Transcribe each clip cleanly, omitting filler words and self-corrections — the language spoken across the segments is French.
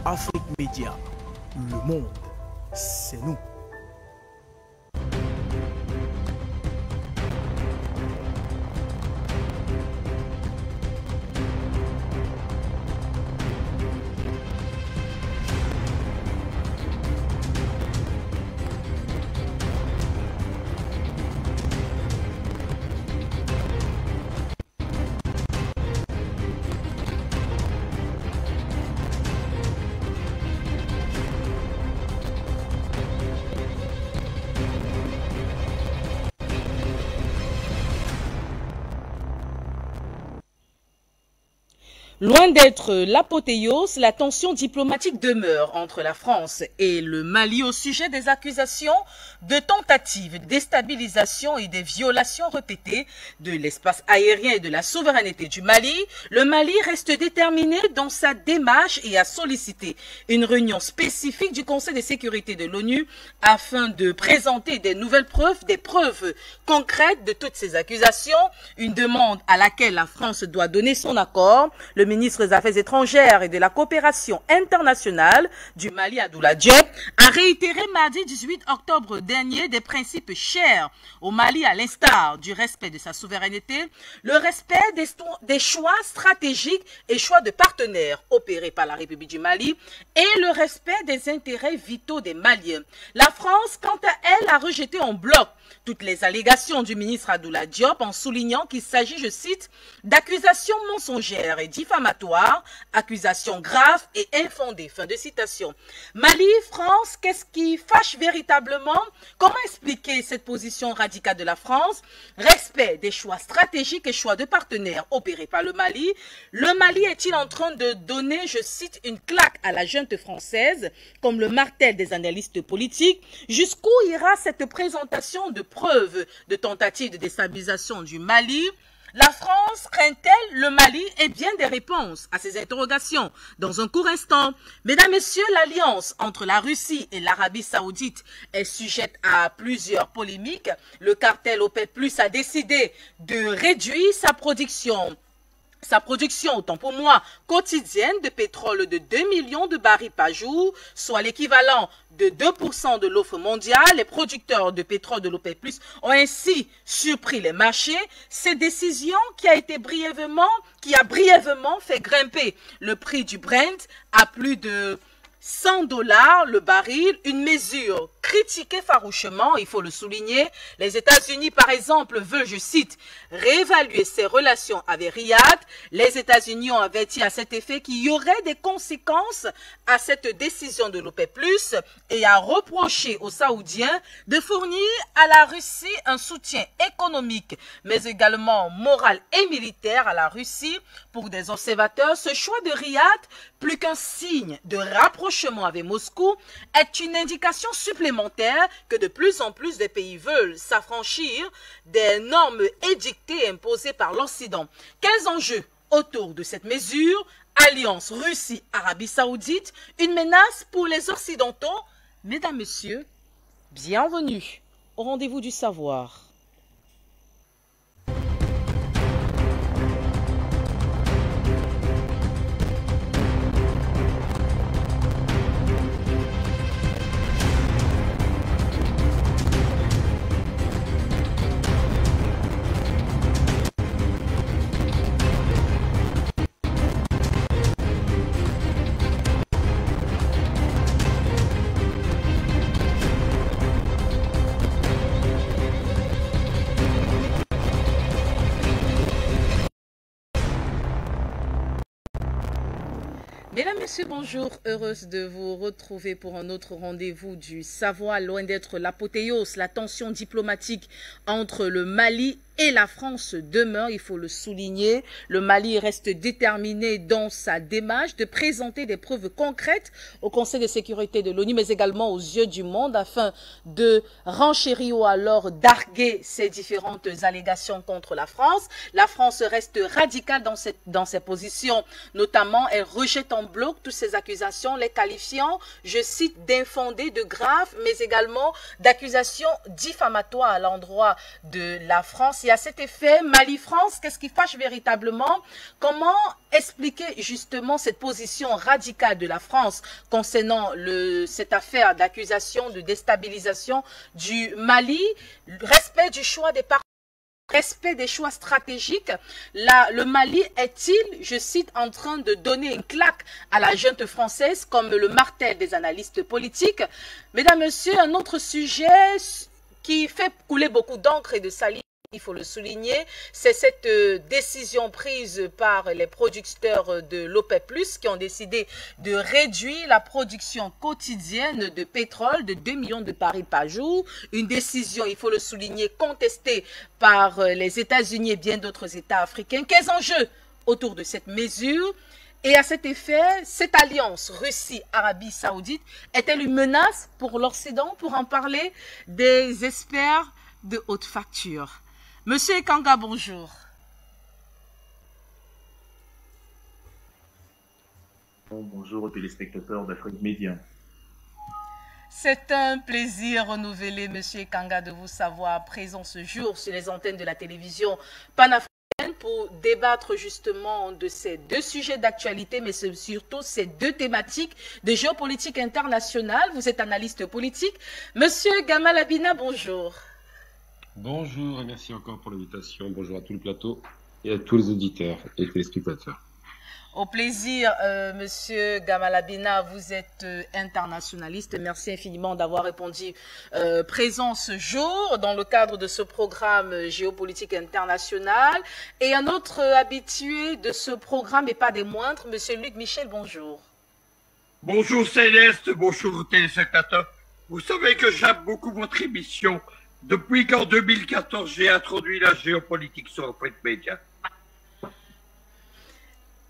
Afrique Média, le monde, c'est nous. Loin d'être l'apothéose, la tension diplomatique demeure entre la France et le Mali au sujet des accusations de tentatives de déstabilisation et des violations répétées de l'espace aérien et de la souveraineté du Mali. Le Mali reste déterminé dans sa démarche et a sollicité une réunion spécifique du Conseil de sécurité de l'ONU afin de présenter des nouvelles preuves, des preuves concrètes de toutes ces accusations, une demande à laquelle la France doit donner son accord. Le ministre des Affaires étrangères et de la coopération internationale du Mali, Abdoulaye Diop, a réitéré mardi 18 octobre dernier des principes chers au Mali à l'instar du respect de sa souveraineté, le respect des choix stratégiques et choix de partenaires opérés par la République du Mali et le respect des intérêts vitaux des Maliens. La France, quant à elle, a rejeté en bloc toutes les allégations du ministre Abdoulaye Diop en soulignant qu'il s'agit, je cite, d'accusations mensongères et diffamatoires, accusations graves et infondées. Fin de citation. Mali, France, qu'est-ce qui fâche véritablement? Comment expliquer cette position radicale de la France? Respect des choix stratégiques et choix de partenaires opérés par le Mali. Le Mali est-il en train de donner, je cite, une claque à la junte française, comme le martèlent des analystes politiques? Jusqu'où ira cette présentation de preuves de tentatives de déstabilisation du Mali? La France craint-elle le Mali? Et bien des réponses à ces interrogations dans un court instant. Mesdames, Messieurs, l'alliance entre la Russie et l'Arabie Saoudite est sujette à plusieurs polémiques. Le cartel OPEC+ a décidé de réduire sa production, autant pour moi, quotidienne de pétrole de 2 millions de barils par jour, soit l'équivalent de 2% de l'offre mondiale. Les producteurs de pétrole de l'OPEC+ ont ainsi surpris les marchés. Cette décision qui a brièvement fait grimper le prix du Brent à plus de $100 le baril, une mesure critiquée farouchement, il faut le souligner. Les États-Unis, par exemple, veulent, je cite, réévaluer ses relations avec Riyad. Les États-Unis ont averti à cet effet qu'il y aurait des conséquences à cette décision de l'OPEC+, et a reproché aux Saoudiens de fournir à la Russie un soutien économique, mais également moral et militaire à la Russie. Pour des observateurs, ce choix de Riyad, plus qu'un signe de rapprochement avec Moscou, est une indication supplémentaire que de plus en plus de pays veulent s'affranchir des normes édictées et imposées par l'Occident. Quels enjeux autour de cette mesure? Alliance Russie-Arabie Saoudite, une menace pour les Occidentaux? Mesdames, Messieurs, bienvenue au rendez-vous du savoir. Mesdames, Messieurs, bonjour. Heureuse de vous retrouver pour un autre rendez-vous du savoir. Loin d'être l'apothéose, la tension diplomatique entre le Mali et la France demeure, il faut le souligner. Le Mali reste déterminé dans sa démarche de présenter des preuves concrètes au Conseil de sécurité de l'ONU, mais également aux yeux du monde, afin de renchérir ou alors d'arguer ces différentes allégations contre la France. La France reste radicale dans ses positions, notamment elle rejette en bloc toutes ces accusations, les qualifiant, je cite, d'infondées, de graves, mais également d'accusations diffamatoires à l'endroit de la France. Et à cet effet, Mali-France, qu'est-ce qui fâche véritablement? Comment expliquer justement cette position radicale de la France concernant cette affaire d'accusation de déstabilisation du Mali, respect du choix des partis, respect des choix stratégiques? Le Mali est-il, je cite, en train de donner une claque à la junte française, comme le martèlent des analystes politiques? Mesdames, Messieurs, un autre sujet qui fait couler beaucoup d'encre et de salive, il faut le souligner, c'est cette décision prise par les producteurs de l'OPEP+, qui ont décidé de réduire la production quotidienne de pétrole de 2 millions de barils par jour. Une décision, il faut le souligner, contestée par les États-Unis et bien d'autres États africains. Quels enjeux autour de cette mesure? Et à cet effet, cette alliance Russie-Arabie Saoudite est-elle une menace pour l'Occident? Pour en parler, des experts de haute facture. Monsieur Kanga, bonjour. Bonjour aux téléspectateurs d'Afrique Média. C'est un plaisir renouvelé, Monsieur Kanga, de vous savoir présent ce jour sur les antennes de la télévision panafricaine pour débattre justement de ces deux sujets d'actualité, mais surtout ces deux thématiques de géopolitique internationale. Vous êtes analyste politique. Monsieur Gamal Abina, bonjour. Bonjour et merci encore pour l'invitation. Bonjour à tout le plateau et à tous les auditeurs et téléspectateurs. Au plaisir, Monsieur Gamal Abina, vous êtes internationaliste. Merci infiniment d'avoir répondu présent ce jour dans le cadre de ce programme géopolitique international. Et un autre habitué de ce programme, et pas des moindres, Monsieur Luc Michel, bonjour. Bonjour Céleste, bonjour téléspectateurs. Vous savez que j'aime beaucoup votre émission depuis qu'en 2014 j'ai introduit la géopolitique sur Afrique Média.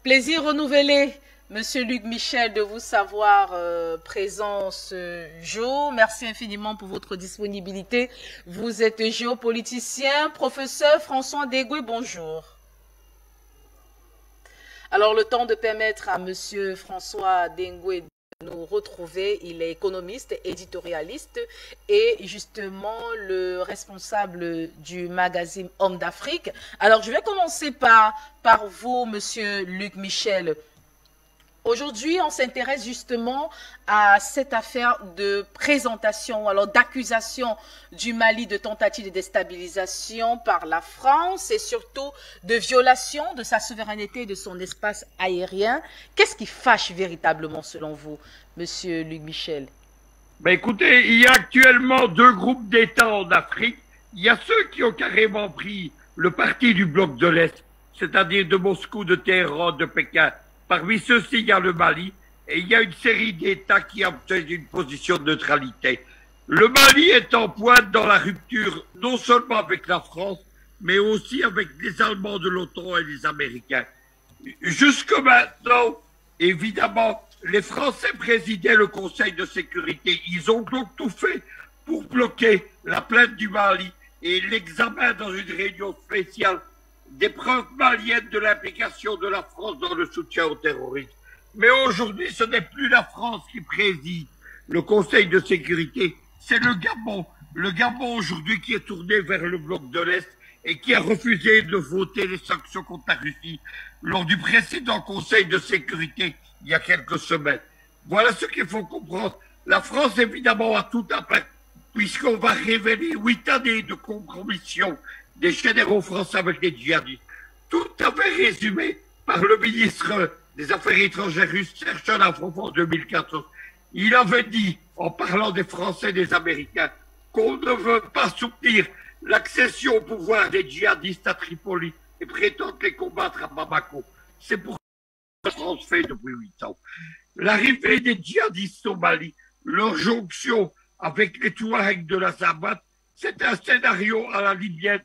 Plaisir renouvelé, Monsieur Luc Michel, de vous savoir présent ce jour. Merci infiniment pour votre disponibilité. Vous êtes géopoliticien. Professeur François Degoué, bonjour. Alors, le temps de permettre à Monsieur François Degoué de nous retrouver, il est économiste, éditorialiste et justement le responsable du magazine Homme d'Afrique. Alors, je vais commencer par vous, Monsieur Luc Michel. Aujourd'hui, on s'intéresse justement à cette affaire de présentation, alors d'accusation du Mali de tentative de déstabilisation par la France et surtout de violation de sa souveraineté et de son espace aérien. Qu'est-ce qui fâche véritablement selon vous, Monsieur Luc Michel? Ben écoutez, il y a actuellement deux groupes d'États en Afrique. Il y a ceux qui ont carrément pris le parti du bloc de l'Est, c'est-à-dire de Moscou, de Téhéran, de Pékin. Parmi ceux-ci, il y a le Mali, et il y a une série d'États qui obtiennent une position de neutralité. Le Mali est en pointe dans la rupture, non seulement avec la France, mais aussi avec les Allemands de l'OTAN et les Américains. Jusque maintenant, évidemment, les Français présidaient le Conseil de sécurité. Ils ont donc tout fait pour bloquer la plainte du Mali et l'examen dans une réunion spéciale des preuves maliennes de l'implication de la France dans le soutien au terrorisme. Mais aujourd'hui, ce n'est plus la France qui préside le Conseil de sécurité, c'est le Gabon. Le Gabon aujourd'hui qui est tourné vers le bloc de l'Est et qui a refusé de voter les sanctions contre la Russie lors du précédent Conseil de sécurité il y a quelques semaines. Voilà ce qu'il faut comprendre. La France, évidemment, a tout impact, puisqu'on va révéler 8 années de compromission des généraux français avec les djihadistes. Tout à fait résumé par le ministre des Affaires étrangères russe, Serge Lavrov, en 2014. Il avait dit, en parlant des Français et des Américains, qu'on ne veut pas soutenir l'accession au pouvoir des djihadistes à Tripoli et prétend les combattre à Bamako. C'est pour ça que la France fait depuis 8 ans. L'arrivée des djihadistes au Mali, leur jonction avec les Touaregs de la Zambate, c'est un scénario à la libyenne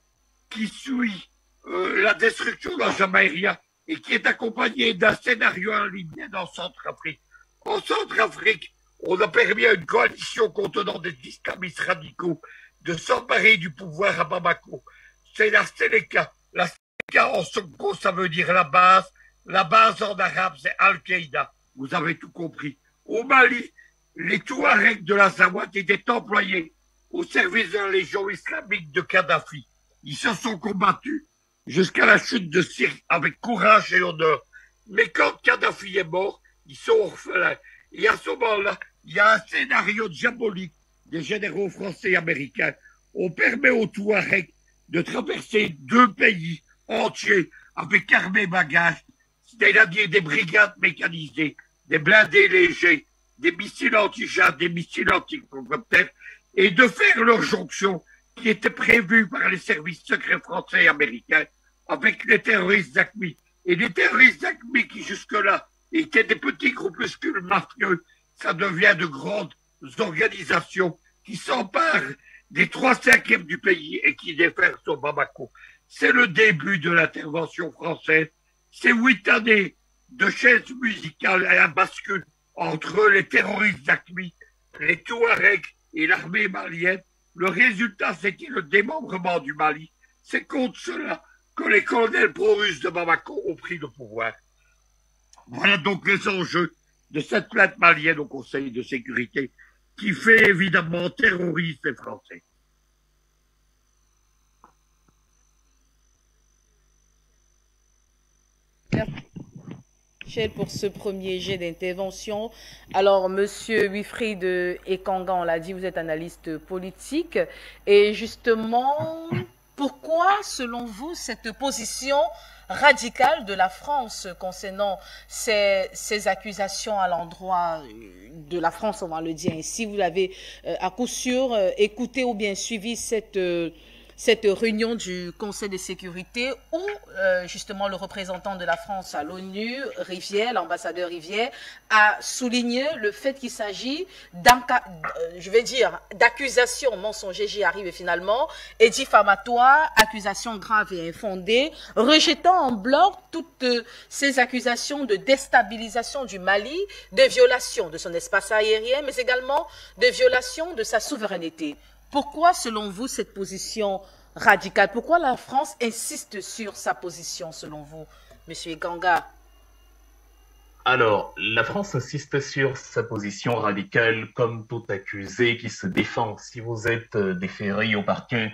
qui suit la destruction d'un Jamaïria et qui est accompagné d'un scénario à la libyenne en Centrafrique. En Centrafrique, on a permis à une coalition contenant des islamistes radicaux de s'emparer du pouvoir à Bamako. C'est la Séléka. La Séléka en Sonko, ça veut dire la base. La base en arabe, c'est Al-Qaïda. Vous avez tout compris. Au Mali, les Touaregs de la Zawad étaient employés au service de la Légion islamique de Kadhafi. Ils se sont combattus jusqu'à la chute de Sirte avec courage et honneur. Mais quand Kadhafi est mort, ils sont orphelins. Et à ce moment-là, il y a un scénario diabolique des généraux français et américains. On permet aux Touaregs de traverser 2 pays entiers avec armées bagages, c'est-à-dire des brigades mécanisées, des blindés légers, des missiles anti-jets, des missiles anti-hélicoptères, et de faire leur jonction qui était prévue par les services secrets français et américains avec les terroristes ZACMI. Et les terroristes ZACMI qui jusque-là étaient des petits groupuscules mafieux, ça devient de grandes organisations qui s'emparent des 3/5 du pays et qui déferrent sur Bamako. C'est le début de l'intervention française. C'est 8 années de chaises musicales et un bascule entre les terroristes ZACMI, les Touaregs et l'armée malienne. Le résultat, c'est qu'il y a le démembrement du Mali. C'est contre cela que les colonels pro-russes de Bamako ont pris le pouvoir. Voilà donc les enjeux de cette plainte malienne au Conseil de sécurité qui fait évidemment terroriser les Français. Michel, pour ce premier jet d'intervention. Alors, Monsieur Wilfried Ekanga, on l'a dit, vous êtes analyste politique. Et justement, pourquoi, selon vous, cette position radicale de la France concernant ces accusations à l'endroit de la France, on va le dire ainsi? Vous l'avez à coup sûr écouté ou bien suivi cette réunion du Conseil de sécurité où justement le représentant de la France à l'ONU, Rivière, l'ambassadeur Rivière, a souligné le fait qu'il s'agit d'accusations mensongères, j'y arrive finalement, et diffamatoires, accusations graves et infondées, rejetant en bloc toutes ces accusations de déstabilisation du Mali, de violation de son espace aérien, mais également de violation de sa souveraineté. Pourquoi, selon vous, cette position radicale? Pourquoi la France insiste sur sa position, selon vous, Monsieur Ganga? Alors, la France insiste sur sa position radicale comme tout accusé qui se défend. Si vous êtes déféré au parquet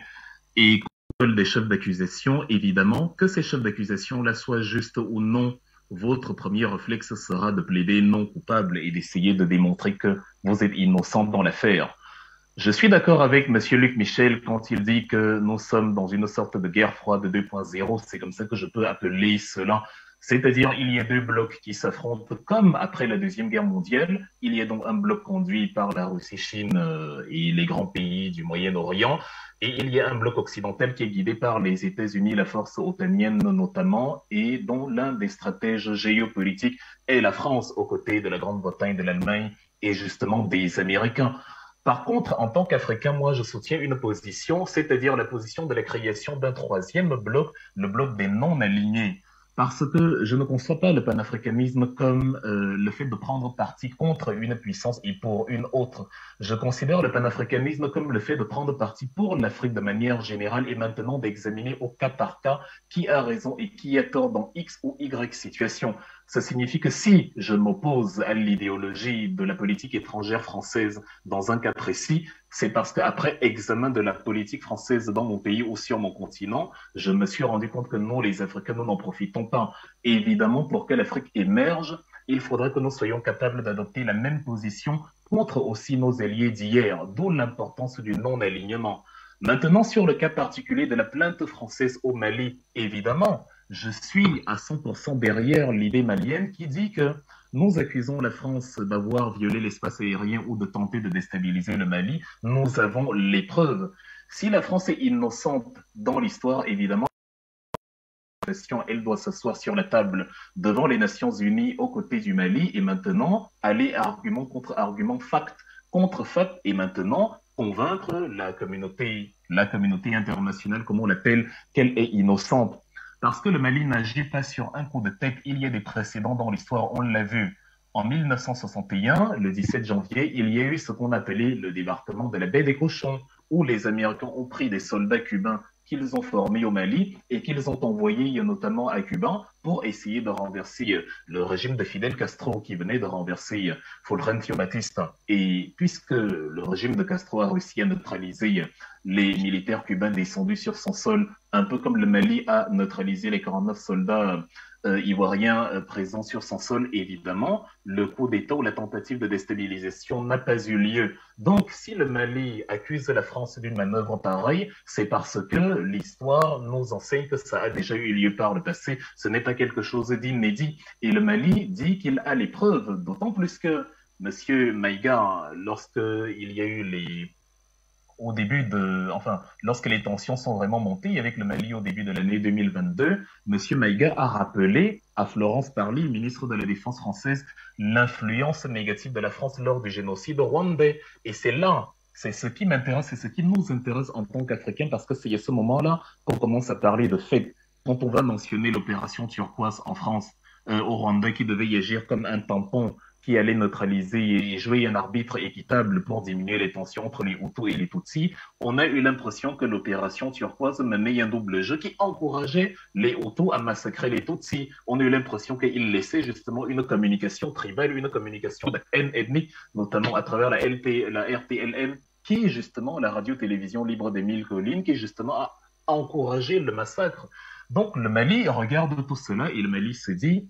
et qu'on des chefs d'accusation, évidemment, que ces chefs d'accusation-là soient justes ou non, votre premier réflexe sera de plaider non coupable et d'essayer de démontrer que vous êtes innocent dans l'affaire. Je suis d'accord avec Monsieur Luc Michel quand il dit que nous sommes dans une sorte de guerre froide 2.0. C'est comme ça que je peux appeler cela. C'est-à-dire, il y a 2 blocs qui s'affrontent comme après la Deuxième Guerre mondiale. Il y a donc un bloc conduit par la Russie, Chine et les grands pays du Moyen-Orient. Et il y a un bloc occidental qui est guidé par les États-Unis, la force otanienne notamment, et dont l'un des stratèges géopolitiques est la France, aux côtés de la Grande-Bretagne, de l'Allemagne et justement des Américains. Par contre, en tant qu'Africain, moi, je soutiens une position, c'est-à-dire la position de la création d'un 3e bloc, le bloc des non-alignés. Parce que je ne conçois pas le panafricanisme comme le fait de prendre parti contre une puissance et pour une autre. Je considère le panafricanisme comme le fait de prendre parti pour l'Afrique de manière générale et maintenant d'examiner au cas par cas qui a raison et qui a tort dans X ou Y situation. Ça signifie que si je m'oppose à l'idéologie de la politique étrangère française dans un cas précis, c'est parce qu'après examen de la politique française dans mon pays ou sur mon continent, je me suis rendu compte que non, les Africains, nous n'en profitons pas. Et évidemment, pour que l'Afrique émerge, il faudrait que nous soyons capables d'adopter la même position contre aussi nos alliés d'hier, d'où l'importance du non-alignement. Maintenant, sur le cas particulier de la plainte française au Mali, évidemment, je suis à 100% derrière l'idée malienne qui dit que nous accusons la France d'avoir violé l'espace aérien ou de tenter de déstabiliser le Mali. Nous avons les preuves. Si la France est innocente dans l'histoire, évidemment, elle doit s'asseoir sur la table devant les Nations Unies aux côtés du Mali et maintenant aller argument contre argument, fact contre fact et maintenant convaincre la communauté internationale, comme on l'appelle, qu'elle est innocente. Parce que le Mali n'agit pas sur un coup de tête. Il y a des précédents dans l'histoire, on l'a vu. En 1961, le 17 janvier, il y a eu ce qu'on appelait le débarquement de la baie des Cochons, où les Américains ont pris des soldats cubains qu'ils ont formés au Mali et qu'ils ont envoyés notamment à Cuba pour essayer de renverser le régime de Fidel Castro qui venait de renverser Fulgencio Batista. Et puisque le régime de Castro a réussi à neutraliser les militaires cubains descendus sur son sol, un peu comme le Mali a neutralisé les 49 soldats ivoiriens présents sur son sol, évidemment, le coup d'État ou la tentative de déstabilisation n'a pas eu lieu. Donc, si le Mali accuse la France d'une manœuvre pareille, c'est parce que l'histoire nous enseigne que ça a déjà eu lieu par le passé. Ce n'est pas quelque chose d'inédit. Et le Mali dit qu'il a les preuves, d'autant plus que Monsieur Maïga, lorsqu'il y a eu lorsque les tensions sont vraiment montées avec le Mali au début de l'année 2022, Monsieur Maïga a rappelé à Florence Parly, ministre de la Défense française, l'influence négative de la France lors du génocide rwandais. Et c'est ce qui m'intéresse, c'est ce qui nous intéresse en tant qu'Africains, parce que c'est à ce moment-là qu'on commence à parler de faits. Quand on va mentionner l'opération turquoise en France, au Rwanda, qui devait y agir comme un tampon, qui allait neutraliser et jouer un arbitre équitable pour diminuer les tensions entre les Hutus et les Tutsis, on a eu l'impression que l'opération turquoise menait un double jeu qui encourageait les Hutus à massacrer les Tutsis. On a eu l'impression qu'il laissait justement une communication tribale, une communication de haine ethnique, notamment à travers la RTLM, qui est justement la radio-télévision libre des mille collines, qui justement a encouragé le massacre. Donc le Mali regarde tout cela et le Mali se dit: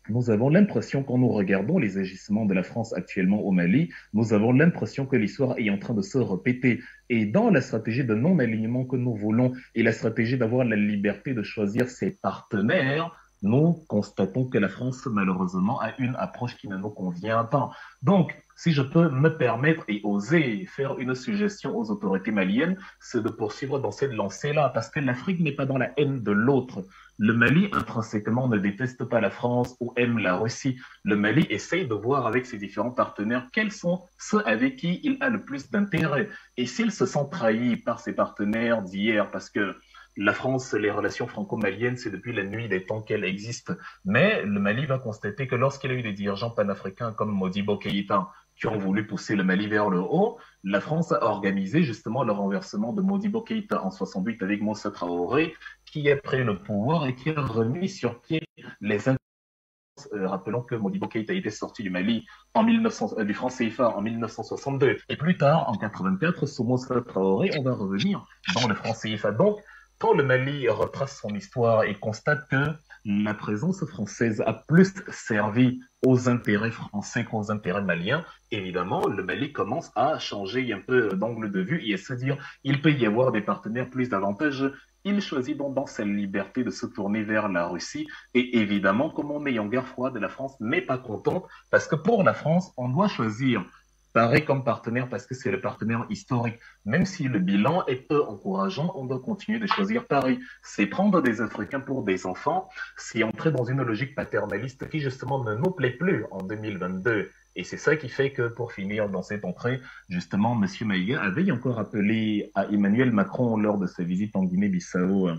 nous avons l'impression, quand nous regardons les agissements de la France actuellement au Mali, nous avons l'impression que l'histoire est en train de se répéter. Et dans la stratégie de non-alignement que nous voulons et la stratégie d'avoir la liberté de choisir ses partenaires, nous constatons que la France, malheureusement, a une approche qui ne nous convient pas. Donc, si je peux me permettre et oser faire une suggestion aux autorités maliennes, c'est de poursuivre dans cette lancée-là, parce que l'Afrique n'est pas dans la haine de l'autre. Le Mali, intrinsèquement, ne déteste pas la France ou aime la Russie. Le Mali essaye de voir avec ses différents partenaires quels sont ceux avec qui il a le plus d'intérêt. Et s'il se sent trahi par ses partenaires d'hier, parce que la France, les relations franco-maliennes, c'est depuis la nuit des temps qu'elles existent. Mais le Mali va constater que lorsqu'il y a eu des dirigeants panafricains comme Modibo Keïta qui ont voulu pousser le Mali vers le haut, la France a organisé justement le renversement de Modibo Keïta en 68 avec Moussa Traoré, qui a pris le pouvoir et qui a remis sur pied les rappelons que Modibo Keïta était sorti du Mali du franc CFA en 1962. Et plus tard, en 84, sous Moussa Traoré, on va revenir dans le franc CFA. Donc, quand le Mali retrace son histoire et constate que la présence française a plus servi aux intérêts français qu'aux intérêts maliens, évidemment, le Mali commence à changer un peu d'angle de vue et à se dire il peut y avoir des partenaires plus avantageux. Il choisit donc dans sa liberté de se tourner vers la Russie. Et évidemment, comme on est en guerre froide, la France n'est pas contente parce que pour la France, on doit choisir Paris comme partenaire parce que c'est le partenaire historique. Même si le bilan est peu encourageant, on doit continuer de choisir Paris. C'est prendre des Africains pour des enfants, c'est entrer dans une logique paternaliste qui justement ne nous plaît plus en 2022. Et c'est ça qui fait que, pour finir dans cette entrée, justement, M. Maïga avait encore appelé à Emmanuel Macron lors de sa visite en Guinée-Bissau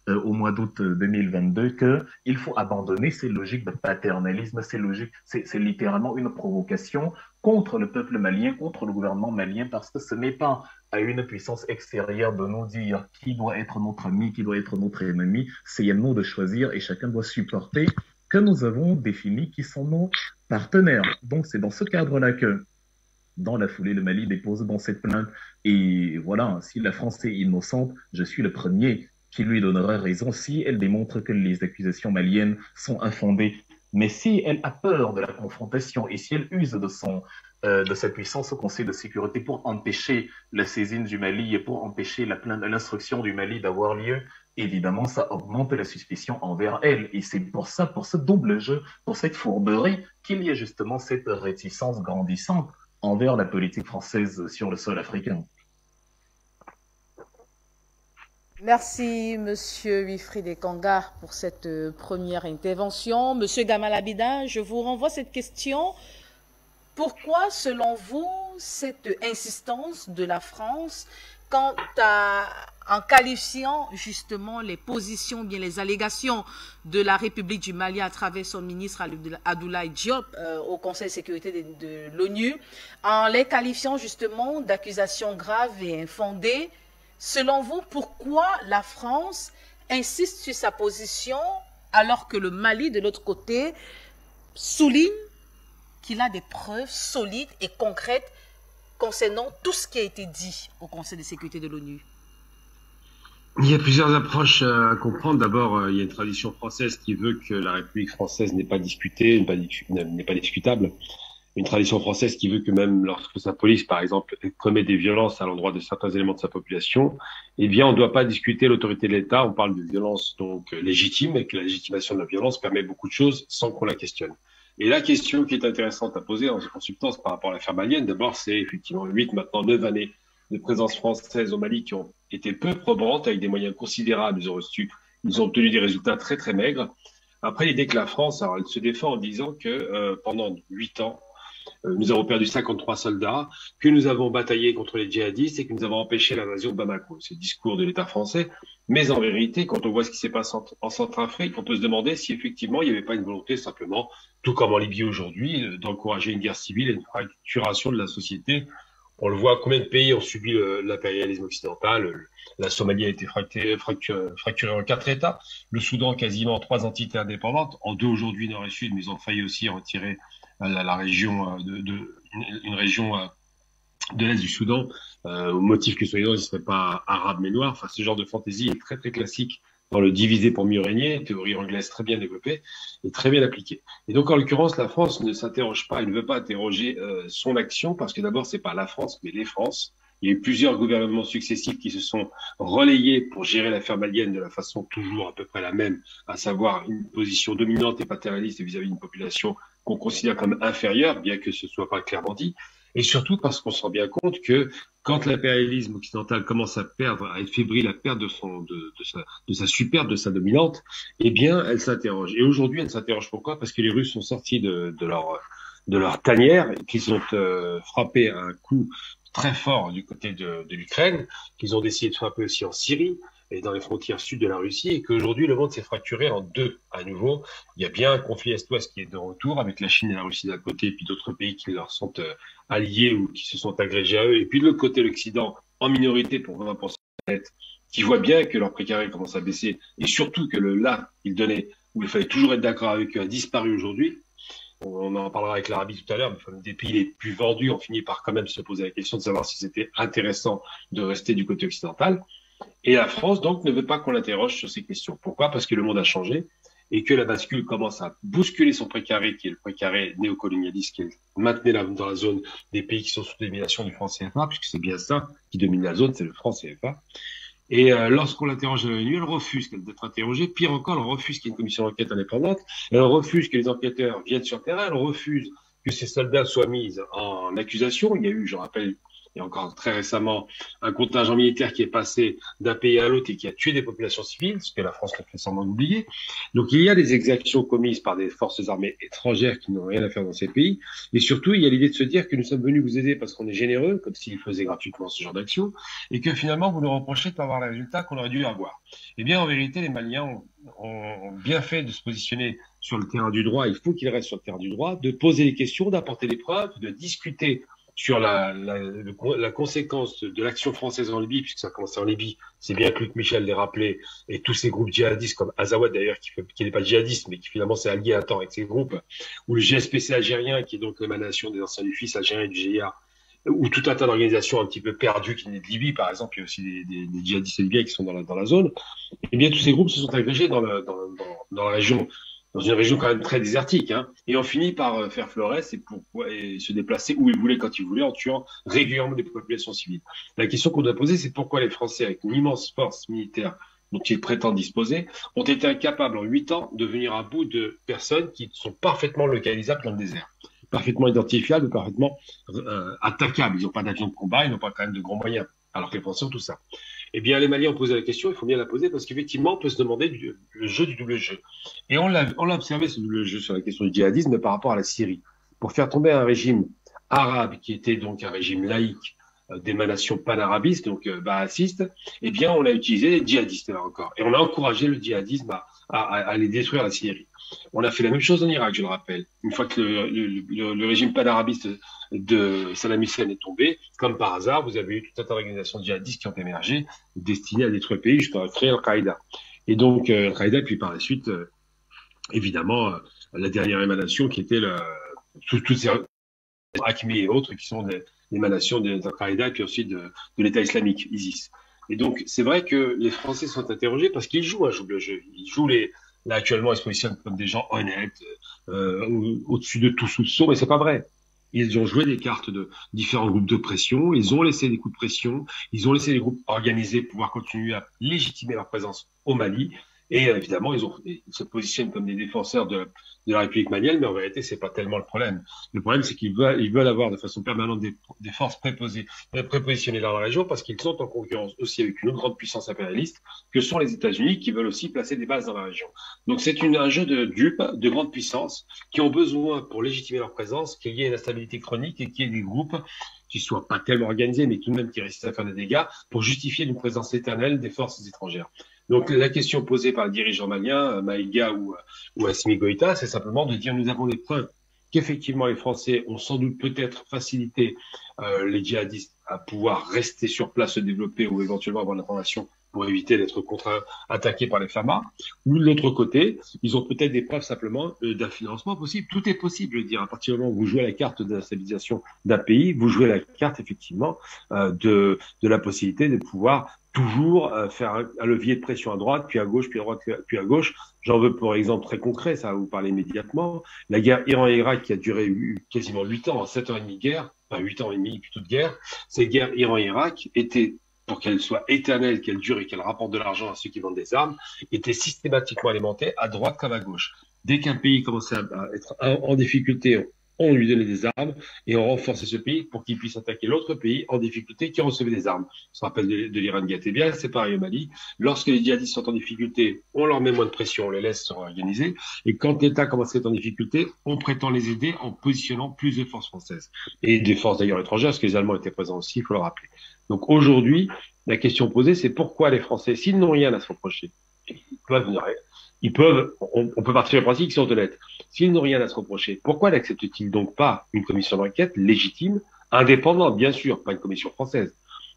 au mois d'août 2022 qu'il faut abandonner ces logiques de paternalisme, ces logiques, c'est littéralement une provocation contre le peuple malien, contre le gouvernement malien, parce que ce n'est pas à une puissance extérieure de nous dire qui doit être notre ami, qui doit être notre ennemi, c'est à nous de choisir et chacun doit supporter que nous avons défini qui sont nos partenaires. Donc c'est dans ce cadre-là que, dans la foulée, le Mali dépose dans cette plainte. Et voilà, si la France est innocente, je suis le premier qui lui donnerait raison si elle démontre que les accusations maliennes sont infondées. Mais si elle a peur de la confrontation et si elle use de sa puissance au Conseil de sécurité pour empêcher la saisine du Mali et pour empêcher l'instruction du Mali d'avoir lieu, évidemment, ça augmente la suspicion envers elle. Et c'est pour ça, pour ce double jeu, pour cette fourberie, qu'il y a justement cette réticence grandissante envers la politique française sur le sol africain. Merci, Monsieur Wilfried Ekanga, pour cette première intervention. Monsieur Gamal Abida, je vous renvoie cette question. Pourquoi, selon vous, cette insistance de la France en qualifiant justement les positions, bien les allégations de la République du Mali à travers son ministre Abdoulaye Diop au Conseil de sécurité de l'ONU, en les qualifiant justement d'accusations graves et infondées, Selon vous, pourquoi la France insiste sur sa position alors que le Mali, de l'autre côté, souligne qu'il a des preuves solides et concrètes concernant tout ce qui a été dit au Conseil de sécurité de l'ONU? Il y a plusieurs approches à comprendre. D'abord, il y a une tradition française qui veut que la République française n'est pas disputée, n'est pas discutable. Une tradition française qui veut que même lorsque sa police, par exemple, commet des violences à l'endroit de certains éléments de sa population, eh bien, on ne doit pas discuter l'autorité de l'État. On parle de violence donc légitime et que la légitimation de la violence permet beaucoup de choses sans qu'on la questionne. Et la question qui est intéressante à poser en substance par rapport à l'affaire malienne, d'abord, c'est effectivement maintenant 9 années de présence française au Mali qui ont été peu probantes, avec des moyens considérables. Ils ont obtenu des résultats très très maigres. Après, l'idée que la France, alors, elle se défend en disant que pendant 8 ans, nous avons perdu 53 soldats, que nous avons bataillé contre les djihadistes et que nous avons empêché l'invasion de Bamako. C'est le discours de l'État français. Mais en vérité, quand on voit ce qui s'est passé en Centrafrique, on peut se demander si effectivement il n'y avait pas une volonté simplement, tout comme en Libye aujourd'hui, d'encourager une guerre civile et une fracturation de la société. On le voit, combien de pays ont subi l'impérialisme occidental. La Somalie a été fracturée en 4 États. Le Soudan, quasiment 3 entités indépendantes. En 2 aujourd'hui, Nord et Sud, mais ils ont failli aussi retirer la région une région de l'Est du Soudan, au motif que soi-disant, il ne serait pas arabe mais noir. Enfin, ce genre de fantaisie est très très classique dans le diviser pour mieux régner, théorie anglaise très bien développée et très bien appliquée. Et donc, en l'occurrence, la France ne s'interroge pas, elle ne veut pas interroger son action, parce que d'abord, c'est pas la France, mais les France. Il y a eu plusieurs gouvernements successifs qui se sont relayés pour gérer l'affaire malienne de la façon toujours à peu près la même, à savoir une position dominante et paternaliste vis-à-vis d'une population qu'on considère comme inférieure, bien que ce soit pas clairement dit. Et surtout parce qu'on se rend bien compte que quand l'impérialisme occidental commence à perdre, à être fébrile, à perdre de sa superbe, de sa dominante, eh bien, elle s'interroge. Et aujourd'hui, elle s'interroge pourquoi? Parce que les Russes sont sortis de leur tanière et qu'ils ont frappé un coup très fort du côté de l'Ukraine, qu'ils ont décidé de frapper aussi en Syrie et dans les frontières sud de la Russie, et qu'aujourd'hui le monde s'est fracturé en 2 à nouveau. Il y a bien un conflit Est-Ouest qui est de retour, avec la Chine et la Russie d'un côté, et puis d'autres pays qui leur sont alliés ou qui se sont agrégés à eux, et puis de l'autre côté l'Occident, en minorité pour 20% de la planète, qui voit bien que leur précarité commence à baisser, et surtout que le là qu'ils donnaient, où il fallait toujours être d'accord avec eux, a disparu aujourd'hui. On en parlera avec l'Arabie tout à l'heure, mais enfin, des pays les plus vendus ont fini par quand même se poser la question de savoir si c'était intéressant de rester du côté occidental. Et la France, donc, ne veut pas qu'on l'interroge sur ces questions. Pourquoi? Parce que le monde a changé et que la bascule commence à bousculer son précaré, qui est le précaré néocolonialiste, qui est maintenu dans la zone des pays qui sont sous domination du franc CFA, puisque c'est bien ça qui domine la zone, c'est le franc CFA. Et lorsqu'on l'interroge à l'ONU, elle refuse d'être interrogée. Pire encore, elle refuse qu'il y ait une commission d'enquête indépendante. Elle refuse que les enquêteurs viennent sur le terrain. Elle refuse que ces soldats soient mis en accusation. Il y a eu, je rappelle, il y a encore très récemment un contingent militaire qui est passé d'un pays à l'autre et qui a tué des populations civiles, ce que la France a fait semblant d'oublier. Donc il y a des exactions commises par des forces armées étrangères qui n'ont rien à faire dans ces pays. Mais surtout, il y a l'idée de se dire que nous sommes venus vous aider parce qu'on est généreux, comme s'ils faisaient gratuitement ce genre d'action, et que finalement vous nous reprochez de ne pas avoir les résultats qu'on aurait dû avoir. Eh bien, en vérité, les Maliens ont bien fait de se positionner sur le terrain du droit. Il faut qu'ils restent sur le terrain du droit, de poser les questions, d'apporter des preuves, de discuter sur la conséquence de l'action française en Libye, puisque ça a commencé en Libye, c'est bien que Luc Michel l'ait rappelé, et tous ces groupes djihadistes comme Azawad d'ailleurs, qui n'est pas djihadiste, mais qui finalement s'est allié un temps avec ces groupes, ou le GSPC algérien, qui est donc l'émanation des anciens du FIS algérien et du GIA, ou tout un tas d'organisations un petit peu perdues qui venaient de Libye, par exemple, il y a aussi des djihadistes libyens qui sont dans la zone, et bien tous ces groupes se sont agrégés dans la région, dans une région quand même très désertique, hein, et on finit par faire Flores et se déplacer où ils voulaient, quand ils voulaient, en tuant régulièrement des populations civiles. La question qu'on doit poser, c'est pourquoi les Français, avec une immense force militaire dont ils prétendent disposer, ont été incapables en 8 ans de venir à bout de personnes qui sont parfaitement localisables dans le désert, parfaitement identifiables, parfaitement attaquables. Ils n'ont pas d'avion de combat, ils n'ont pas quand même de gros moyens, alors que les Français ont tout ça. Eh bien, les Maliens ont posé la question, il faut bien la poser, parce qu'effectivement, on peut se demander le jeu du double jeu. Et on l'a observé, ce double jeu, sur la question du djihadisme par rapport à la Syrie. Pour faire tomber un régime arabe, qui était donc un régime laïque, d'émanation panarabiste, donc baasiste, eh bien, on a utilisé les djihadistes, là encore. Et on a encouragé le djihadisme à aller détruire la Syrie. On a fait la même chose en Irak, je le rappelle. Une fois que le régime panarabiste de Saddam Hussein est tombé, comme par hasard, vous avez eu tout un tas d'organisations djihadistes qui ont émergé, destinées à détruire le pays jusqu'à créer Al-Qaïda. Et donc, Al-Qaïda, puis par la suite, évidemment, la dernière émanation qui était toutes ces Acme et autres qui sont des émanations d'Al-Qaïda et puis aussi de l'État islamique, ISIS. Et donc, c'est vrai que les Français sont interrogés parce qu'ils jouent un double jeu. Ils jouent là, actuellement, ils se positionnent comme des gens honnêtes, au-dessus de tout soupçon, mais c'est pas vrai. Ils ont joué des cartes de différents groupes de pression, ils ont laissé des coups de pression, ils ont laissé les groupes organisés pouvoir continuer à légitimer leur présence au Mali. Et évidemment, ils se positionnent comme des défenseurs de la République malienne, mais en réalité, c'est pas tellement le problème. Le problème, c'est qu'ils veulent avoir de façon permanente des forces prépositionnées dans la région parce qu'ils sont en concurrence aussi avec une autre grande puissance impérialiste que sont les États-Unis qui veulent aussi placer des bases dans la région. Donc c'est un jeu de dupes, de grandes puissances qui ont besoin, pour légitimer leur présence, qu'il y ait une instabilité chronique et qu'il y ait des groupes qui soient pas tellement organisés, mais tout de même qui réussissent à faire des dégâts pour justifier une présence éternelle des forces étrangères. Donc la question posée par le dirigeant malien, Maïga ou Assimi Goïta, c'est simplement de dire nous avons des preuves qu'effectivement les Français ont sans doute peut-être facilité les djihadistes à pouvoir rester sur place, se développer ou éventuellement avoir l'information pour éviter d'être contre-attaqués par les FAMA. Ou de l'autre côté, ils ont peut-être des preuves simplement d'un financement possible. Tout est possible, je veux dire. À partir du moment où vous jouez la carte de la stabilisation d'un pays, vous jouez la carte effectivement de la possibilité de pouvoir toujours faire un levier de pression à droite, puis à gauche, puis à droite, puis à gauche. J'en veux pour exemple très concret, ça va vous parler immédiatement. La guerre Iran-Irak qui a duré quasiment 8 ans, 7 ans et demi de guerre, enfin 8 ans et demi plutôt de guerre, ces guerres Iran-Irak étaient, pour qu'elles soient éternelles, qu'elles durent et qu'elles rapportent de l'argent à ceux qui vendent des armes, étaient systématiquement alimentées à droite comme à gauche. Dès qu'un pays commençait à être en difficulté, on lui donnait des armes et on renforçait ce pays pour qu'il puisse attaquer l'autre pays en difficulté qui recevait des armes. On se rappelle de l'Iran de Gatébia, c'est pareil au Mali. Lorsque les djihadistes sont en difficulté, on leur met moins de pression, on les laisse se réorganiser. Et quand l'État commence à être en difficulté, on prétend les aider en positionnant plus de forces françaises. Et des forces d'ailleurs étrangères, parce que les Allemands étaient présents aussi, il faut le rappeler. Donc aujourd'hui, la question posée, c'est pourquoi les Français, s'ils n'ont rien à se reprocher, on peut partir du principe qu'ils sont honnêtes. S'ils n'ont rien à se reprocher, pourquoi n'acceptent-ils donc pas une commission d'enquête légitime, indépendante, bien sûr, pas une commission française,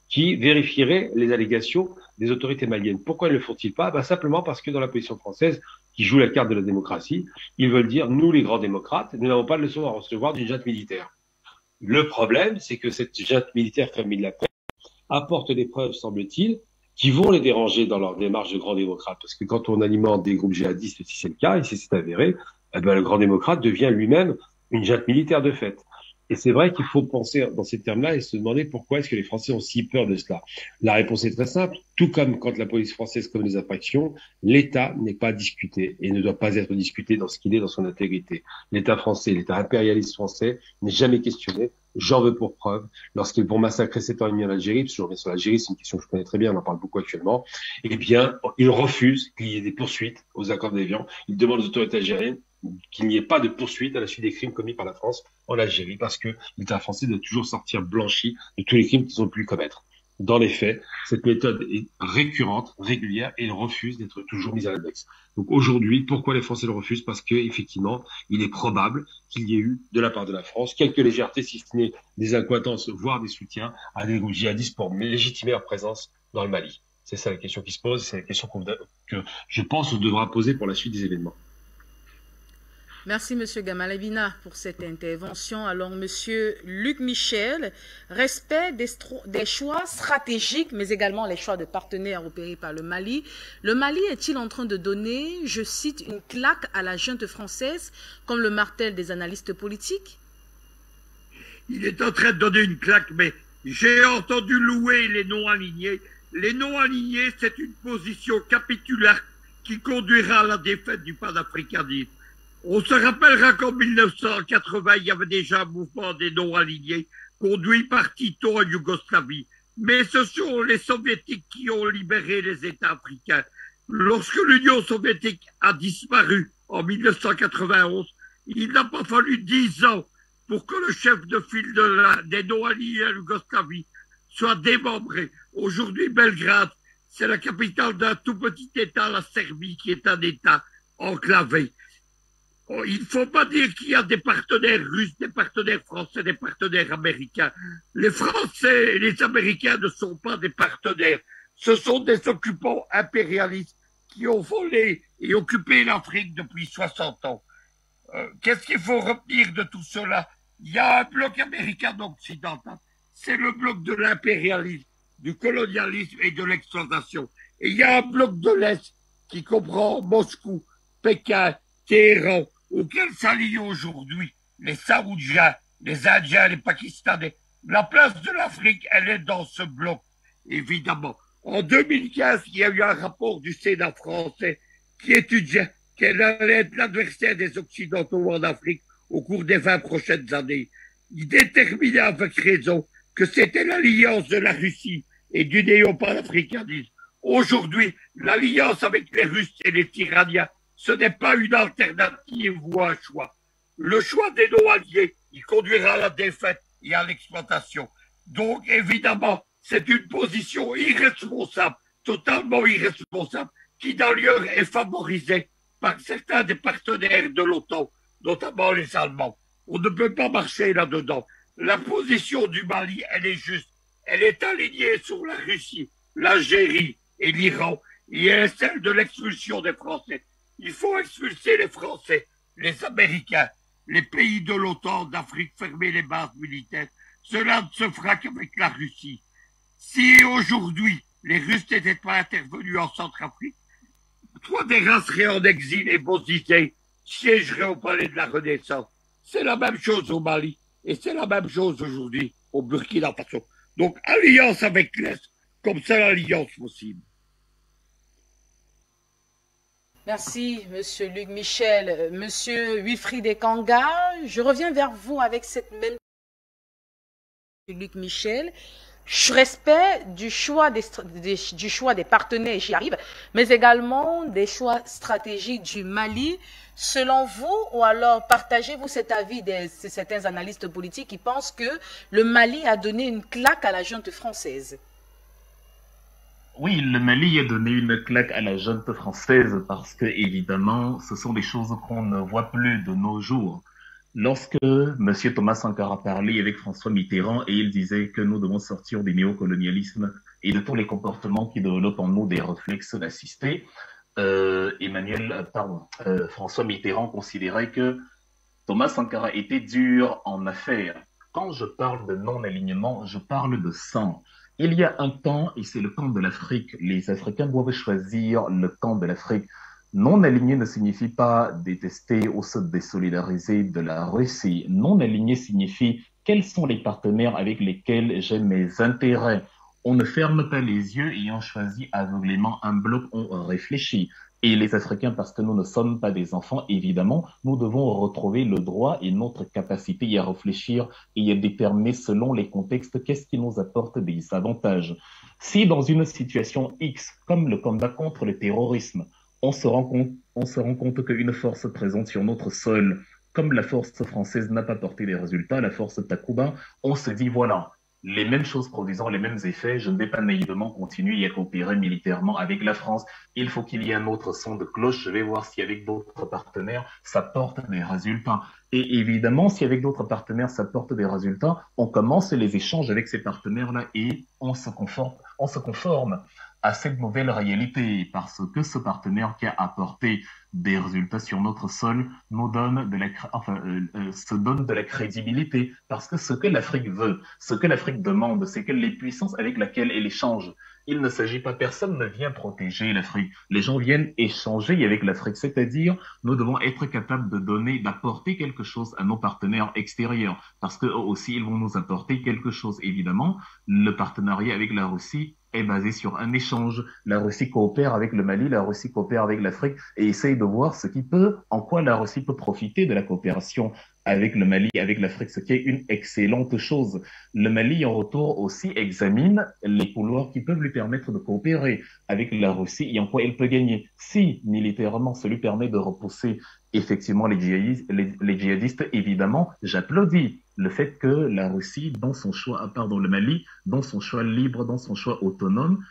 qui vérifierait les allégations des autorités maliennes? Pourquoi ne le font-ils pas? Simplement parce que dans la position française, qui joue la carte de la démocratie, ils veulent dire, nous les grands démocrates, nous n'avons pas de leçon à recevoir d'une junte militaire. Le problème, c'est que cette junte militaire famille de la paix apporte des preuves, semble-t-il, qui vont les déranger dans leur démarche de grand démocrate. Parce que quand on alimente des groupes djihadistes, si c'est le cas, et si c'est avéré, le grand démocrate devient lui-même une junte militaire de fait. Et c'est vrai qu'il faut penser dans ces termes-là et se demander pourquoi est-ce que les Français ont si peur de cela. La réponse est très simple. Tout comme quand la police française commet des infractions, l'État n'est pas discuté et ne doit pas être discuté dans ce qu'il est, dans son intégrité. L'État français, l'État impérialiste français n'est jamais questionné. J'en veux pour preuve, lorsqu'ils vont massacrer 7 ans et demi en Algérie, parce que je reviens sur l'Algérie, c'est une question que je connais très bien, on en parle beaucoup actuellement, eh bien, ils refusent qu'il y ait des poursuites aux accords d'Évian. Ils demandent aux autorités algériennes qu'il n'y ait pas de poursuite à la suite des crimes commis par la France en Algérie, parce que l'État français doit toujours sortir blanchi de tous les crimes qu'ils ont pu commettre. Dans les faits, cette méthode est récurrente, régulière, et elle refuse d'être toujours mise à l'index. Donc aujourd'hui, pourquoi les Français le refusent? Parce que effectivement, il est probable qu'il y ait eu, de la part de la France, quelques légèretés, si ce n'est des accointances, voire des soutiens à des groupes djihadistes pour légitimer leur présence dans le Mali. C'est ça la question qui se pose, c'est la question que je pense on devra poser pour la suite des événements. Merci, Monsieur Gamalabina, pour cette intervention. Alors, Monsieur Luc Michel, respect des choix stratégiques, mais également les choix de partenaires opérés par le Mali. Le Mali est-il en train de donner, je cite, une claque à la junte française, comme le martèlent des analystes politiques? Il est en train de donner une claque, mais j'ai entendu louer les non-alignés. Les non-alignés, c'est une position capitulaire qui conduira à la défaite du panafricanisme. On se rappellera qu'en 1980, il y avait déjà un mouvement des non-alignés conduit par Tito en Yougoslavie. Mais ce sont les Soviétiques qui ont libéré les États africains. Lorsque l'Union soviétique a disparu en 1991, il n'a pas fallu 10 ans pour que le chef de file des non-alignés à Yougoslavie soit démembré. Aujourd'hui, Belgrade, c'est la capitale d'un tout petit État, la Serbie, qui est un État enclavé. Oh, il ne faut pas dire qu'il y a des partenaires russes, des partenaires français, des partenaires américains. Les Français et les Américains ne sont pas des partenaires. Ce sont des occupants impérialistes qui ont volé et occupé l'Afrique depuis 60 ans. Qu'est-ce qu'il faut retenir de tout cela? Il y a un bloc américain occidental. C'est le bloc de l'impérialisme, du colonialisme et de l'exploitation. Et il y a un bloc de l'Est qui comprend Moscou, Pékin, Téhéran, auquel s'allient aujourd'hui les Saoudiens, les Indiens, les Pakistanais. La place de l'Afrique, elle est dans ce bloc, évidemment. En 2015, il y a eu un rapport du Sénat français qui étudiait quel allait être l'adversaire des Occidentaux en Afrique au cours des 20 prochaines années. Il déterminait avec raison que c'était l'alliance de la Russie et du néo-panafricanisme. Aujourd'hui, l'alliance avec les Russes et les Iraniens, ce n'est pas une alternative ou un choix. Le choix des non-alliés, il conduira à la défaite et à l'exploitation. Donc, évidemment, c'est une position irresponsable, totalement irresponsable, qui d'ailleurs est favorisée par certains des partenaires de l'OTAN, notamment les Allemands. On ne peut pas marcher là-dedans. La position du Mali, elle est juste. Elle est alignée sur la Russie, l'Algérie et l'Iran, et elle est celle de l'expulsion des Français. Il faut expulser les Français, les Américains, les pays de l'OTAN, d'Afrique, fermer les bases militaires. Cela ne se fera qu'avec la Russie. Si aujourd'hui, les Russes n'étaient pas intervenus en Centrafrique, Touadéra serait en exil et Bozizé siégerait au palais de la Renaissance. C'est la même chose au Mali et c'est la même chose aujourd'hui au Burkina Faso. Donc, alliance avec l'Est, comme seule alliance possible. Merci, Monsieur Luc Michel. Monsieur Wilfried Ekanga, je reviens vers vous avec cette même Luc Michel. Respect du choix des partenaires, j'y arrive, mais également des choix stratégiques du Mali. Selon vous, ou alors partagez-vous cet avis de certains analystes politiques qui pensent que le Mali a donné une claque à la junte française? Oui, le Mali a donné une claque à la junte française parce que, évidemment, ce sont des choses qu'on ne voit plus de nos jours. Lorsque M. Thomas Sankara parlait avec François Mitterrand et il disait que nous devons sortir du néocolonialisme et de tous les comportements qui développent en nous des réflexes d'assister, François Mitterrand considérait que Thomas Sankara était dur en affaires. Quand je parle de non-alignement, je parle de sang. Il y a un camp, et c'est le camp de l'Afrique. Les Africains doivent choisir le camp de l'Afrique. Non-aligné ne signifie pas détester ou se désolidariser de la Russie. Non-aligné signifie quels sont les partenaires avec lesquels j'ai mes intérêts. On ne ferme pas les yeux et on choisit aveuglément un bloc, on réfléchit. Et les Africains, parce que nous ne sommes pas des enfants, évidemment, nous devons retrouver le droit et notre capacité à réfléchir et à déterminer selon les contextes qu'est-ce qui nous apporte des avantages. Si dans une situation X, comme le combat contre le terrorisme, on se rend compte qu'une force présente sur notre sol, comme la force française n'a pas porté des résultats, la force Takuba, on se dit voilà, les mêmes choses produisant les mêmes effets, je ne vais pas naïvement continuer à coopérer militairement avec la France. Il faut qu'il y ait un autre son de cloche. Je vais voir si avec d'autres partenaires, ça porte des résultats. Et évidemment, si avec d'autres partenaires, ça porte des résultats, on commence les échanges avec ces partenaires-là et on se conforme à cette nouvelle réalité parce que ce partenaire qui a apporté des résultats sur notre sol nous donne se donne de la crédibilité parce que ce que l'Afrique veut, ce que l'Afrique demande, c'est que les puissances avec lesquelles elle échange. Il ne s'agit pas, personne ne vient protéger l'Afrique. Les gens viennent échanger avec l'Afrique, c'est-à-dire nous devons être capables de donner, d'apporter quelque chose à nos partenaires extérieurs parce que eux aussi ils vont nous apporter quelque chose. Évidemment, le partenariat avec la Russie est basé sur un échange. La Russie coopère avec le Mali, la Russie coopère avec l'Afrique et essaye de voir en quoi la Russie peut profiter de la coopération avec le Mali, avec l'Afrique, ce qui est une excellente chose. Le Mali, en retour, aussi examine les couloirs qui peuvent lui permettre de coopérer avec la Russie et en quoi il peut gagner. Si, militairement, ça lui permet de repousser effectivement les djihadistes, évidemment, j'applaudis le fait que la Russie, le Mali, dans son choix libre, dans son choix autonome,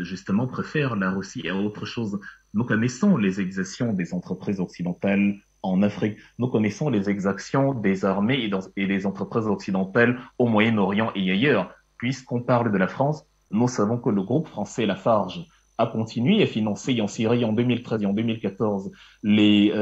justement préfère la Russie à autre chose. Nous connaissons les exactions des entreprises occidentales en Afrique. Nous connaissons les exactions des armées et des entreprises occidentales au Moyen-Orient et ailleurs. Puisqu'on parle de la France, nous savons que le groupe français Lafarge a continué à financer en Syrie en 2013 et en 2014 les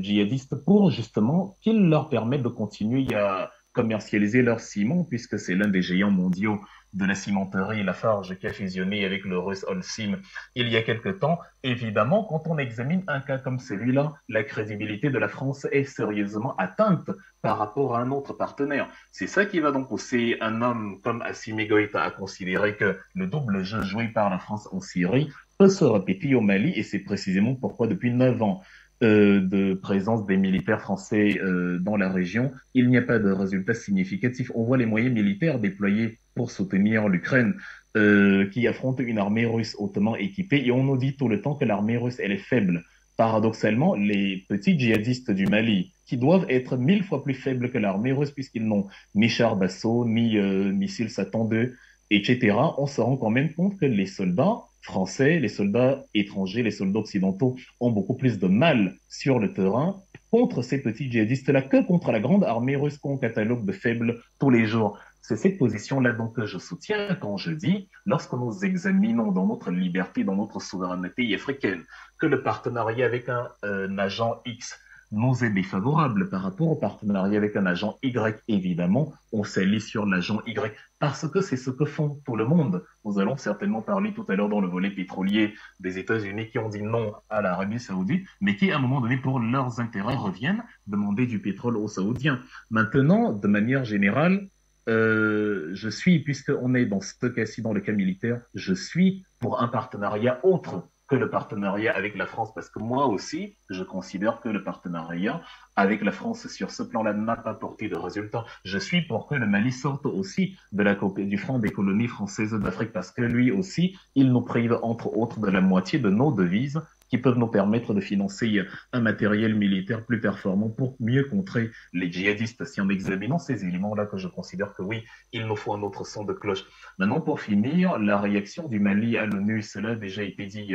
djihadistes pour justement qu'ils leur permettent de continuer à commercialiser leur ciment, puisque c'est l'un des géants mondiaux de la cimenterie Lafarge qui a fusionné avec le russe Holcim il y a quelque temps. Évidemment, quand on examine un cas comme celui-là, la crédibilité de la France est sérieusement atteinte par rapport à un autre partenaire. C'est ça qui va donc pousser un homme comme Assimi Goïta à considérer que le double jeu joué par la France en Syrie peut se répéter au Mali, et c'est précisément pourquoi depuis 9 ans de présence des militaires français dans la région, il n'y a pas de résultats significatifs. On voit les moyens militaires déployés pour soutenir l'Ukraine, qui affronte une armée russe hautement équipée, et on nous dit tout le temps que l'armée russe, elle est faible. Paradoxalement, les petits djihadistes du Mali, qui doivent être 1000 fois plus faibles que l'armée russe, puisqu'ils n'ont ni chars d'assaut, ni missiles Satan 2, etc., on se rend quand même compte que les soldats français, les soldats étrangers, les soldats occidentaux ont beaucoup plus de mal sur le terrain contre ces petits djihadistes-là que contre la grande armée russe qu'on catalogue de faible tous les jours. C'est cette position-là donc que je soutiens quand je dis, lorsque nous examinons dans notre liberté, dans notre souveraineté africaine, que le partenariat avec un agent X nous est défavorable par rapport au partenariat avec un agent Y, évidemment, on s'allie sur l'agent Y parce que c'est ce que font tout le monde. Nous allons certainement parler tout à l'heure dans le volet pétrolier des États-Unis qui ont dit non à l'Arabie Saoudite, mais qui, à un moment donné, pour leurs intérêts, reviennent demander du pétrole aux Saoudiens. Maintenant, de manière générale, je suis, puisqu'on est dans ce cas-ci, dans le cas militaire, je suis pour un partenariat autre que le partenariat avec la France, parce que moi aussi, je considère que le partenariat avec la France sur ce plan-là n'a pas porté de résultats. Je suis pour que le Mali sorte aussi du front des colonies françaises d'Afrique, parce que lui aussi, il nous prive entre autres de la moitié de nos devises qui peuvent nous permettre de financer un matériel militaire plus performant pour mieux contrer les djihadistes. Si en examinant ces éléments-là, que je considère que oui, il nous faut un autre son de cloche. Maintenant, pour finir, la réaction du Mali à l'ONU, cela a déjà été dit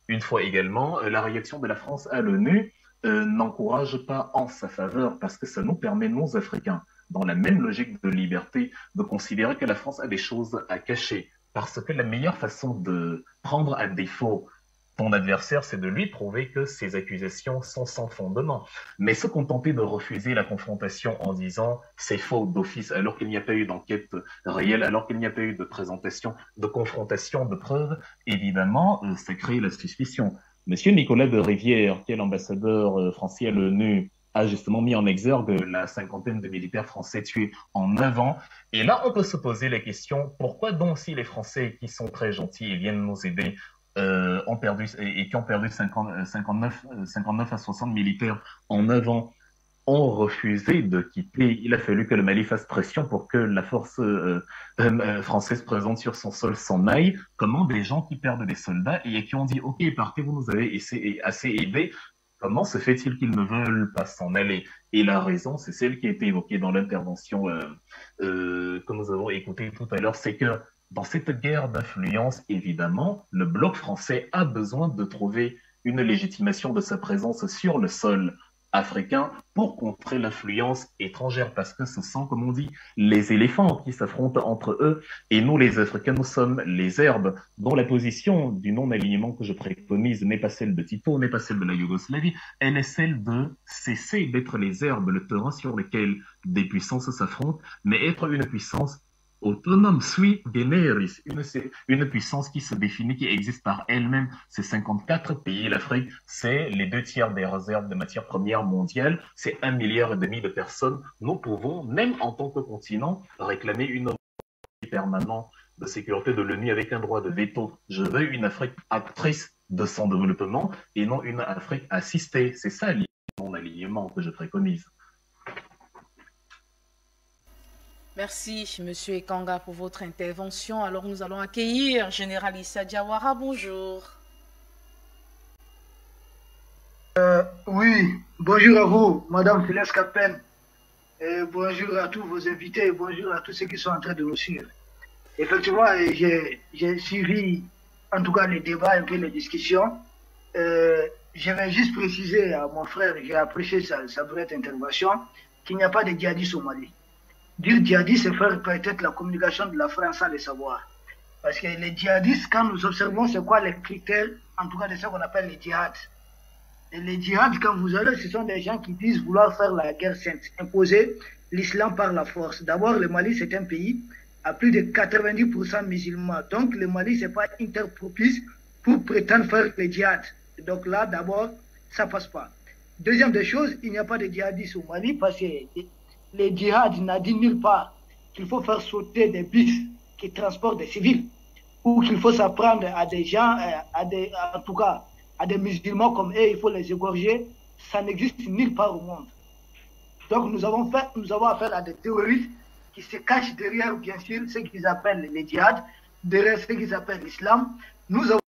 une fois également, la réaction de la France à l'ONU n'encourage pas en sa faveur, parce que ça nous permet, nous Africains, dans la même logique de liberté, de considérer que la France a des choses à cacher. Parce que la meilleure façon de prendre à défaut ton adversaire, c'est de lui prouver que ses accusations sont sans fondement. Mais se contenter de refuser la confrontation en disant c'est faux d'office, alors qu'il n'y a pas eu d'enquête réelle, alors qu'il n'y a pas eu de présentation, de confrontation, de preuves, évidemment, ça crée la suspicion. Monsieur Nicolas de Rivière, qui est l'ambassadeur français à l'ONU, a justement mis en exergue la 50aine de militaires français tués en 9 ans. Et là, on peut se poser la question, pourquoi donc si les Français qui sont très gentils et viennent nous aider ont perdu et qui ont perdu 59 à 60 militaires en 9 ans, ont refusé de quitter. Il a fallu que le Mali fasse pression pour que la force française présente sur son sol s'en aille. Comment des gens qui perdent des soldats et qui ont dit « Ok, partez, vous nous avez assez aidés », comment se fait-il qu'ils ne veulent pas s'en aller? Et la raison, c'est celle qui a été évoquée dans l'intervention que nous avons écoutée tout à l'heure, c'est que dans cette guerre d'influence, évidemment, le bloc français a besoin de trouver une légitimation de sa présence sur le sol africain pour contrer l'influence étrangère, parce que ce sont, comme on dit, les éléphants qui s'affrontent entre eux, et nous, les Africains, nous sommes les herbes, dont la position du non-alignement que je préconise n'est pas celle de Tito, n'est pas celle de la Yougoslavie, elle est celle de cesser d'être les herbes, le terrain sur lequel des puissances s'affrontent, mais être une puissance autonome, sui generis, une puissance qui se définit, qui existe par elle-même. C'est 54 pays, l'Afrique, c'est les 2/3 des réserves de matières premières mondiales, c'est 1,5 milliard de personnes. Nous pouvons, même en tant que continent, réclamer une permanente de sécurité de l'ONU avec un droit de veto. Je veux une Afrique actrice de son développement et non une Afrique assistée. C'est ça mon alignement que je préconise. Merci, Monsieur Ekanga, pour votre intervention. Alors, nous allons accueillir Général Issa Diawara. Bonjour. Oui, bonjour à vous, Madame Félix Capen. Bonjour à tous vos invités, bonjour à tous ceux qui sont en train de nous suivre. Effectivement, j'ai suivi, en tout cas, les débats et puis les discussions. je vais juste préciser à mon frère, j'ai apprécié sa brève intervention, qu'il n'y a pas de djihadistes au Mali. Dire djihadiste, c'est faire peut-être la communication de la France sans le savoir. Parce que les djihadistes, quand nous observons, c'est quoi les critères, en tout cas de ce qu'on appelle les djihad. Et les djihad, quand vous allez, ce sont des gens qui disent vouloir faire la guerre sainte, imposer l'islam par la force. D'abord, le Mali, c'est un pays à plus de 90% musulmans. Donc, le Mali, ce n'est pas interpropice pour prétendre faire le djihad. Donc là, d'abord, ça ne passe pas. Deuxième des choses, il n'y a pas de djihadistes au Mali parce que les djihad n'a dit nulle part qu'il faut faire sauter des bus qui transportent des civils ou qu'il faut s'apprendre à des gens, en tout cas, à des musulmans comme eux, il faut les égorger. Ça n'existe nulle part au monde. Donc nous avons affaire à des terroristes qui se cachent derrière, bien sûr, ce qu'ils appellent les djihad, derrière ce qu'ils appellent l'islam. Nous avons,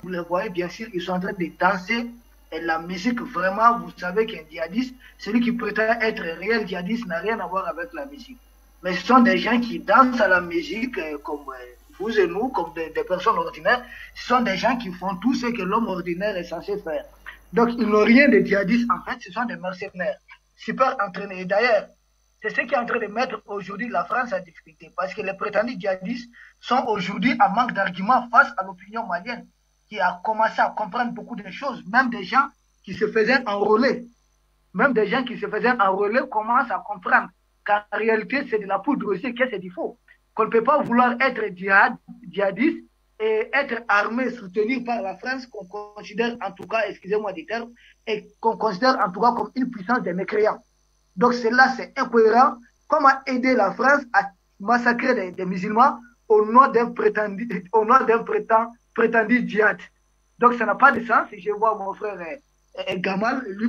vous le voyez, bien sûr, ils sont en train de danser. Et la musique, vraiment, vous savez qu'un djihadiste, celui qui prétend être réel djihadiste, n'a rien à voir avec la musique. Mais ce sont des gens qui dansent à la musique, comme vous et nous, comme des personnes ordinaires. Ce sont des gens qui font tout ce que l'homme ordinaire est censé faire. Donc, ils n'ont rien de djihadistes, en fait, ce sont des mercenaires, super entraînés. Et d'ailleurs, c'est ce qui est en train de mettre aujourd'hui la France en difficulté, parce que les prétendus djihadistes sont aujourd'hui en manque d'arguments face à l'opinion malienne, qui a commencé à comprendre beaucoup de choses, même des gens qui se faisaient enrôler. Même des gens qui se faisaient enrôler commencent à comprendre qu'en réalité, c'est de la poudre aussi, que c'est du faux. Qu'on ne peut pas vouloir être djihadiste et être armé, soutenu par la France, qu'on considère en tout cas, excusez-moi du terme, et qu'on considère en tout cas comme une puissance des mécréants. Donc cela, c'est incohérent. Comment aider la France à massacrer des musulmans au nom d'un prétendu djihad? Donc ça n'a pas de sens. Et je vois mon frère Gamal, lui,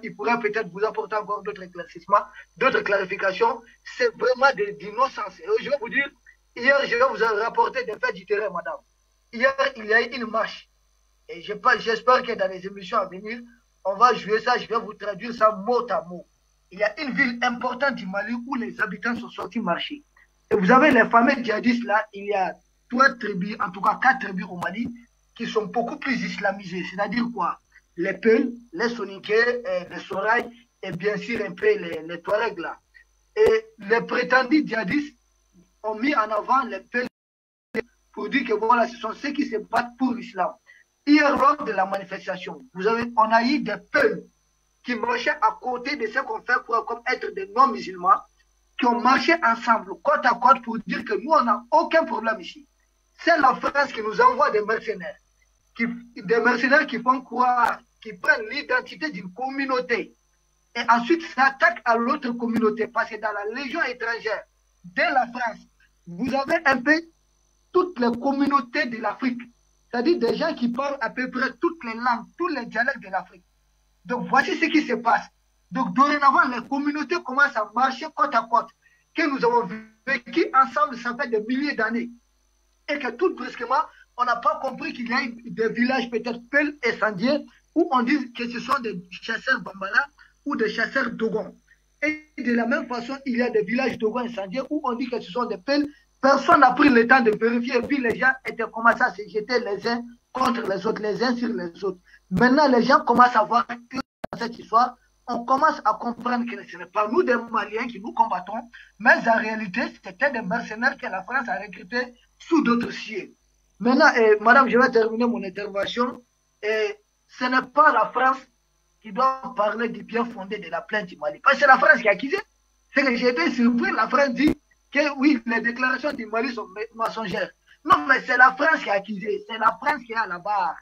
il pourra peut-être vous apporter encore d'autres éclaircissements, d'autres clarifications. C'est vraiment d'innocence. Et je vais vous dire, hier, je vais vous rapporter des faits du terrain, madame. Hier, il y a eu une marche. Et j'espère que dans les émissions à venir, on va jouer ça, je vais vous traduire ça mot à mot. Il y a une ville importante du Mali où les habitants sont sortis marcher. Et vous avez les fameux djihadistes là, il y a 3 tribus, en tout cas 4 tribus au Mali, qui sont beaucoup plus islamisées. C'est-à-dire quoi? Les Peuls, les Soninké, les Soraï, et bien sûr un peu les Touaregs là. Et les prétendus djihadistes ont mis en avant les Peuls pour dire que voilà, ce sont ceux qui se battent pour l'islam. Hier, lors de la manifestation, on a eu des Peuls qui marchaient à côté de ce qu'on fait pour comme être des non-musulmans, qui ont marché ensemble, côte à côte, pour dire que nous, on n'a aucun problème ici. C'est la France qui nous envoie des mercenaires qui font croire, qui prennent l'identité d'une communauté et ensuite s'attaquent à l'autre communauté. Parce que dans la Légion étrangère, dès la France, vous avez un peu toutes les communautés de l'Afrique. C'est-à-dire des gens qui parlent à peu près toutes les langues, tous les dialectes de l'Afrique. Donc voici ce qui se passe. Donc dorénavant, les communautés commencent à marcher côte à côte, que nous avons vécu ensemble, ça fait des milliers d'années. Et que tout brusquement, on n'a pas compris qu'il y a des villages peut-être Peuls et Sandiers où on dit que ce sont des chasseurs Bambara ou des chasseurs Dogon. Et de la même façon, il y a des villages Dogon et Sandiers où on dit que ce sont des Peuls. Personne n'a pris le temps de vérifier et puis les gens étaient commencé à se jeter les uns contre les autres, les uns sur les autres. Maintenant, les gens commencent à voir que dans cette histoire, on commence à comprendre que ce n'est pas nous des Maliens qui nous combattons, mais en réalité, c'était des mercenaires que la France a recrutés sous d'autres cieux. Maintenant, madame, je vais terminer mon intervention. Ce n'est pas la France qui doit parler du bien fondé de la plainte du Mali. Parce que c'est la France qui a accusé. C'est que j'ai été surpris, la France dit que oui, les déclarations du Mali sont mensongères. Non, mais c'est la France qui a accusé. C'est la France qui est à la barre.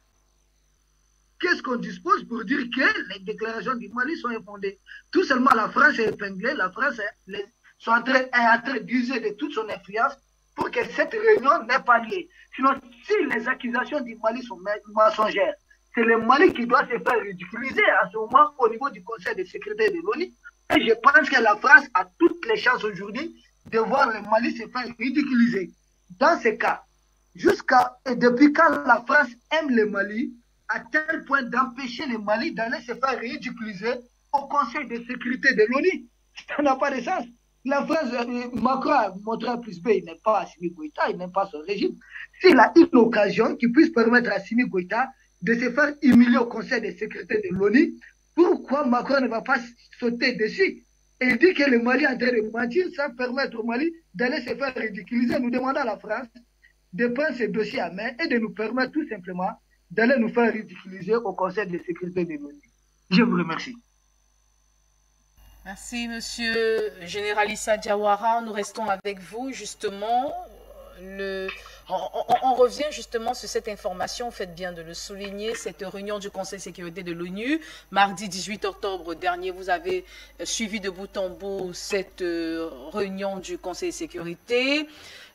Qu'est-ce qu'on dispose pour dire que les déclarations du Mali sont infondées? Tout seulement la France est épinglée, la France est en train d'user de toute son influence pour que cette réunion n'ait pas lieu. Sinon, si les accusations du Mali sont mensongères, c'est le Mali qui doit se faire ridiculiser à ce moment au niveau du Conseil de sécurité de l'ONU. Et je pense que la France a toutes les chances aujourd'hui de voir le Mali se faire ridiculiser. Dans ce cas, et depuis quand la France aime le Mali, à tel point d'empêcher le Mali d'aller se faire ridiculiser au Conseil de sécurité de l'ONU? Ça n'a pas de sens. La France, Macron a montré à plus B, il n'aime pas Assimi Goïta, il n'aime pas son régime. S'il a une occasion qui puisse permettre à Assimi Goïta de se faire humilier au Conseil de sécurité de l'ONU, pourquoi Macron ne va pas sauter dessus? Et il dit que le Mali est en train de mentir sans permettre au Mali d'aller se faire ridiculiser. Nous demandons à la France de prendre ce dossier à main et de nous permettre tout simplement d'aller nous faire ridiculiser au Conseil de sécurité de l'ONU. Je vous remercie. Merci, monsieur Général Issa Diawara. Nous restons avec vous, justement. On revient justement sur cette information, vous faites bien de le souligner, cette réunion du Conseil de sécurité de l'ONU, mardi 18 octobre dernier, vous avez suivi de bout en bout cette réunion du Conseil de sécurité,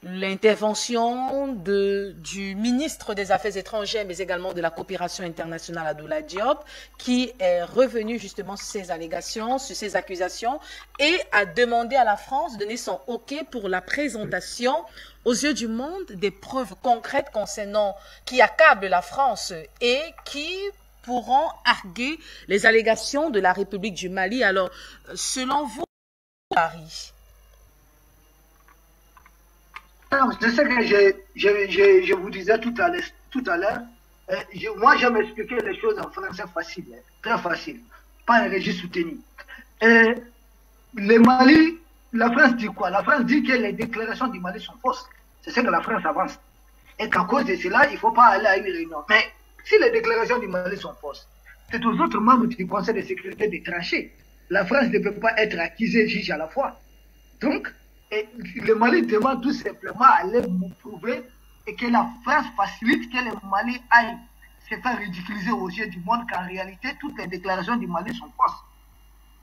l'intervention du ministre des Affaires étrangères, mais également de la coopération internationale, Abdoulaye Diop, qui est revenu justement sur ces allégations, sur ces accusations, et a demandé à la France de donner son OK pour la présentation aux yeux du monde des preuves concrètes concernant qui accablent la France et qui pourront arguer les allégations de la République du Mali. Alors, selon vous, Paris? Alors, c'est ce que je vous disais tout à l'heure. Moi, j'aime expliquer les choses en français facile, très facile, pas un registre soutenu. Le Mali, la France dit quoi? La France dit que les déclarations du Mali sont fausses. C'est ce que la France avance. Et qu'à cause de cela, il ne faut pas aller à une réunion. Mais si les déclarations du Mali sont fausses, c'est aux autres membres du Conseil de sécurité de trancher. La France ne peut pas être accusée et juge à la fois. Donc, le Mali demande tout simplement à aller nous prouver et que la France facilite que le Mali aille se faire ridiculiser aux yeux du monde qu'en réalité, toutes les déclarations du Mali sont fausses.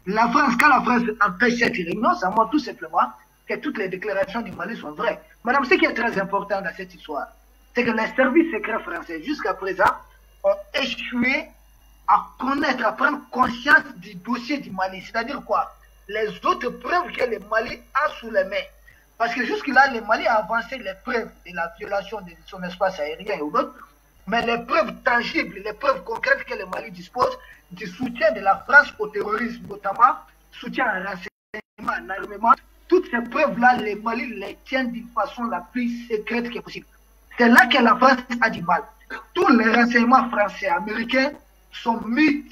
La France, quand la France empêche cette réunion, ça montre tout simplement que toutes les déclarations du Mali sont vraies. Madame, ce qui est très important dans cette histoire, c'est que les services secrets français, jusqu'à présent, ont échoué à connaître, à prendre conscience du dossier du Mali. C'est-à-dire quoi? Les autres preuves que le Mali a sous les mains. Parce que jusque-là, le Mali a avancé les preuves de la violation de son espace aérien et autres, mais les preuves tangibles, les preuves concrètes que le Mali dispose du soutien de la France au terrorisme, notamment soutien en renseignement, en armement, toutes ces preuves-là, le Mali les tient d'une façon la plus secrète que possible. C'est là que la France a du mal. Tous les renseignements français et américains sont mis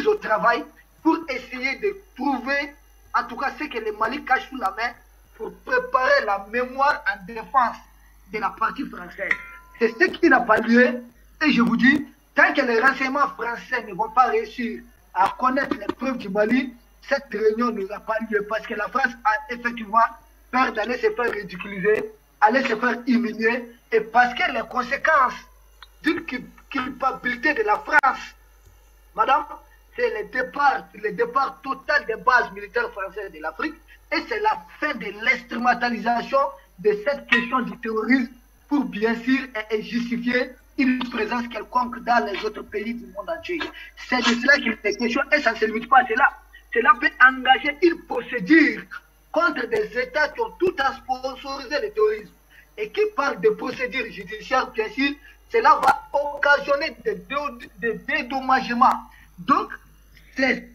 au travail pour essayer de trouver, en tout cas ce que le Mali cache sous la main, pour préparer la mémoire en défense de la partie française. C'est ce qui n'a pas lieu. Et je vous dis, tant que les renseignements français ne vont pas réussir à connaître les preuves du Mali, cette réunion n'aura pas lieu parce que la France a effectivement peur d'aller se faire ridiculiser, aller se faire humilier, et parce que les conséquences d'une culpabilité de la France, madame, c'est le départ total des bases militaires françaises de l'Afrique, et c'est la fin de l'instrumentalisation de cette question du terrorisme pour bien sûr justifier une présence quelconque dans les autres pays du monde entier. C'est de cela qu'il est question, et ça ne se limite pas à cela. Cela peut engager une procédure contre des États qui ont tout à sponsoriser le terrorisme et qui parlent de procédures judiciaires, bien sûr, cela va occasionner des dédommagements. Donc, il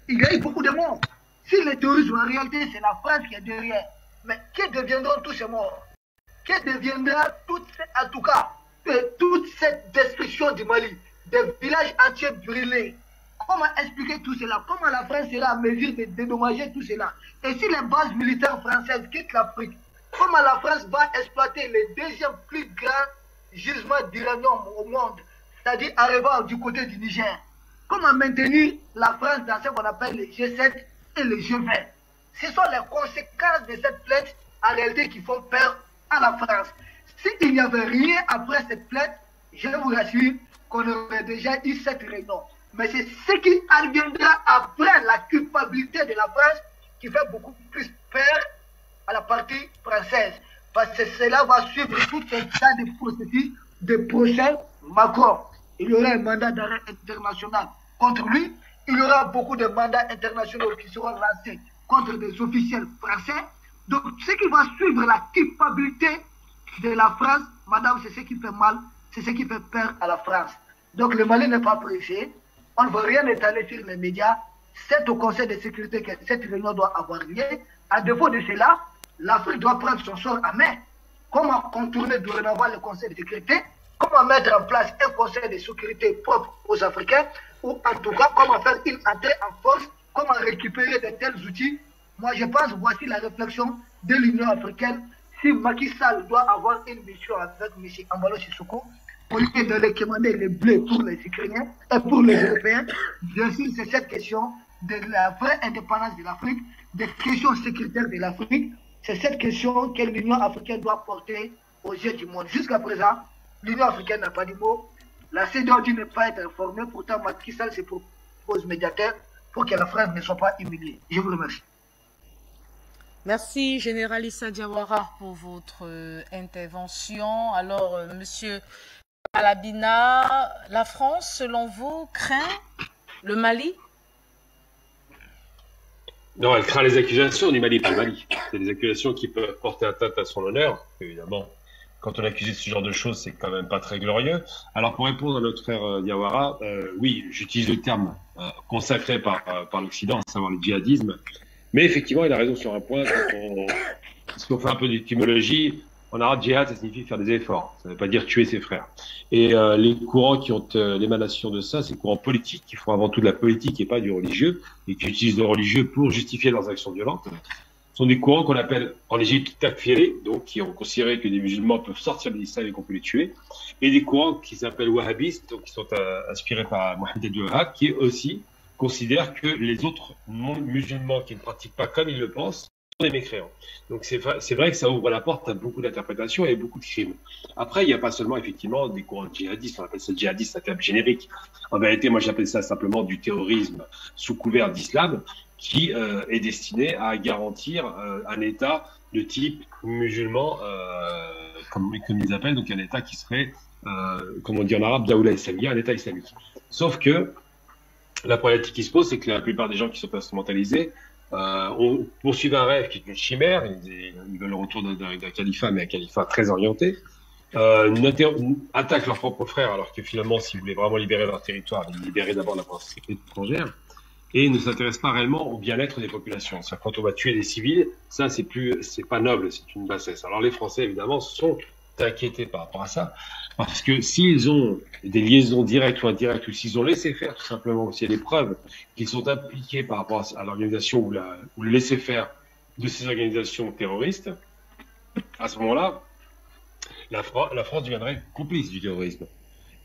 y a eu beaucoup de morts. Si le terrorisme, en réalité, c'est la France qui est derrière, mais que deviendront tous ces morts? Que deviendra toute cette destruction du Mali, des villages entiers brûlés? Comment expliquer tout cela? Comment la France sera à mesure de dédommager tout cela? Et si les bases militaires françaises quittent l'Afrique, comment la France va exploiter le deuxième plus grand gisement d'uranium au monde, c'est-à-dire arrivant du côté du Niger? Comment maintenir la France dans ce qu'on appelle le G7 et le G20? Ce sont les conséquences de cette plainte en réalité qui font peur à la France. S'il n'y avait rien après cette plainte, je vous rassure qu'on aurait déjà eu cette réunion. Mais c'est ce qui adviendra après la culpabilité de la France qui fait beaucoup plus peur à la partie française. Parce que cela va suivre tout un tas de processus de procès Macron. Il y aura un mandat d'arrêt international contre lui. Il y aura beaucoup de mandats internationaux qui seront lancés contre des officiels français. Donc, ce qui va suivre la culpabilité de la France, madame, c'est ce qui fait mal, c'est ce qui fait peur à la France. Donc, le Mali n'est pas pressé. On ne va rien étaler sur les médias. C'est au Conseil de sécurité que cette réunion doit avoir lieu. À défaut de cela, l'Afrique doit prendre son sort à main. Comment contourner dorénavant le Conseil de sécurité? comment mettre en place un conseil de sécurité propre aux Africains, ou en tout cas, comment faire une entrée en force, comment récupérer de tels outils. Moi, je pense, voici la réflexion de l'Union africaine. Si Macky Sall doit avoir une mission avec M. Embalo Sissoko, au lieu de les commander les bleus pour les Ukrainiens et pour les Européens, bien sûr, c'est cette question de la vraie indépendance de l'Afrique, des questions sécuritaires de l'Afrique. C'est cette question que l'Union africaine doit porter aux yeux du monde. Jusqu'à présent, l'Union africaine n'a pas dit mot. La CEDEAO dit ne pas être informée. Pourtant, Macky Sall se propose médiateur pour que la France ne soit pas humiliée. Je vous remercie. Merci, Général Issa Diawara, pour votre intervention. Alors, Monsieur Alabina, la France, selon vous, craint le Mali? Non, elle craint les accusations du Mali, pas le Mali. C'est des accusations qui peuvent porter atteinte à son honneur. Évidemment, quand on accuse de ce genre de choses, c'est quand même pas très glorieux. Alors, pour répondre à notre frère Diawara, oui, j'utilise le terme consacré par l'Occident, à savoir le djihadisme. Mais effectivement, il a raison sur un point. Si on fait un peu d'étymologie, en arabe, djihad, ça signifie faire des efforts. Ça ne veut pas dire tuer ses frères. Et les courants qui ont l'émanation de ça, c'est les courants politiques, qui font avant tout de la politique et pas du religieux, et qui utilisent le religieux pour justifier leurs actions violentes, sont des courants qu'on appelle en Égypte takfiri, donc qui ont considéré que des musulmans peuvent sortir de l'islam et qu'on peut les tuer, et des courants qui s'appellent wahhabistes, donc qui sont inspirés par Mohamed Abdel Wahhab, qui aussi considèrent que les autres musulmans qui ne pratiquent pas comme ils le pensent sont des mécréants. Donc c'est vrai que ça ouvre la porte à beaucoup d'interprétations et beaucoup de crimes. Après, il n'y a pas seulement effectivement des courants djihadistes, on appelle ça djihadiste, c'est un terme générique. En vérité, moi j'appelle ça simplement du terrorisme sous couvert d'islam qui est destiné à garantir un État de type musulman, comme ils appellent, donc un État qui serait, comme on dit en arabe, Daoula Islamia, un État islamique. Sauf que la problématique qui se pose, c'est que la plupart des gens qui sont instrumentalisés ont poursuivi un rêve qui est une chimère. Ils veulent le retour d'un califat, mais un califat très orienté. Attaquent leurs propres frères, alors que finalement, s'ils voulaient vraiment libérer leur territoire, ils libéraient d'abord la pensée étrangère. Et ne s'intéressent pas réellement au bien-être des populations. C'est-à-dire, quand on va tuer des civils, ça, c'est pas noble, c'est une bassesse. Alors les Français, évidemment, sont inquiétés par rapport à ça. Parce que s'ils ont des liaisons directes ou indirectes, ou s'ils ont laissé faire tout simplement, ou s'il y a des preuves qu'ils sont impliqués par rapport à l'organisation ou le laisser faire de ces organisations terroristes, à ce moment-là, la France deviendrait complice du terrorisme.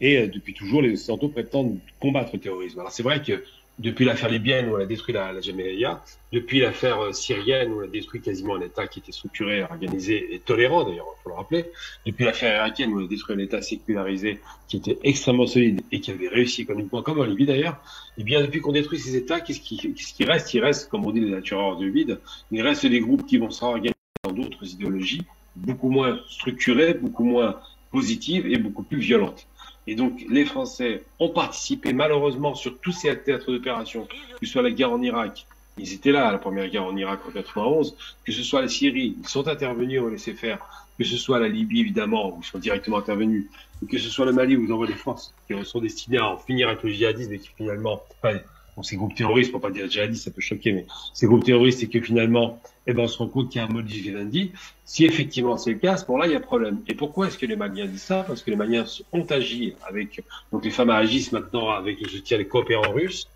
Et depuis toujours, les Occidentaux prétendent combattre le terrorisme. Alors c'est vrai que depuis l'affaire libyenne où on a détruit la Jamelia, depuis l'affaire syrienne où on a détruit quasiment un État qui était structuré, organisé et tolérant d'ailleurs, il faut le rappeler, depuis l'affaire irakienne où on a détruit un État sécularisé qui était extrêmement solide et qui avait réussi économiquement, comme en Libye d'ailleurs, et bien depuis qu'on détruit ces États, qu'est-ce qui reste? Il reste, comme on dit les natureurs du vide, il reste des groupes qui vont se réorganiser dans d'autres idéologies, beaucoup moins structurées, beaucoup moins positives et beaucoup plus violentes. Et donc, les Français ont participé malheureusement sur tous ces théâtres d'opération, que ce soit la guerre en Irak, ils étaient là à la première guerre en Irak en 91, que ce soit la Syrie, ils sont intervenus, on laissé faire, que ce soit la Libye évidemment, où ils sont directement intervenus, ou que ce soit le Mali où ils envoient des forces qui sont destinées à en finir avec le djihadisme et qui finalement, bon, ces groupes terroristes, pour pas dire djihadistes, ça peut choquer, mais ces groupes terroristes, et que finalement, on se rend compte qu'il y a un mode Vivendi. Si effectivement c'est le cas, à ce moment-là, il y a problème. Et pourquoi est-ce que les Maliens disent ça? Parce que les Maliens ont agi avec, donc les femmes agissent maintenant avec le soutien des coopérants russes,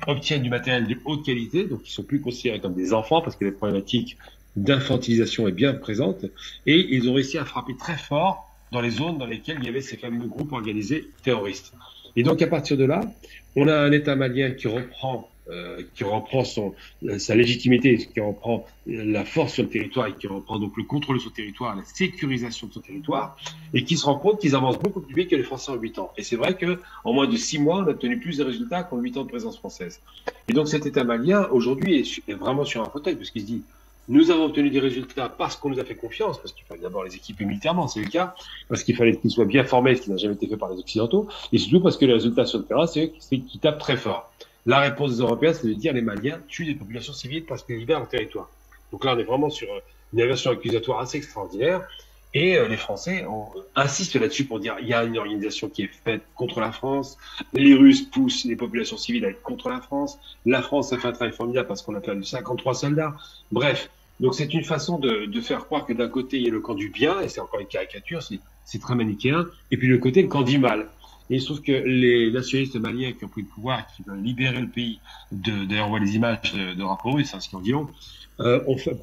obtiennent du matériel de haute qualité, donc ils sont plus considérés comme des enfants parce que les problématiques d'infantilisation est bien présente, et ils ont réussi à frapper très fort dans les zones dans lesquelles il y avait ces fameux groupes organisés terroristes. Et donc à partir de là, on a un État malien qui reprend sa légitimité, qui reprend la force sur le territoire et qui reprend donc le contrôle de son territoire, la sécurisation de son territoire, et qui se rend compte qu'ils avancent beaucoup plus vite que les Français en 8 ans. Et c'est vrai que en moins de 6 mois, on a obtenu plus de résultats qu'en 8 ans de présence française. Et donc cet État malien, aujourd'hui, est vraiment sur un fauteuil, parce qu'il se dit, nous avons obtenu des résultats parce qu'on nous a fait confiance, parce qu'il fallait d'abord les équiper militairement, c'est le cas, parce qu'il fallait qu'ils soient bien formés, ce qui n'a jamais été fait par les Occidentaux, et surtout parce que les résultats sur le terrain, c'est qu'ils tapent très fort. La réponse des Européens, c'est de dire les Maliens tuent des populations civiles parce qu'ils libèrent leur territoire. Donc là, on est vraiment sur une aversion accusatoire assez extraordinaire. Et les Français insistent là-dessus pour dire il y a une organisation qui est faite contre la France. Les Russes poussent les populations civiles à être contre la France. La France a fait un travail formidable parce qu'on a perdu 53 soldats. Bref, donc c'est une façon de faire croire que d'un côté, il y a le camp du bien, et c'est encore une caricature, c'est c'est très manichéen, et puis le côté le camp du mal. Et il se trouve que les nationalistes maliens qui ont pris le pouvoir et qui veulent libérer le pays, d'ailleurs on voit les images de drapeaux russes, hein, ce qu'ils en diront,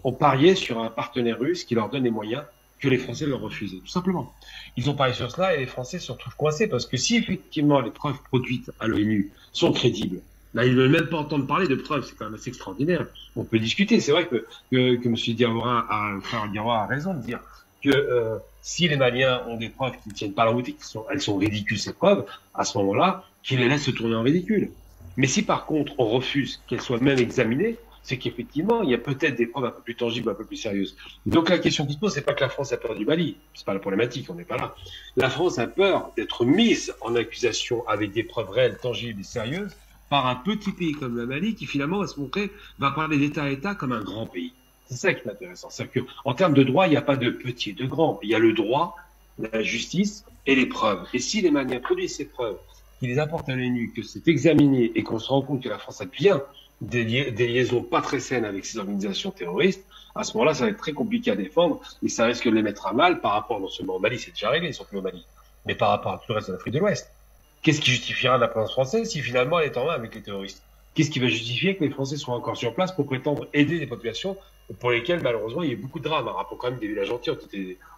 ont parié sur un partenaire russe qui leur donne les moyens que les Français leur refusaient, tout simplement. Ils ont parié sur cela et les Français se retrouvent coincés parce que si effectivement les preuves produites à l'ONU sont crédibles, là ils ne veulent même pas entendre parler de preuves, c'est quand même assez extraordinaire. On peut discuter, c'est vrai que M. Diawara a raison de dire que si les Maliens ont des preuves qui ne tiennent pas la route et elles sont ridicules ces preuves, à ce moment-là, qu'ils les laissent se tourner en ridicule. Mais si par contre on refuse qu'elles soient même examinées, c'est qu'effectivement, il y a peut-être des preuves un peu plus tangibles, un peu plus sérieuses. Donc la question qui se pose, c'est pas que la France a peur du Mali. C'est pas la problématique, on n'est pas là. La France a peur d'être mise en accusation avec des preuves réelles, tangibles et sérieuses par un petit pays comme le Mali qui finalement va se montrer, va parler d'État à État comme un grand pays. C'est ça qui est intéressant. C'est-à-dire qu'en termes de droit, il n'y a pas de petit et de grand. Il y a le droit, la justice et les preuves. Et si les Maliens produisent ces preuves, qu'ils les apportent à l'ONU, que c'est examiné et qu'on se rend compte que la France a bien des liaisons pas très saines avec ces organisations terroristes, à ce moment-là, ça va être très compliqué à défendre et ça risque de les mettre à mal par rapport non seulement au Mali, c'est déjà réglé, ils sont plus au Mali, mais par rapport à tout le reste de l'Afrique de l'Ouest. Qu'est-ce qui justifiera la présence française si finalement elle est en main avec les terroristes? Qu'est-ce qui va justifier que les Français soient encore sur place pour prétendre aider des populations pour lesquelles, malheureusement, il y a eu beaucoup de drames. Un rapport quand même des villages entiers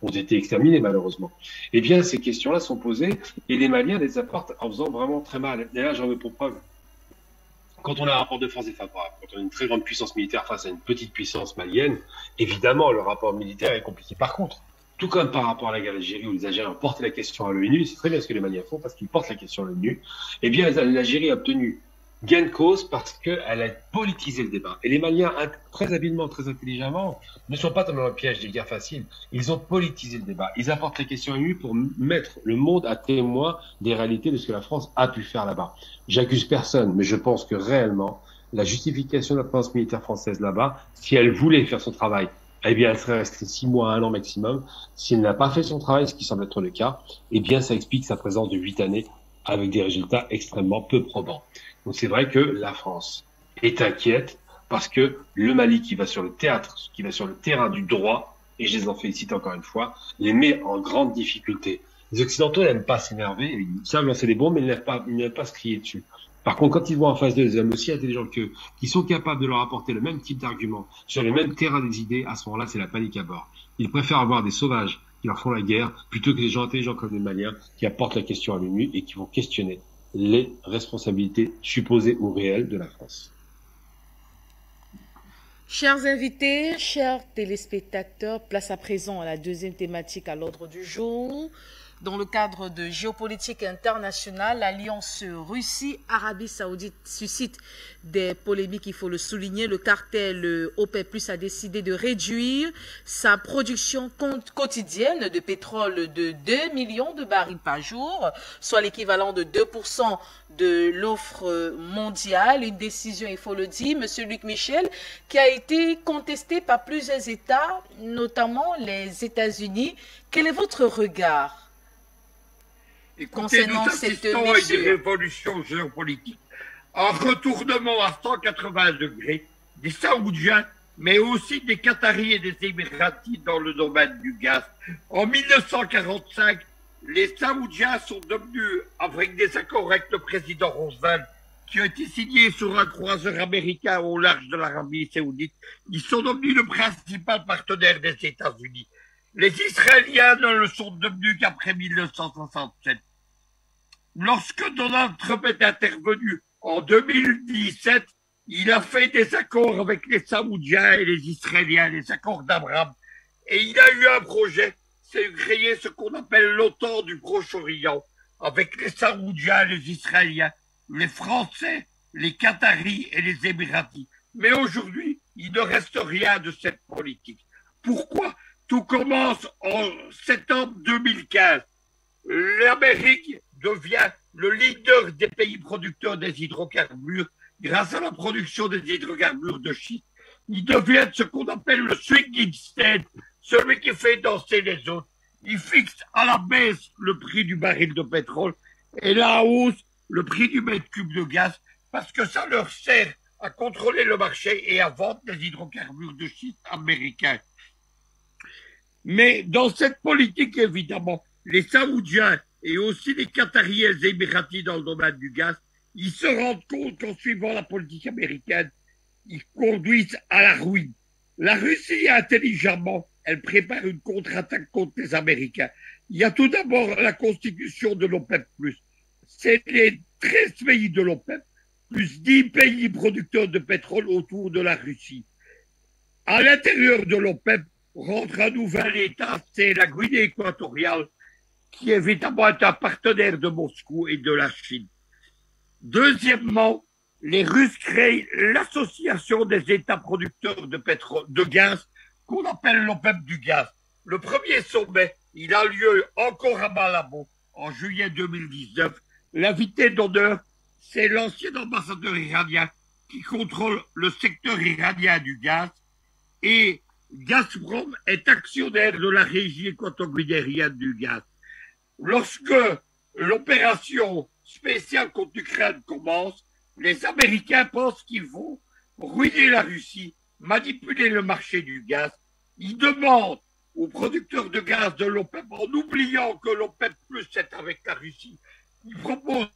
ont été exterminés, malheureusement. Eh bien, ces questions-là sont posées et les Maliens les apportent en faisant vraiment très mal. Et là, j'en veux pour preuve. Quand on a un rapport de force défavorable, quand on a une très grande puissance militaire face à une petite puissance malienne, évidemment, le rapport militaire est compliqué. Par contre, tout comme par rapport à la guerre d'Algérie où les Algériens ont porté la question à l'ONU, c'est très bien ce que les Maliens font parce qu'ils portent la question à l'ONU, eh bien, l'Algérie a obtenu gain de cause parce qu'elle a politisé le débat. Et les Maliens, très habilement, très intelligemment, ne sont pas tombés dans le piège des guerres faciles. Ils ont politisé le débat. Ils apportent la question à l'ONU pour mettre le monde à témoin des réalités de ce que la France a pu faire là-bas. J'accuse personne, mais je pense que réellement, la justification de la présence militaire française là-bas, si elle voulait faire son travail, eh bien, elle serait restée 6 mois à 1 an maximum. Si elle n'a pas fait son travail, ce qui semble être le cas, eh bien, ça explique sa présence de 8 années avec des résultats extrêmement peu probants. Donc c'est vrai que la France est inquiète parce que le Mali qui va sur le théâtre, qui va sur le terrain du droit, et je les en félicite encore une fois, les met en grande difficulté. Les Occidentaux n'aiment pas s'énerver, ils savent lancer des bombes, mais ils n'aiment pas se crier dessus. Par contre, quand ils voient en face d'eux des hommes aussi intelligents qu'eux, qui sont capables de leur apporter le même type d'arguments sur le même terrain des idées, à ce moment-là, c'est la panique à bord. Ils préfèrent avoir des sauvages qui leur font la guerre plutôt que des gens intelligents comme les Maliens qui apportent la question à l'ONU et qui vont questionner les responsabilités supposées ou réelles de la France. Chers invités, chers téléspectateurs, place à présent à la deuxième thématique à l'ordre du jour. Dans le cadre de géopolitique internationale, l'alliance Russie-Arabie Saoudite suscite des polémiques, il faut le souligner. Le cartel OPEP+ a décidé de réduire sa production quotidienne de pétrole de 2 millions de barils par jour, soit l'équivalent de 2% de l'offre mondiale. Une décision, il faut le dire, Monsieur Luc Michel, qui a été contestée par plusieurs États, notamment les États-Unis. Quel est votre regard Écoutez, nous assistons à une révolution géopolitique, un retournement à 180 degrés des Saoudiens, mais aussi des Qataris et des Émiratis dans le domaine du gaz. En 1945, les Saoudiens sont devenus, avec des accords avec le président Roosevelt, qui ont été signés sur un croiseur américain au large de l'Arabie Saoudite, ils sont devenus le principal partenaire des États-Unis. Les Israéliens ne le sont devenus qu'après 1967. Lorsque Donald Trump est intervenu en 2017, il a fait des accords avec les Saoudiens et les Israéliens, les accords d'Abraham. Et il a eu un projet, c'est de créer ce qu'on appelle l'OTAN du Proche-Orient, avec les Saoudiens, les Israéliens, les Français, les Qataris et les Émiratis. Mais aujourd'hui, il ne reste rien de cette politique. Pourquoi? Tout commence en septembre 2015. L'Amérique devient le leader des pays producteurs des hydrocarbures grâce à la production des hydrocarbures de schiste. Ils deviennent ce qu'on appelle le swinging state, celui qui fait danser les autres. Ils fixent à la baisse le prix du baril de pétrole et à la hausse le prix du mètre cube de gaz parce que ça leur sert à contrôler le marché et à vendre les hydrocarbures de schiste américains. Mais dans cette politique, évidemment, les Saoudiens et aussi les Qataris et les Émiratis dans le domaine du gaz, ils se rendent compte qu'en suivant la politique américaine, ils conduisent à la ruine. La Russie, intelligemment, elle prépare une contre-attaque contre les Américains. Il y a tout d'abord la constitution de l'OPEP+. C'est les 13 pays de l'OPEP, plus 10 pays producteurs de pétrole autour de la Russie. À l'intérieur de l'OPEP rentre un nouvel État, c'est la Guinée équatoriale, qui évidemment est un partenaire de Moscou et de la Chine. Deuxièmement, les Russes créent l'association des États producteurs de pétrole, de gaz, qu'on appelle l'OPEP du gaz. Le premier sommet, il a lieu encore à Malabo en juillet 2019. L'invité d'honneur, c'est l'ancien ambassadeur iranien qui contrôle le secteur iranien du gaz, et Gazprom est actionnaire de la régie équato-guinéenne du gaz. Lorsque l'opération spéciale contre l'Ukraine commence, les Américains pensent qu'ils vont ruiner la Russie, manipuler le marché du gaz. Ils demandent aux producteurs de gaz de l'OPEP, en oubliant que l'OPEP plus est avec la Russie, ils proposent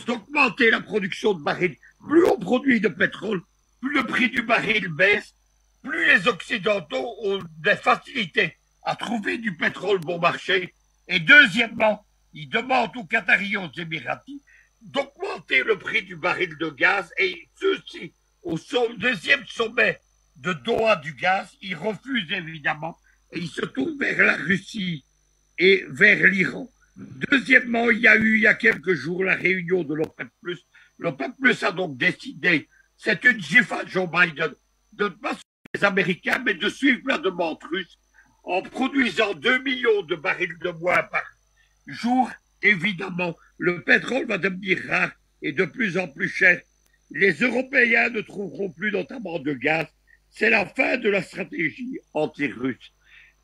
d'augmenter la production de barils. Plus on produit de pétrole, plus le prix du baril baisse, plus les Occidentaux ont des facilités à trouver du pétrole bon marché. Et deuxièmement, ils demandent aux Qataris et aux Émiratis d'augmenter le prix du baril de gaz, et ceci, au deuxième sommet de Doha du gaz, ils refusent évidemment, et ils se tournent vers la Russie et vers l'Iran. Deuxièmement, il y a eu il y a quelques jours la réunion de l'OPEP+. L'OPEP+ a donc décidé, c'est une gifle à Joe Biden, de ne pas suivre les Américains, mais de suivre la demande russe, en produisant 2 millions de barils de moins par jour. Évidemment, le pétrole va devenir rare et de plus en plus cher. Les Européens ne trouveront plus notamment de gaz. C'est la fin de la stratégie anti-russe.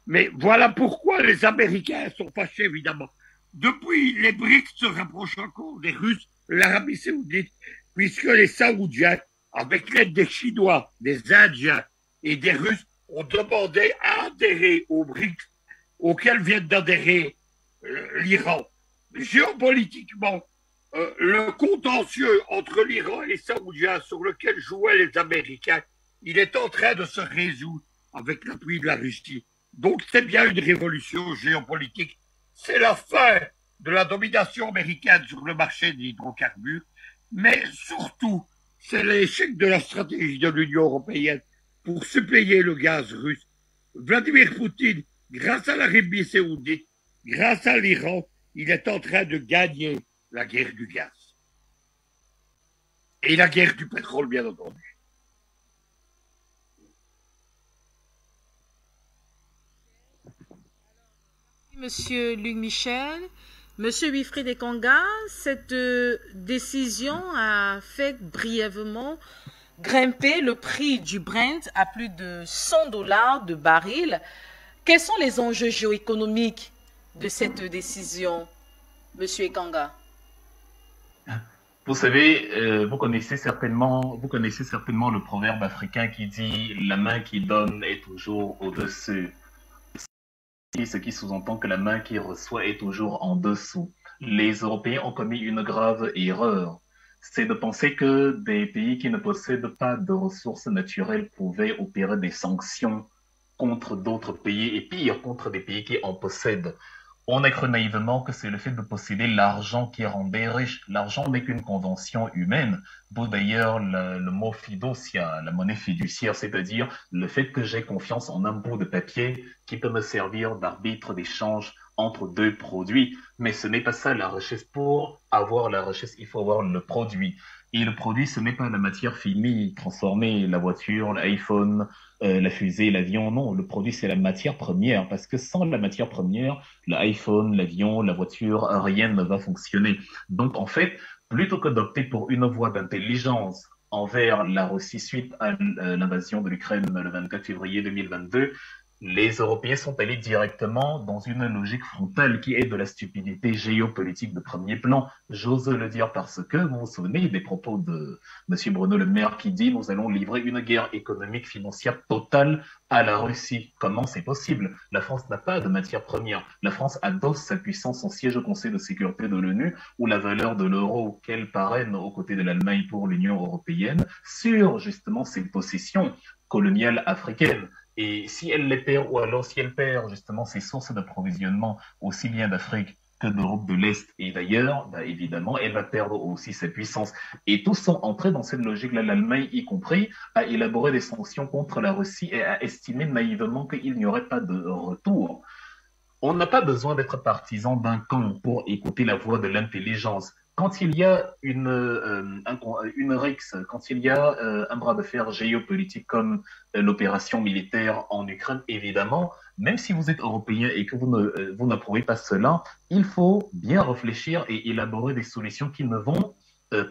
Mais voilà pourquoi les Américains sont fâchés, évidemment. Depuis, les BRICS se rapprochent encore des Russes, l'Arabie Saoudite, puisque les Saoudiens, avec l'aide des Chinois, des Indiens et des Russes, ont demandé à adhérer aux BRICS, auxquels viennent d'adhérer l'Iran. Géopolitiquement, le contentieux entre l'Iran et les Saoudiens, sur lequel jouaient les Américains, il est en train de se résoudre avec l'appui de la Russie. Donc c'est bien une révolution géopolitique. C'est la fin de la domination américaine sur le marché des hydrocarbures, mais surtout, c'est l'échec de la stratégie de l'Union européenne pour suppléer le gaz russe. Vladimir Poutine, grâce à l'Arabie Saoudite, grâce à l'Iran, il est en train de gagner la guerre du gaz. Et la guerre du pétrole, bien entendu. Monsieur Luc Michel, Monsieur Wilfried Ekanga, cette décision a fait brièvement grimper le prix du Brent à plus de $100 de baril. Quels sont les enjeux géoéconomiques de cette décision, Monsieur Ekanga? Vous savez, vous connaissez certainement le proverbe africain qui dit « la main qui donne est toujours au-dessus ». Ce qui sous-entend que la main qui reçoit est toujours en dessous. Les Européens ont commis une grave erreur. C'est de penser que des pays qui ne possèdent pas de ressources naturelles pouvaient opérer des sanctions contre d'autres pays, et pire, contre des pays qui en possèdent. On a cru naïvement que c'est le fait de posséder l'argent qui rendait riche. L'argent n'est qu'une convention humaine, d'où d'ailleurs le mot fiducia, la monnaie fiduciaire, c'est-à-dire le fait que j'ai confiance en un bout de papier qui peut me servir d'arbitre d'échange entre deux produits. Mais ce n'est pas ça la richesse. Pour avoir la richesse, il faut avoir le produit. Et le produit, ce n'est pas la matière finie, transformée, la voiture, l'iPhone, la fusée, l'avion. Non, le produit, c'est la matière première. Parce que sans la matière première, l'iPhone, l'avion, la voiture, rien ne va fonctionner. Donc, en fait, plutôt que d'opter pour une voie d'intelligence envers la Russie suite à l'invasion de l'Ukraine le 24 février 2022, les Européens sont allés directement dans une logique frontale qui est de la stupidité géopolitique de premier plan. J'ose le dire parce que vous vous souvenez des propos de M. Bruno Le Maire qui dit nous allons livrer une guerre économique financière totale à la Russie. Comment c'est possible? La France n'a pas de matière première. La France adosse sa puissance, son siège au Conseil de sécurité de l'ONU, où la valeur de l'euro qu'elle parraine aux côtés de l'Allemagne pour l'Union européenne, sur justement ses possessions coloniales africaines. Et si elle les perd, ou alors si elle perd justement ses sources d'approvisionnement, aussi bien d'Afrique que d'Europe de l'Est et d'ailleurs, bah, évidemment, elle va perdre aussi sa puissance. Et tous sont entrés dans cette logique-là, l'Allemagne y compris, à élaborer des sanctions contre la Russie et à estimer naïvement qu'il n'y aurait pas de retour. On n'a pas besoin d'être partisan d'un camp pour écouter la voix de l'intelligence. Quand il y a une rixe, quand il y a un bras de fer géopolitique comme l'opération militaire en Ukraine, évidemment, même si vous êtes européen et que vous n'approuvez pas cela, il faut bien réfléchir et élaborer des solutions qui ne vont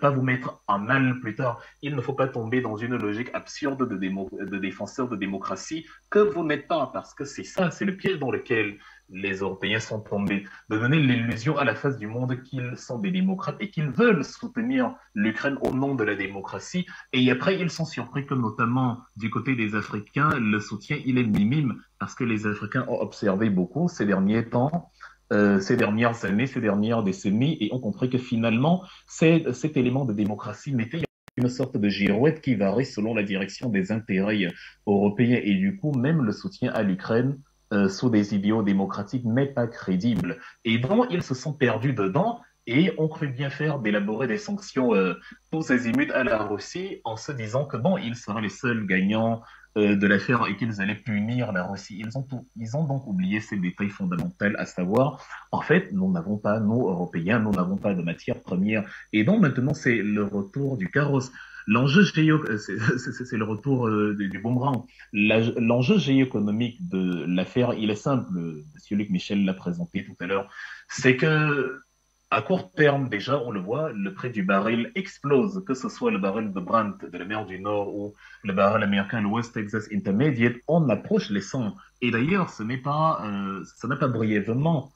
pas vous mettre en mal plus tard. Il ne faut pas tomber dans une logique absurde de défenseurs de démocratie que vous n'êtes pas, parce que c'est ça, c'est le piège dans lequel les Européens sont tombés, de donner l'illusion à la face du monde qu'ils sont des démocrates et qu'ils veulent soutenir l'Ukraine au nom de la démocratie. Et après, ils sont surpris que notamment du côté des Africains, le soutien, il est minime, parce que les Africains ont observé beaucoup ces derniers temps, ces dernières années, ces dernières décennies, et ont compris que finalement, cet élément de démocratie n'était une sorte de girouette qui varie selon la direction des intérêts européens. Et du coup, même le soutien à l'Ukraine, sous des idéaux démocratiques, n'est pas crédible. Et donc, ils se sont perdus dedans et ont cru bien faire d'élaborer des sanctions tous azimuts à la Russie en se disant que bon, ils seraient les seuls gagnants de l'affaire et qu'ils allaient punir la Russie. Ils ont donc oublié ces détails fondamentaux, à savoir, en fait, nous n'avons pas, nous, Européens, nous n'avons pas de matière première. Et donc, maintenant, c'est le retour du carrosse. L'enjeu c'est le retour du boomerang. L'enjeu géoéconomique de l'affaire, il est simple. Monsieur Luc Michel l'a présenté tout à l'heure. C'est que, à court terme, déjà, on le voit, le prix du baril explose, que ce soit le baril de Brent de la mer du Nord ou le baril américain, le West Texas Intermediate, on approche les 100. Et d'ailleurs, ça n'a pas brièvement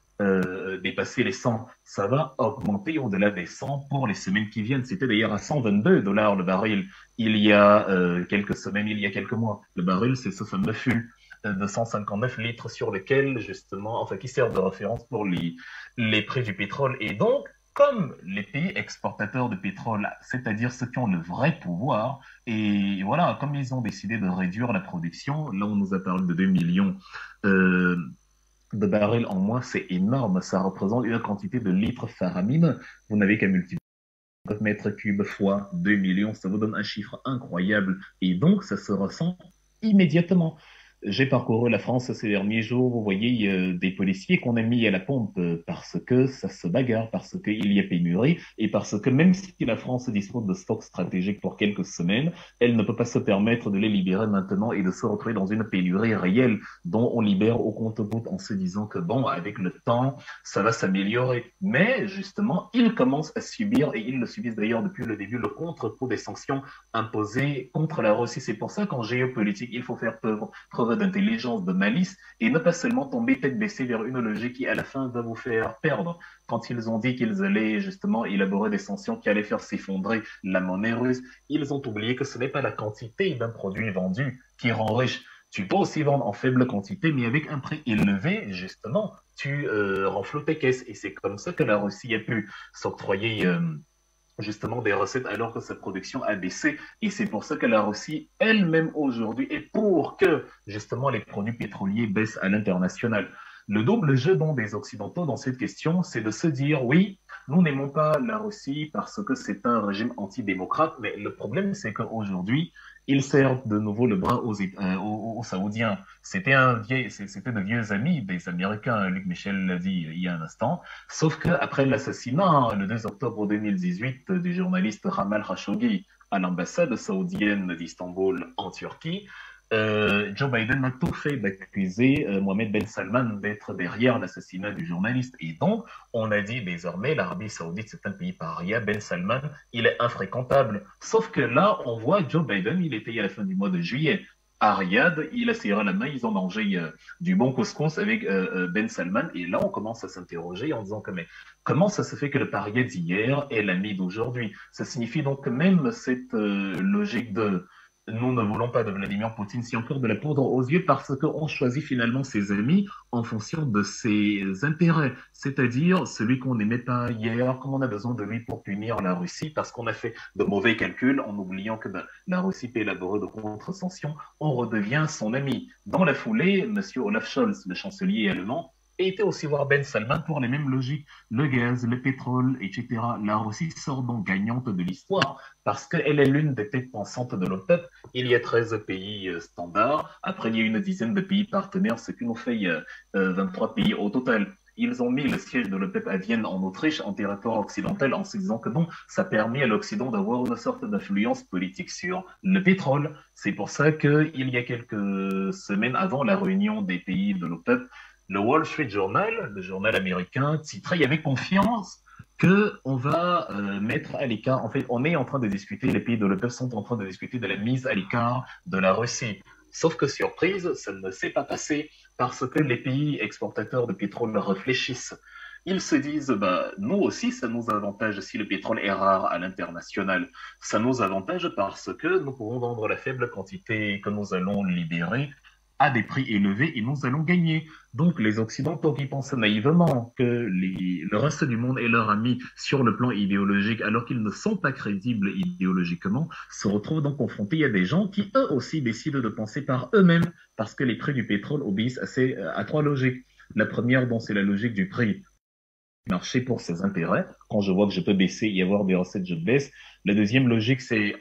dépasser les 100, ça va augmenter au-delà des 100 pour les semaines qui viennent. C'était d'ailleurs à $122 le baril il y a quelques semaines, il y a quelques mois. Le baril, c'est ce fameux fût de 159 litres sur lequel, justement, enfin, qui sert de référence pour les prix du pétrole. Et donc, comme les pays exportateurs de pétrole, c'est-à-dire ceux qui ont le vrai pouvoir, et voilà, comme ils ont décidé de réduire la production, là on nous a parlé de 2 millions de barils en moins, c'est énorme. Ça représente une quantité de litres faramineux. Vous n'avez qu'à multiplier mètres cubes fois 2 millions, ça vous donne un chiffre incroyable. Et donc, ça se ressent immédiatement. J'ai parcouru la France ces derniers jours. Vous voyez des policiers qu'on a mis à la pompe parce que ça se bagarre, parce qu'il y a pénurie et parce que même si la France dispose de stocks stratégiques pour quelques semaines, elle ne peut pas se permettre de les libérer maintenant et de se retrouver dans une pénurie réelle dont on libère au compte-gouttes en se disant que bon, avec le temps, ça va s'améliorer. Mais justement, ils commencent à subir, et ils le subissent d'ailleurs depuis le début, le contre-coup des sanctions imposées contre la Russie. C'est pour ça qu'en géopolitique, il faut faire preuve d'intelligence, de malice, et ne pas seulement tomber tête baissée vers une logique qui, à la fin, va vous faire perdre. Quand ils ont dit qu'ils allaient justement élaborer des sanctions qui allaient faire s'effondrer la monnaie russe, ils ont oublié que ce n'est pas la quantité d'un produit vendu qui rend riche. Tu peux aussi vendre en faible quantité, mais avec un prix élevé, justement, tu renfloues tes caisses. Et c'est comme ça que la Russie a pu s'octroyer justement des recettes alors que sa production a baissé. Et c'est pour ça que la Russie elle-même aujourd'hui est pour que justement les produits pétroliers baissent à l'international. Le double jeu donc des Occidentaux dans cette question, c'est de se dire oui, nous n'aimons pas la Russie parce que c'est un régime antidémocrate, mais le problème c'est qu'aujourd'hui, ils servent de nouveau le bras aux Saoudiens. C'était de vieux amis des Américains, Luc Michel l'a dit il y a un instant, sauf qu'après l'assassinat, le 2 octobre 2018, du journaliste Jamal Khashoggi à l'ambassade saoudienne d'Istanbul en Turquie, Joe Biden a tout fait d'accuser Mohamed Ben Salman d'être derrière l'assassinat du journaliste. Et donc, on a dit désormais, l'Arabie Saoudite, c'est un pays paria. Ben Salman, il est infréquentable. Sauf que là, on voit Joe Biden, il était à la fin du mois de juillet à Riyad, il a serré la main, ils ont mangé du bon couscous avec Ben Salman. Et là, on commence à s'interroger en disant que mais comment ça se fait que le paria d'hier est l'ami d'aujourd'hui? Ça signifie donc que même cette logique de nous ne voulons pas de Vladimir Poutine, si encore de la poudre aux yeux, parce qu'on choisit finalement ses amis en fonction de ses intérêts. C'est-à-dire celui qu'on n'aimait pas hier, comme on a besoin de lui pour punir la Russie, parce qu'on a fait de mauvais calculs en oubliant que la Russie peut élaborer de contre-sanctions, on redevient son ami. Dans la foulée, M. Olaf Scholz, le chancelier allemand, était aussi voir Ben Salman pour les mêmes logiques. Le gaz, le pétrole, etc. La Russie sort donc gagnante de l'histoire parce qu'elle est l'une des têtes pensantes de l'OPEP. Il y a 13 pays standards. Après, il y a une dizaine de pays partenaires, ce qui nous fait 23 pays au total. Ils ont mis le siège de l'OPEP à Vienne, en Autriche, en territoire occidental, en se disant que bon, ça permet à l'Occident d'avoir une sorte d'influence politique sur le pétrole. C'est pour ça qu'il y a quelques semaines avant la réunion des pays de l'OPEP, le Wall Street Journal, le journal américain, titrait, il y avait confiance que on va mettre à l'écart. En fait, on est en train de discuter, les pays de l'OPEP sont en train de discuter de la mise à l'écart de la Russie. Sauf que surprise, ça ne s'est pas passé parce que les pays exportateurs de pétrole réfléchissent. Ils se disent, nous aussi, ça nous avantage si le pétrole est rare à l'international. Ça nous avantage parce que nous pouvons vendre la faible quantité que nous allons libérer à des prix élevés et nous allons gagner. Donc les Occidentaux qui pensent naïvement que le reste du monde est leur ami sur le plan idéologique alors qu'ils ne sont pas crédibles idéologiquement, se retrouvent donc confrontés à des gens qui eux aussi décident de penser par eux-mêmes parce que les prix du pétrole obéissent à trois logiques. La première, donc, c'est la logique du prix marché pour ses intérêts. Quand je vois que je peux baisser et avoir des recettes, je baisse. La deuxième logique, c'est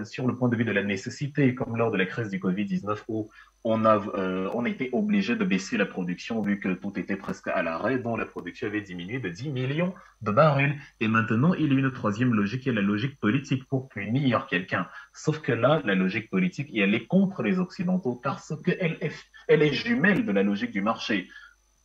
sur le point de vue de la nécessité, comme lors de la crise du Covid-19 où on était obligé de baisser la production vu que tout était presque à l'arrêt, dont la production avait diminué de 10 millions de barils. Et maintenant, il y a une troisième logique, qui est la logique politique pour punir quelqu'un. Sauf que là, la logique politique, elle est contre les Occidentaux parce qu'elle est jumelle de la logique du marché.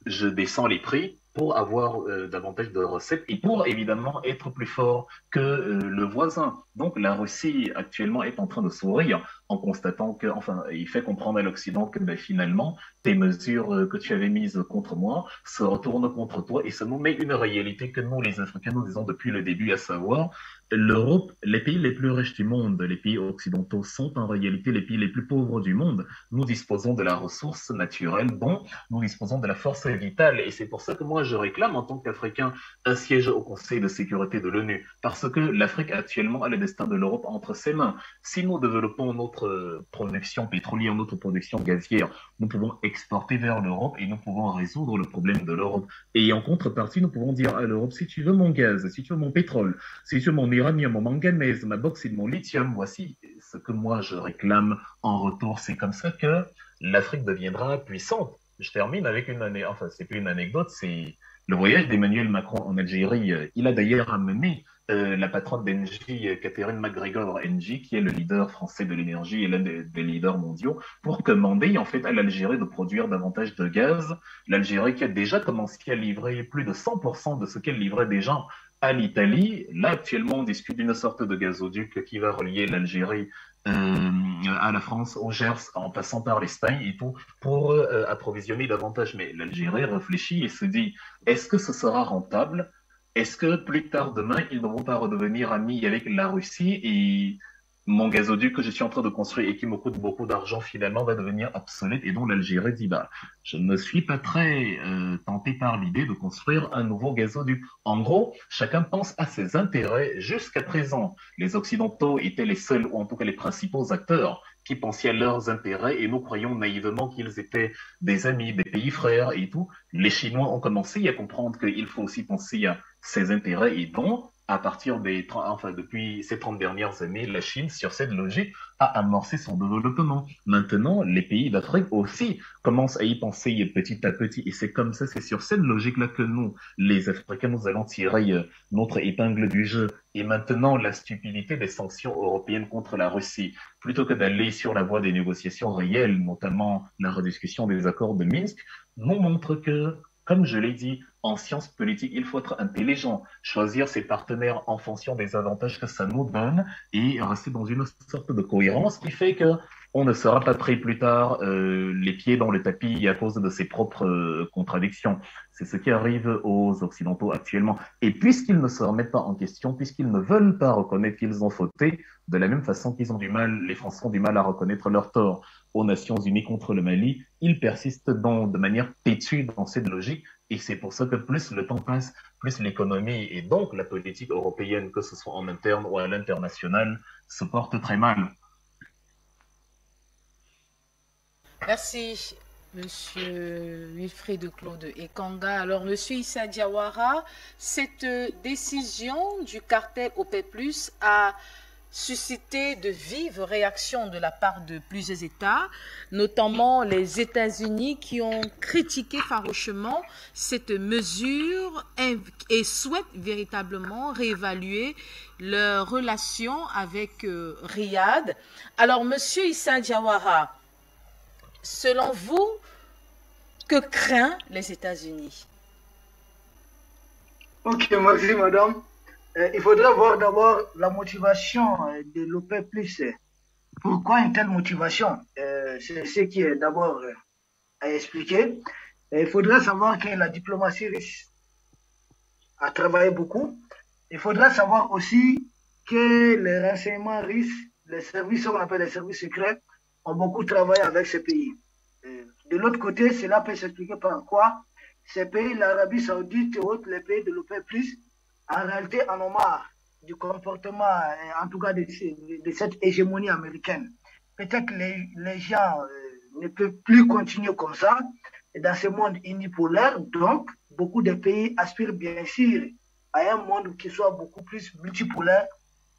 Je descends les prix pour avoir davantage de recettes et pour évidemment être plus fort que le voisin. Donc la Russie actuellement est en train de sourire en constatant que, enfin, il fait comprendre à l'Occident que finalement, tes mesures que tu avais mises contre moi se retournent contre toi et ça nous met une réalité que nous, les Africains, nous disons depuis le début, à savoir l'Europe, les pays les plus riches du monde, les pays occidentaux sont en réalité les pays les plus pauvres du monde. Nous disposons de la ressource naturelle dont nous disposons de la force vitale et c'est pour ça que moi je réclame en tant qu'Africain un siège au Conseil de sécurité de l'ONU parce que l'Afrique actuellement a le destin de l'Europe entre ses mains. Si nous développons notre production pétrolière, notre production gazière, nous pouvons exporter vers l'Europe et nous pouvons résoudre le problème de l'Europe. Et en contrepartie, nous pouvons dire à l'Europe, si tu veux mon gaz, si tu veux mon pétrole, si tu veux mon uranium, mon manganèse, ma bauxite, mon lithium, voici ce que moi je réclame en retour. C'est comme ça que l'Afrique deviendra puissante. Je termine avec c'est plus une anecdote, c'est le voyage d'Emmanuel Macron en Algérie. Il a d'ailleurs amené la patronne d'Engie, Catherine McGregor Engie, qui est le leader français de l'énergie et l'un des leaders mondiaux, pour commander en fait à l'Algérie de produire davantage de gaz. L'Algérie qui a déjà commencé à livrer plus de 100% de ce qu'elle livrait déjà à l'Italie. Là, actuellement, on discute d'une sorte de gazoduc qui va relier l'Algérie à la France, au Gers, en passant par l'Espagne et tout, pour approvisionner davantage. Mais l'Algérie réfléchit et se dit, est-ce que ce sera rentable? Est-ce que plus tard demain, ils ne vont pas redevenir amis avec la Russie et mon gazoduc que je suis en train de construire et qui me coûte beaucoup d'argent finalement va devenir obsolète et donc l'Algérie dit je ne suis pas très tenté par l'idée de construire un nouveau gazoduc. En gros, chacun pense à ses intérêts. Jusqu'à présent, les Occidentaux étaient les seuls ou en tout cas les principaux acteurs qui pensaient à leurs intérêts et nous croyons naïvement qu'ils étaient des amis, des pays frères et tout. Les Chinois ont commencé à comprendre qu'il faut aussi penser à ses intérêts et donc à partir depuis ces 30 dernières années, la Chine, sur cette logique, a amorcé son développement. Maintenant, les pays d'Afrique aussi commencent à y penser petit à petit. Et c'est comme ça, c'est sur cette logique-là que nous, les Africains, nous allons tirer notre épingle du jeu. Et maintenant, la stupidité des sanctions européennes contre la Russie, plutôt que d'aller sur la voie des négociations réelles, notamment la rediscussion des accords de Minsk, nous montre que, comme je l'ai dit, en sciences politiques, il faut être intelligent, choisir ses partenaires en fonction des avantages que ça nous donne et rester dans une sorte de cohérence qui fait que on ne sera pas pris plus tard les pieds dans le tapis à cause de ses propres contradictions. C'est ce qui arrive aux Occidentaux actuellement. Et puisqu'ils ne se remettent pas en question, puisqu'ils ne veulent pas reconnaître qu'ils ont fauté, de la même façon qu'ils ont du mal, les Français ont du mal à reconnaître leur tort aux Nations Unies contre le Mali, ils persistent de manière têtue dans cette logique. Et c'est pour ça que plus le temps passe, plus l'économie et donc la politique européenne, que ce soit en interne ou à l'international, se porte très mal. Merci, Monsieur Wilfried Claude Ekanga. Alors, Monsieur Issa Diawara, cette décision du cartel OPEC+, a suscité de vives réactions de la part de plusieurs États, notamment les États-Unis qui ont critiqué farouchement cette mesure et souhaitent véritablement réévaluer leurs relations avec Riyad. Alors, Monsieur Issa Diawara, selon vous, que craint les États-Unis? Ok, merci madame. Il faudrait voir d'abord la motivation de l'OPEC+. Pourquoi une telle motivation? C'est ce qui est d'abord à expliquer. Il faudrait savoir que la diplomatie russe a travaillé beaucoup. Il faudrait savoir aussi que les renseignements russes, les services, on appelle les services secrets, ont beaucoup travaillé avec ces pays. De l'autre côté, cela peut s'expliquer par quoi ces pays, l'Arabie Saoudite et autres, les pays de l'OPEC+, en réalité, en ont marre du comportement, en tout cas de cette hégémonie américaine. Peut-être que les gens ne peuvent plus continuer comme ça, dans ce monde unipolaire. Donc, beaucoup de pays aspirent bien sûr à un monde qui soit beaucoup plus multipolaire,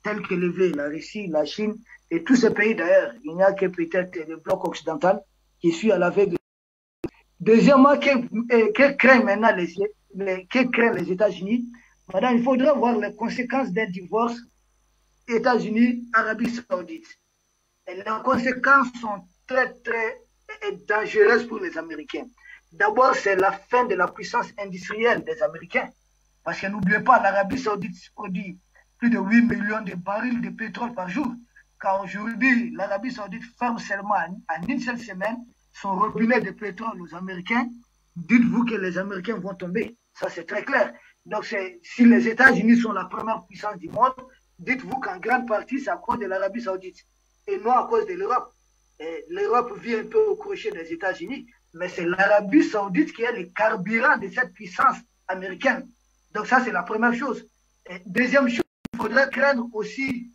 tel que la Russie, la Chine et tous ces pays d'ailleurs. Il n'y a que peut-être le bloc occidental qui suit à la veille. Deuxièmement, que craignent maintenant les États-Unis? Madame, il faudra voir les conséquences d'un divorce États-Unis-Arabie Saoudite. Et les conséquences sont très, très dangereuses pour les Américains. D'abord, c'est la fin de la puissance industrielle des Américains. Parce que n'oubliez pas, l'Arabie Saoudite produit plus de 8 millions de barils de pétrole par jour. Car aujourd'hui, l'Arabie Saoudite ferme seulement en une seule semaine son robinet de pétrole aux Américains. Dites-vous que les Américains vont tomber. Ça, c'est très clair. Donc, si les États-Unis sont la première puissance du monde, dites-vous qu'en grande partie, c'est à cause de l'Arabie Saoudite et non à cause de l'Europe. L'Europe vit un peu au crochet des États-Unis, mais c'est l'Arabie Saoudite qui est le carburant de cette puissance américaine. Donc, ça, c'est la première chose. Deuxième chose, il faudrait craindre aussi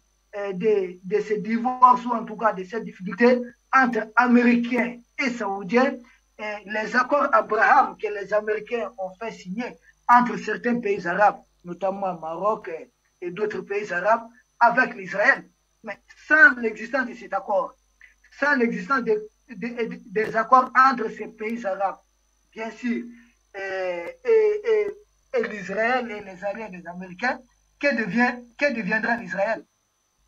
de ces divorces ou en tout cas de cette difficulté entre Américains et Saoudiens. Les accords Abraham que les Américains ont fait signer entre certains pays arabes, notamment Maroc et d'autres pays arabes, avec l'Israël. Mais sans l'existence de cet accord, sans l'existence des accords entre ces pays arabes, bien sûr, et l'Israël et les alliés des Américains, que deviendra l'Israël?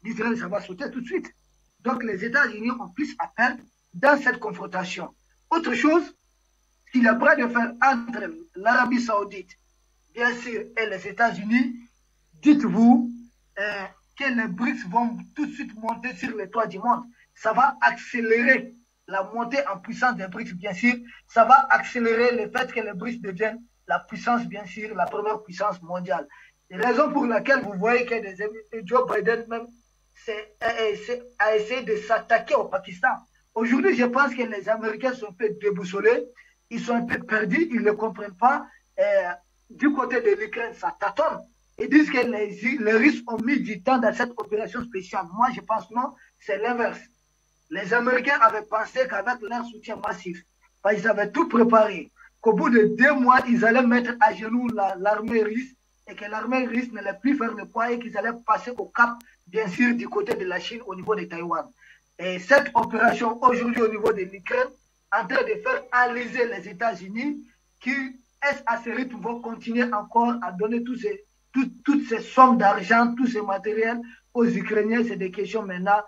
L'Israël, ça va sauter tout de suite. Donc les États-Unis ont plus à perdre dans cette confrontation. Autre chose, si le bras de fer entre l'Arabie Saoudite, bien sûr, et les États-Unis, dites-vous que les BRICS vont tout de suite monter sur les toits du monde. Ça va accélérer la montée en puissance des BRICS, bien sûr. Ça va accélérer le fait que les BRICS deviennent la puissance, bien sûr, la première puissance mondiale. Raison pour laquelle vous voyez que Joe Biden même a essayé de s'attaquer au Pakistan. Aujourd'hui, je pense que les Américains sont un peu déboussolés, ils sont un peu perdus, ils ne comprennent pas. Du côté de l'Ukraine, ça tâtonne. Ils disent que les Russes ont mis du temps dans cette opération spéciale. Moi, je pense non, c'est l'inverse. Les Américains avaient pensé qu'avec leur soutien massif, ils avaient tout préparé, qu'au bout de 2 mois, ils allaient mettre à genoux l'armée russe et que l'armée russe n'allait plus faire le poids et qu'ils allaient passer au cap, bien sûr, du côté de la Chine au niveau de Taïwan. Et cette opération aujourd'hui au niveau de l'Ukraine, en train de faire enliser les États-Unis qui, à ce rythme, vont continuer encore à donner toutes ces sommes d'argent, tous ces matériels aux Ukrainiens. C'est des questions maintenant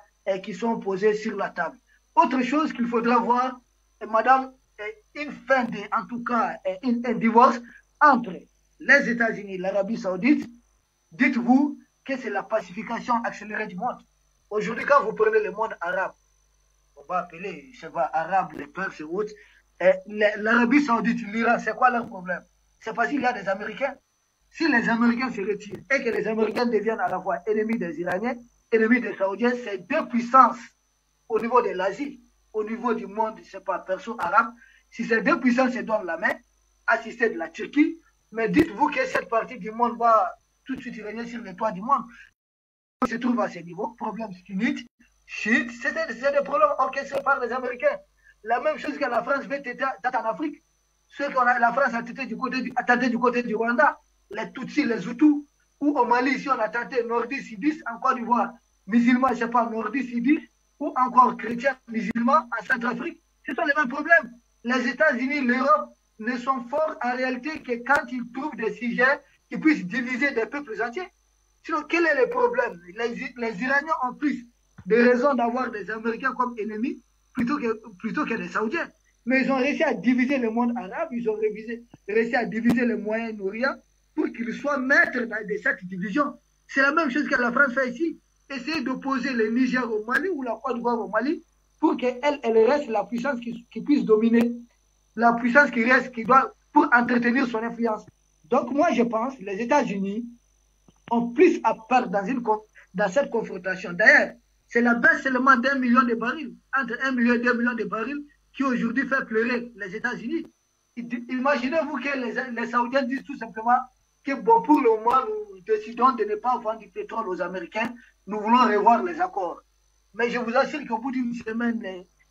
qui sont posées sur la table. Autre chose qu'il faudra voir, madame, une fin en tout cas, un divorce entre les États-Unis et l'Arabie Saoudite. Dites-vous que c'est la pacification accélérée du monde. Aujourd'hui, quand vous prenez le monde arabe, on va appeler, je sais pas, arabes, les Perses et autres, l'Arabie Saoudite, l'Iran, c'est quoi leur problème? C'est parce qu'il y a des Américains. Si les Américains se retirent et que les Américains deviennent à la fois ennemis des Iraniens, ennemis des Saoudiens, c'est deux puissances au niveau de l'Asie, au niveau du monde, je sais pas, perso-arabe. Si ces deux puissances se donnent la main, assistées de la Turquie, mais dites-vous que cette partie du monde va tout de suite régner sur le toit du monde. On se trouve à ce niveau, problème sunnite, chiite, c'est des problèmes orchestrés par les Américains. La même chose que la France fait en Afrique. La France a tenté du côté du Rwanda, les Tutsis, les Hutus, ou au Mali, ici on a tenté nordistes, en Côte d'Ivoire, musulmans, je ne sais pas, nordistes, ou encore chrétiens musulmans en Centrafrique. Ce sont les mêmes problèmes. Les États-Unis, l'Europe ne sont forts en réalité que quand ils trouvent des sujets qui puissent diviser des peuples entiers. Sinon, quel est le problème? Les Iraniens ont plus de raisons d'avoir des Américains comme ennemis plutôt que les Saoudiens. Mais ils ont réussi à diviser le monde arabe, ils ont réussi à diviser le Moyen-Orient pour qu'ils soient maîtres de cette division. C'est la même chose que la France fait ici. Essayer d'opposer le Niger au Mali ou la Côte d'Ivoire au Mali pour qu'elle reste la puissance qui puisse dominer, la puissance qui reste, qui doit, pour entretenir son influence. Donc moi je pense que les États-Unis ont plus à part dans cette confrontation. D'ailleurs, c'est la baisse seulement d'1 million de barils, entre 1 million et 2 millions de barils, qui aujourd'hui fait pleurer les États-Unis. Imaginez-vous que les Saoudiens disent tout simplement que bon, pour le moment, nous décidons de ne pas vendre du pétrole aux Américains, nous voulons revoir les accords. Mais je vous assure qu'au bout d'une semaine,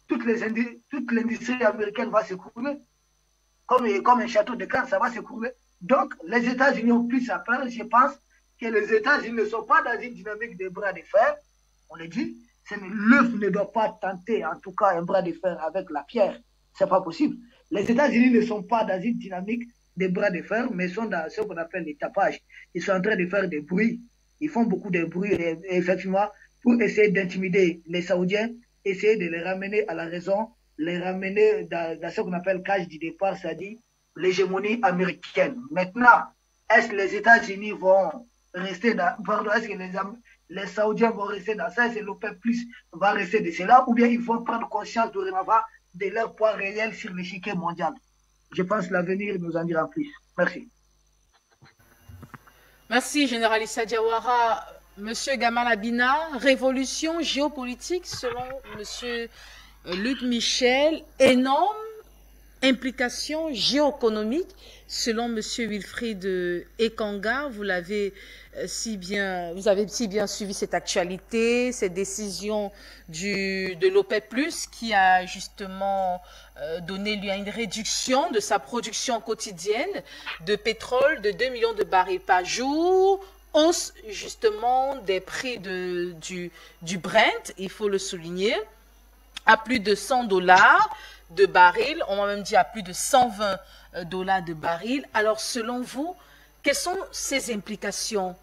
toute l'industrie américaine va s'écrouler. Comme un château de cartes, ça va s'écrouler. Donc, les États-Unis ont plus à perdre. Je pense que les États-Unis ne sont pas dans une dynamique de bras de fer. On le dit, l'œuf ne doit pas tenter, en tout cas, un bras de fer avec la pierre. C'est pas possible. Les États-Unis ne sont pas dans une dynamique de bras de fer, mais sont dans ce qu'on appelle les tapages. Ils sont en train de faire des bruits. Ils font beaucoup de bruit, et effectivement, pour essayer d'intimider les Saoudiens, essayer de les ramener à la raison, les ramener dans ce qu'on appelle cage du départ, c'est-à-dire l'hégémonie américaine. Maintenant, est-ce que les États-Unis vont rester dans, pardon, est-ce que les Saoudiens vont rester dans ça, est-ce que l'OPEP Plus va rester de cela, ou bien ils vont prendre conscience dorénavant de leur poids réel sur l'échiquier mondial? Je pense que l'avenir nous en dira plus. Merci. Merci, Général Issa Diawara. Monsieur Gamal Abina, révolution géopolitique selon Monsieur Luc Michel, énorme implication géoéconomique selon Monsieur Wilfried Ekanga. Vous avez si bien suivi cette actualité, cette décision de l'OPEP+, qui a justement donné lieu à une réduction de sa production quotidienne de pétrole de 2 millions de barils par jour, hausse justement des prix du Brent, il faut le souligner, à plus de $100 de baril, on m'a même dit à plus de $120 de baril. Alors selon vous, quelles sont ces implications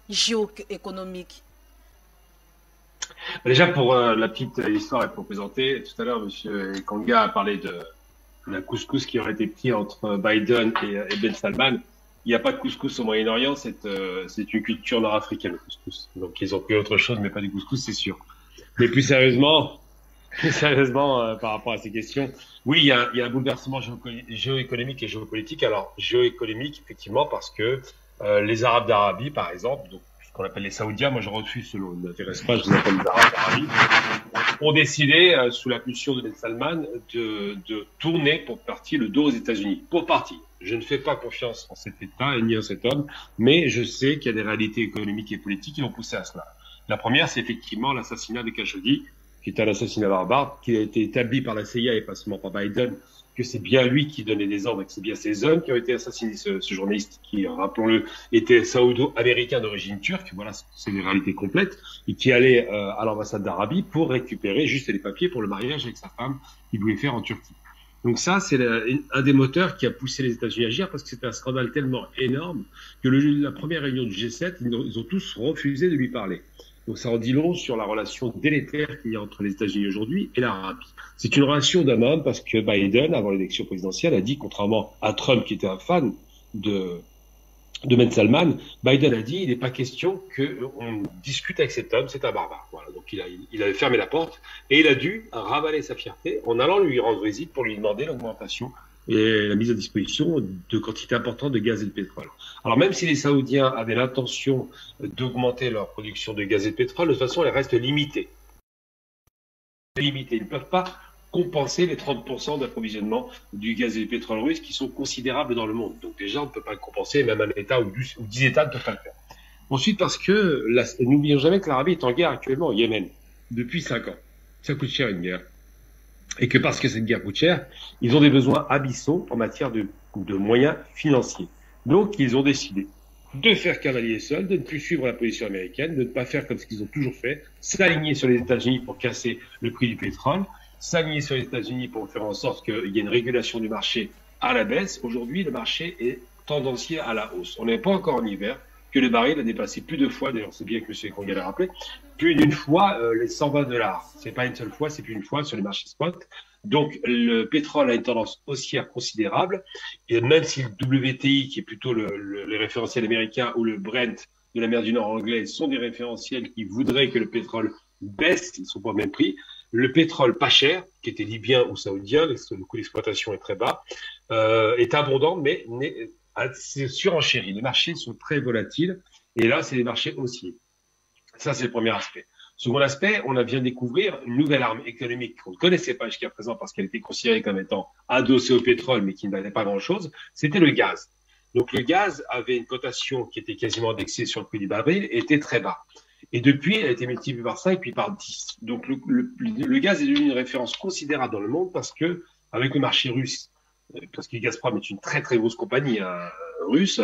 géoéconomiques? Déjà, pour la petite histoire et pour présenter, tout à l'heure, M. Kanga a parlé de la couscous qui aurait été prise entre Biden et Ben Salman. Il n'y a pas de couscous au Moyen-Orient, c'est une culture nord-africaine, le couscous. Donc, ils ont pris autre chose, mais pas du couscous, c'est sûr. Mais plus sérieusement, par rapport à ces questions, oui, il y a un bouleversement géoéconomique et géopolitique. Alors, géoéconomique, effectivement, parce que les Arabes d'Arabie, par exemple, donc ce qu'on appelle les Saoudiens, moi je refuse, ne m'intéresse pas, je les appelle les Arabes d'Arabie, ont décidé, sous la pulsion de Ben Salman, de tourner pour partie le dos aux États-Unis. Pour partie. Je ne fais pas confiance en cet État et ni en cet homme, mais je sais qu'il y a des réalités économiques et politiques qui l'ont poussé à cela. La première, c'est effectivement l'assassinat de Khashoggi, qui est un assassinat barbare, qui a été établi par la CIA et pas seulement par Biden, que c'est bien lui qui donnait des ordres et que c'est bien ces hommes qui ont été assassinés, ce journaliste qui, rappelons-le, était saoudo-américain d'origine turque, voilà, c'est des réalités complètes, et qui allait à l'ambassade d'Arabie pour récupérer juste les papiers pour le mariage avec sa femme qu'il voulait faire en Turquie. Donc ça, c'est un des moteurs qui a poussé les États-Unis à agir parce que c'était un scandale tellement énorme que la première réunion du G7, ils ont tous refusé de lui parler. Donc ça en dit long sur la relation délétère qu'il y a entre les États-Unis aujourd'hui et l'Arabie. C'est une relation d'un homme parce que Biden, avant l'élection présidentielle, a dit, contrairement à Trump qui était un fan de de Ben Salman, Biden a dit il n'est pas question qu'on discute avec cet homme, c'est un barbare. Voilà, donc il avait fermé la porte et il a dû ravaler sa fierté en allant lui rendre visite pour lui demander l'augmentation et la mise à disposition de quantités importantes de gaz et de pétrole. Alors même si les Saoudiens avaient l'intention d'augmenter leur production de gaz et de pétrole, de toute façon elle reste limitée. Ils ne peuvent pas compenser les 30% d'approvisionnement du gaz et du pétrole russe qui sont considérables dans le monde. Donc déjà, on ne peut pas le compenser, même un État ou 10 États ne peuvent pas le faire. Ensuite, parce que, n'oublions jamais que l'Arabie est en guerre actuellement au Yémen, depuis 5 ans. Ça coûte cher une guerre. Et que parce que cette guerre coûte cher, ils ont des besoins abyssaux en matière de moyens financiers. Donc, ils ont décidé de faire cavalier seul, de ne plus suivre la position américaine, de ne pas faire comme ce qu'ils ont toujours fait, s'aligner sur les États-Unis pour casser le prix du pétrole, s'aligner sur les États-Unis pour faire en sorte qu'il y ait une régulation du marché à la baisse. Aujourd'hui, le marché est tendancier à la hausse. On n'est pas encore en hiver, que le baril a dépassé plus de fois, d'ailleurs c'est bien que M. Konga l'a rappelé, plus d'une fois les $120. C'est pas une seule fois, c'est plus une fois sur les marchés spot. Donc le pétrole a une tendance haussière considérable, et même si le WTI, qui est plutôt le référentiel américain, ou le Brent de la mer du Nord anglais sont des référentiels qui voudraient que le pétrole baisse, ils ne sont pas au même prix. Le pétrole pas cher, qui était libyen ou saoudien, le coût d'exploitation est très bas, est abondant, mais c'est surenchéri. Les marchés sont très volatiles, et là, c'est des marchés haussiers. Ça, c'est le premier aspect. Second aspect, on a bien découvrir une nouvelle arme économique qu'on ne connaissait pas jusqu'à présent parce qu'elle était considérée comme étant adossée au pétrole, mais qui ne valait pas grand-chose, c'était le gaz. Donc le gaz avait une cotation qui était quasiment indexée sur le prix du baril et était très bas. Et depuis, elle a été multipliée par 5 puis par 10. Donc le gaz est devenu une référence considérable dans le monde parce que, avec le marché russe, parce que Gazprom est une très très grosse compagnie russe,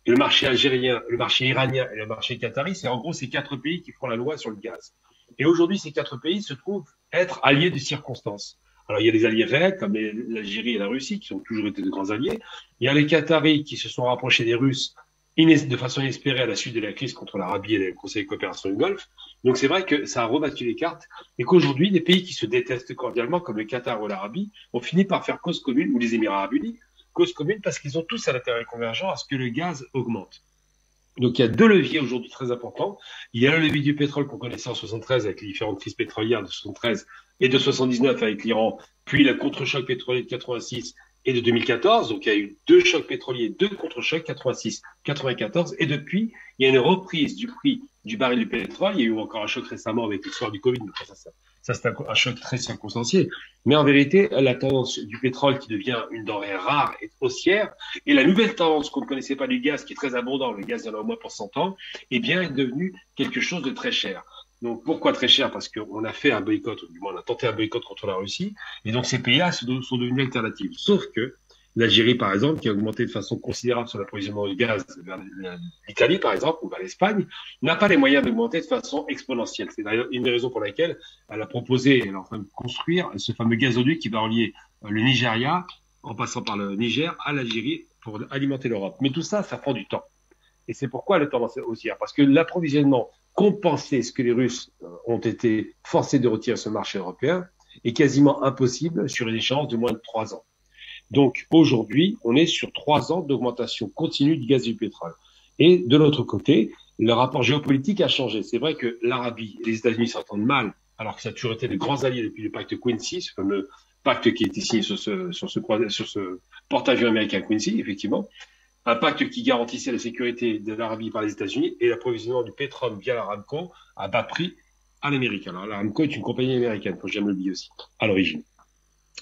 et le marché algérien, le marché iranien et le marché qatari, c'est en gros ces 4 pays qui font la loi sur le gaz. Et aujourd'hui, ces 4 pays se trouvent être alliés de circonstances. Alors, il y a des alliés réels, comme l'Algérie et la Russie, qui ont toujours été de grands alliés. Il y a les Qataris qui se sont rapprochés des Russes de façon inespérée à la suite de la crise contre l'Arabie et le Conseil de coopération du Golfe. Donc, c'est vrai que ça a rebattu les cartes et qu'aujourd'hui, des pays qui se détestent cordialement, comme le Qatar ou l'Arabie, ont fini par faire cause commune, ou les Émirats arabes unis, cause commune parce qu'ils ont tous un intérêt convergent à ce que le gaz augmente. Donc, il y a 2 leviers aujourd'hui très importants. Il y a le levier du pétrole qu'on connaissait en 73 avec les différentes crises pétrolières de 73 et de 79 avec l'Iran, puis le contre-choc pétrolier de 86 et de 2014. Donc, il y a eu 2 chocs pétroliers, 2 contre-chocs, 86, 94. Et depuis, il y a une reprise du prix du baril du pétrole. Il y a eu encore un choc récemment avec l'histoire du Covid. Ça, c'est un choc très circonstancié. Mais en vérité, la tendance du pétrole qui devient une denrée rare et haussière, et la nouvelle tendance qu'on ne connaissait pas du gaz, qui est très abondant, le gaz il y en a au moins pour 100 ans, eh bien, est devenu quelque chose de très cher. Donc, pourquoi très cher? Parce qu'on a fait un boycott, ou du moins on a tenté un boycott contre la Russie, et donc ces pays-là sont devenus alternatives. Sauf que l'Algérie, par exemple, qui a augmenté de façon considérable sur l'approvisionnement du gaz vers l'Italie, par exemple, ou vers l'Espagne, n'a pas les moyens d'augmenter de façon exponentielle. C'est d'ailleurs une des raisons pour laquelle elle a proposé, elle est en train de construire ce fameux gazoduc qui va relier le Nigeria, en passant par le Niger, à l'Algérie pour alimenter l'Europe. Mais tout ça, ça prend du temps. Et c'est pourquoi la tendance est haussière. Parce que l'approvisionnement compenser ce que les Russes ont été forcés de retirer ce marché européen est quasiment impossible sur une échéance de moins de 3 ans. Donc aujourd'hui, on est sur 3 ans d'augmentation continue du gaz et du pétrole. Et de l'autre côté, le rapport géopolitique a changé. C'est vrai que l'Arabie et les États-Unis s'entendent mal, alors que ça a toujours été de grands alliés depuis le pacte Quincy, ce fameux pacte qui a été signé sur ce porte-avions américain Quincy, effectivement. Un pacte qui garantissait la sécurité de l'Arabie par les États-Unis et l'approvisionnement du pétrole via l'Aramco à bas prix à l'Amérique. Alors l'Aramco est une compagnie américaine, faut jamais l'oublier aussi, à l'origine.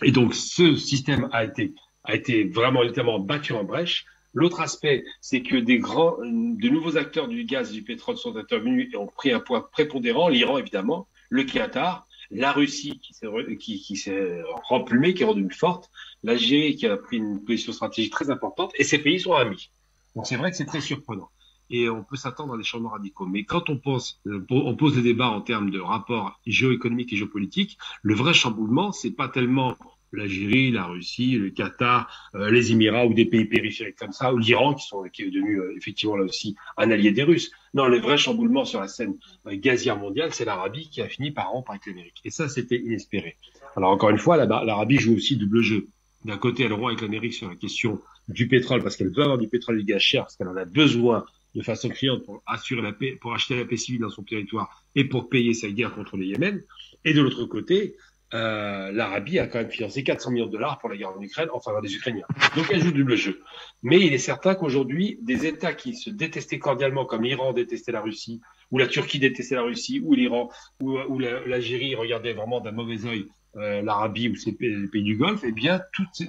Et donc ce système a été vraiment littéralement battu en brèche. L'autre aspect, c'est que de nouveaux acteurs du gaz et du pétrole sont intervenus et ont pris un poids prépondérant. L'Iran évidemment, le Qatar, la Russie qui s'est remplumée, qui est redevenue forte, l'Algérie qui a pris une position stratégique très importante, et ces pays sont amis. Donc c'est vrai que c'est très surprenant. Et on peut s'attendre à des changements radicaux. Mais quand on pose le débat en termes de rapports géoéconomiques et géopolitiques, le vrai chamboulement, c'est pas tellement l'Algérie, la Russie, le Qatar, les Émirats ou des pays périphériques comme ça, ou l'Iran qui est devenu effectivement là aussi un allié des Russes. Non, le vrai chamboulement sur la scène gazière mondiale, c'est l'Arabie qui a fini par rompre avec l'Amérique. Et ça, c'était inespéré. Alors encore une fois, l'Arabie joue aussi double jeu. D'un côté, elle rompt avec l'Amérique sur la question du pétrole parce qu'elle veut avoir du pétrole et du gaz cher, parce qu'elle en a besoin de façon criante pour assurer la paix, pour acheter la paix civile dans son territoire et pour payer sa guerre contre le Yémen. Et de l'autre côté, l'Arabie a quand même financé 400 millions de dollars pour la guerre en Ukraine en faveur des Ukrainiens. Donc elle joue double jeu. Mais il est certain qu'aujourd'hui, des États qui se détestaient cordialement, comme l'Iran détestait la Russie, ou la Turquie détestait la Russie, ou l'Iran, ou l'Algérie regardait vraiment d'un mauvais œil l'Arabie ou les pays du Golfe, eh bien,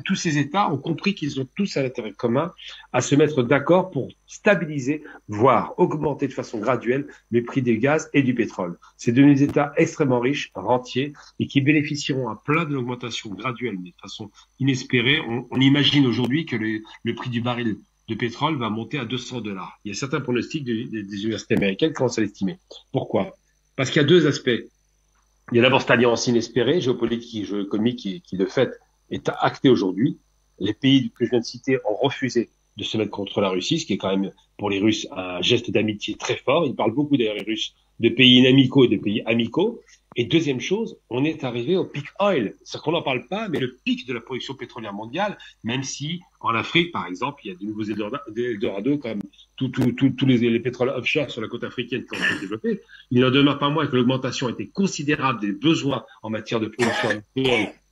tous ces États ont compris qu'ils ont tous un intérêt commun à se mettre d'accord pour stabiliser, voire augmenter de façon graduelle les prix des gaz et du pétrole. C'est devenu des États extrêmement riches, rentiers, et qui bénéficieront à plein de l'augmentation graduelle, mais de façon inespérée. On imagine aujourd'hui que le prix du baril de pétrole va monter à 200 $. Il y a certains pronostics des universités américaines qui commencent à l'estimer. Pourquoi? Parce qu'il y a deux aspects. Il y a d'abord cette alliance inespérée, géopolitique et géoéconomique, qui de fait est actée aujourd'hui. Les pays que je viens de citer ont refusé de se mettre contre la Russie, ce qui est quand même pour les Russes un geste d'amitié très fort. Ils parlent beaucoup d'ailleurs, les Russes, de pays inamicaux et de pays amicaux. Et deuxième chose, on est arrivé au peak oil. C'est-à-dire qu'on n'en parle pas, mais le pic de la production pétrolière mondiale, même si en Afrique, par exemple, il y a de nouveaux Eldorado comme tous les pétroles offshore sur la côte africaine qui ont été développés. Il n'en demeure pas moins que l'augmentation a été considérable des besoins en matière de production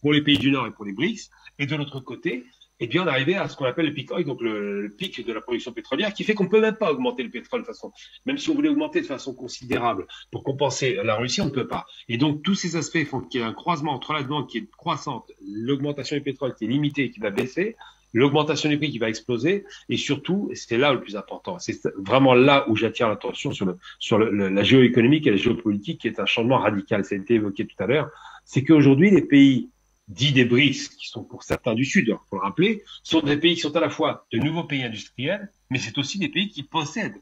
pour les pays du Nord et pour les BRICS. Et de l'autre côté, eh bien, on est arrivé à ce qu'on appelle le peak oil, donc le pic de la production pétrolière, qui fait qu'on ne peut même pas augmenter le pétrole de façon, même si on voulait augmenter de façon considérable pour compenser la Russie, on ne peut pas. Et donc, tous ces aspects font qu'il y a un croisement entre la demande qui est croissante, l'augmentation du pétrole qui est limitée et qui va baisser, l'augmentation du prix qui va exploser, et surtout, c'est là le plus important, c'est vraiment là où j'attire l'attention sur la géoéconomique et la géopolitique, qui est un changement radical. Ça a été évoqué tout à l'heure. C'est qu'aujourd'hui, les pays dits des BRICS, qui sont pour certains du Sud, il faut le rappeler, sont des pays qui sont à la fois de nouveaux pays industriels, mais c'est aussi des pays qui possèdent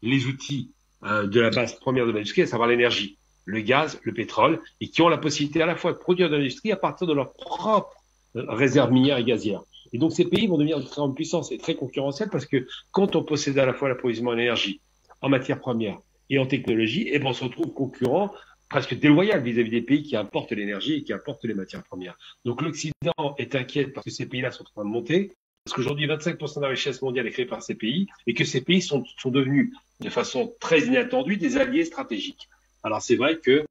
les outils de la base première de l'industrie, à savoir l'énergie, le gaz, le pétrole, et qui ont la possibilité à la fois de produire de l'industrie à partir de leurs propres réserves minières et gazières. Et donc ces pays vont devenir de très grande puissance et très concurrentiels parce que quand on possède à la fois l'approvisionnement en énergie, en matières premières et en technologie, eh ben on se retrouve concurrent presque déloyal vis-à-vis des pays qui importent l'énergie et qui importent les matières premières. Donc l'Occident est inquiet parce que ces pays-là sont en train de monter, parce qu'aujourd'hui 25% de la richesse mondiale est créée par ces pays et que ces pays sont devenus de façon très inattendue des alliés stratégiques. Alors c'est vrai que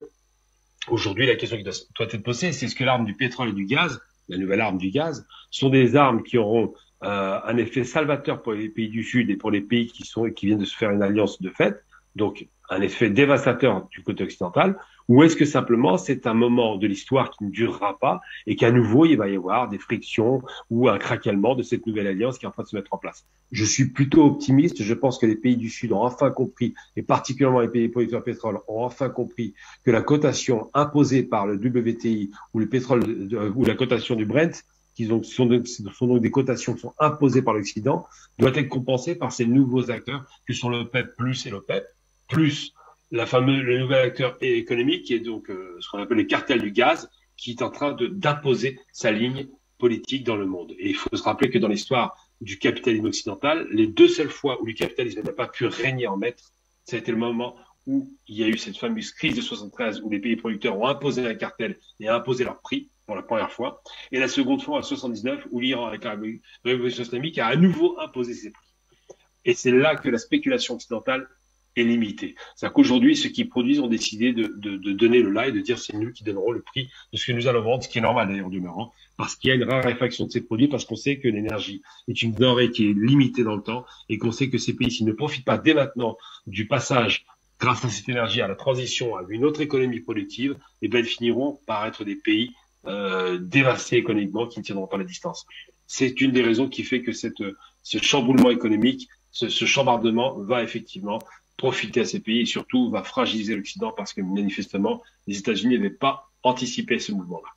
aujourd'hui la question qui doit être posée, c'est est-ce que l'arme du pétrole et du gaz, la nouvelle arme du gaz, sont des armes qui auront un effet salvateur pour les pays du Sud et pour les pays qui viennent de se faire une alliance de fait, donc un effet dévastateur du côté occidental, ou est-ce que simplement c'est un moment de l'histoire qui ne durera pas et qu'à nouveau il va y avoir des frictions ou un craquellement de cette nouvelle alliance qui est en train de se mettre en place? Je suis plutôt optimiste. Je pense que les pays du Sud ont enfin compris, et particulièrement les pays producteurs de pétrole ont enfin compris que la cotation imposée par le WTI ou le pétrole ou la cotation du Brent, sont donc des cotations qui sont imposées par l'Occident, doit être compensée par ces nouveaux acteurs que sont l'OPEP+ et l'OPEP, plus le nouvel acteur économique qui est donc ce qu'on appelle les cartels du gaz, qui est en train d'imposer sa ligne politique dans le monde. Et il faut se rappeler que dans l'histoire du capitalisme occidental, les deux seules fois où le capitalisme n'a pas pu régner en maître, ça a été le moment où il y a eu cette fameuse crise de 73 où les pays producteurs ont imposé un cartel et imposé leur prix pour la première fois, et la seconde fois en 79 où l'Iran avec la révolution islamique a à nouveau imposé ses prix. Et c'est là que la spéculation occidentale est limitée. C'est-à-dire qu'aujourd'hui, ceux qui produisent ont décidé de donner le là et de dire c'est nous qui donnerons le prix de ce que nous allons vendre, ce qui est normal d'ailleurs demeurant, parce qu'il y a une raréfaction de ces produits, parce qu'on sait que l'énergie est une denrée qui est limitée dans le temps et qu'on sait que ces pays, s'ils ne profitent pas dès maintenant du passage grâce à cette énergie à la transition à une autre économie productive, eh bien, ils finiront par être des pays dévastés économiquement qui ne tiendront pas la distance. C'est une des raisons qui fait que ce chamboulement économique, ce chambardement va effectivement profiter à ces pays et surtout va fragiliser l'Occident parce que manifestement les États-Unis n'avaient pas anticipé ce mouvement-là.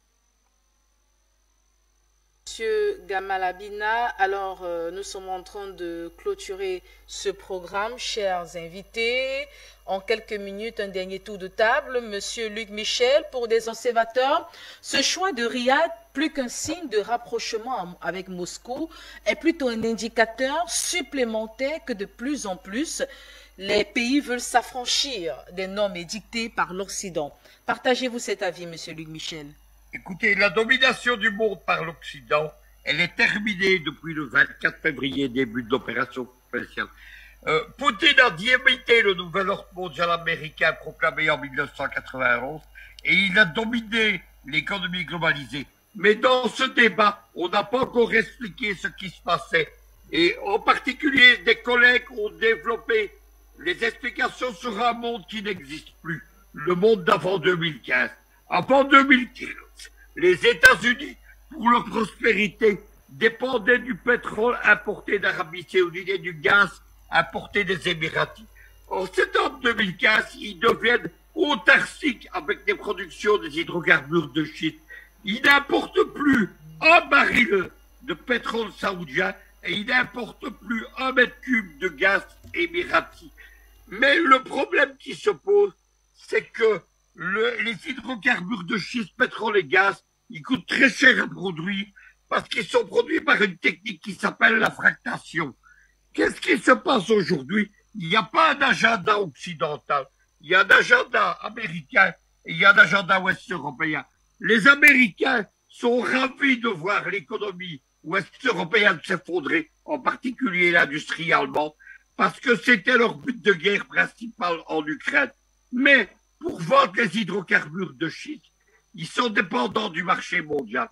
Monsieur Gamal Abina, alors nous sommes en train de clôturer ce programme, chers invités. En quelques minutes, un dernier tour de table. Monsieur Luc Michel, pour des observateurs, ce choix de Riyad, plus qu'un signe de rapprochement avec Moscou, est plutôt un indicateur supplémentaire que de plus en plus, les pays veulent s'affranchir des normes édictées par l'Occident. Partagez-vous cet avis, monsieur Luc Michel? Écoutez, la domination du monde par l'Occident Elle est terminée depuis le 24 février, début de l'opération spéciale. Poutine a dynamité le nouvel ordre mondial américain proclamé en 1991 et il a dominé l'économie globalisée. Mais dans ce débat, on n'a pas encore expliqué ce qui se passait. Et en particulier, des collègues ont développé les explications sur un monde qui n'existe plus, le monde d'avant 2015. Avant 2015, les États-Unis, pour leur prospérité, dépendaient du pétrole importé d'Arabie Saoudite et du gaz importé des Émiratis. En septembre 2015, ils deviennent autarciques avec des productions des hydrocarbures de schiste. Ils n'importent plus un baril de pétrole saoudien et ils n'importent plus 1 mètre cube de gaz émirati. Mais le problème qui se pose, c'est que les hydrocarbures de schiste, pétrole et gaz, ils coûtent très cher à produire parce qu'ils sont produits par une technique qui s'appelle la fractation. Qu'est-ce qui se passe aujourd'hui? Il n'y a pas un agenda occidental. Il y a un agenda américain et il y a un agenda ouest-européen. Les Américains sont ravis de voir l'économie ouest-européenne s'effondrer, en particulier l'industrie allemande, parce que c'était leur but de guerre principal en Ukraine. Mais pour vendre les hydrocarbures de schiste, ils sont dépendants du marché mondial.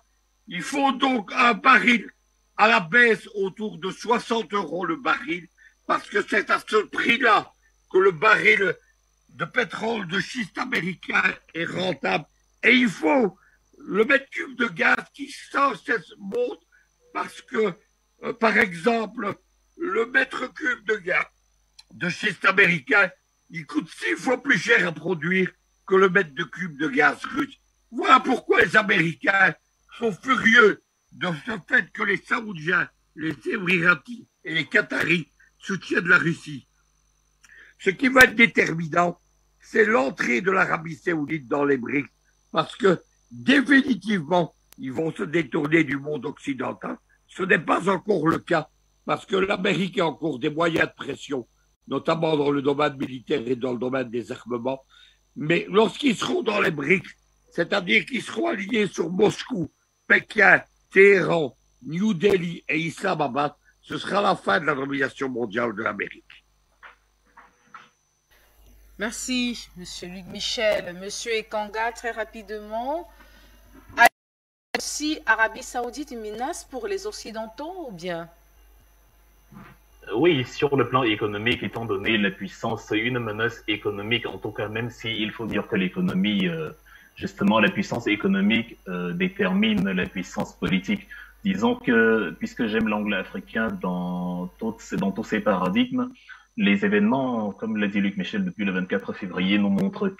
Il faut donc un baril à la baisse autour de 60 € le baril, parce que c'est à ce prix-là que le baril de pétrole de schiste américain est rentable. Et il faut le mètre cube de gaz qui sans cesse monte, parce que, par exemple, le mètre cube de gaz de schiste américain, il coûte 6 fois plus cher à produire que le mètre cube de gaz russe. Voilà pourquoi les Américains sont furieux de ce fait que les Saoudiens, les Émiratis et les Qataris soutiennent la Russie. Ce qui va être déterminant, c'est l'entrée de l'Arabie Saoudite dans les BRICS, parce que définitivement, ils vont se détourner du monde occidental. Ce n'est pas encore le cas, parce que l'Amérique a encore des moyens de pression, notamment dans le domaine militaire et dans le domaine des armements. Mais lorsqu'ils seront dans les BRICS, c'est-à-dire qu'ils seront alignés sur Moscou, Pékin, Téhéran, New Delhi et Islamabad, ce sera la fin de la domination mondiale de l'Amérique. Merci, Monsieur Luc Michel. Monsieur Ekanga, très rapidement. Si Arabie Saoudite une menace pour les Occidentaux ou bien? Oui, sur le plan économique, étant donné la puissance, une menace économique, en tout cas, même s'il faut dire que l'économie, justement, la puissance économique détermine la puissance politique. Disons que, puisque j'aime l'angle africain dans tous ces paradigmes, les événements, comme l'a dit Luc Michel depuis le 24 février, nous montrent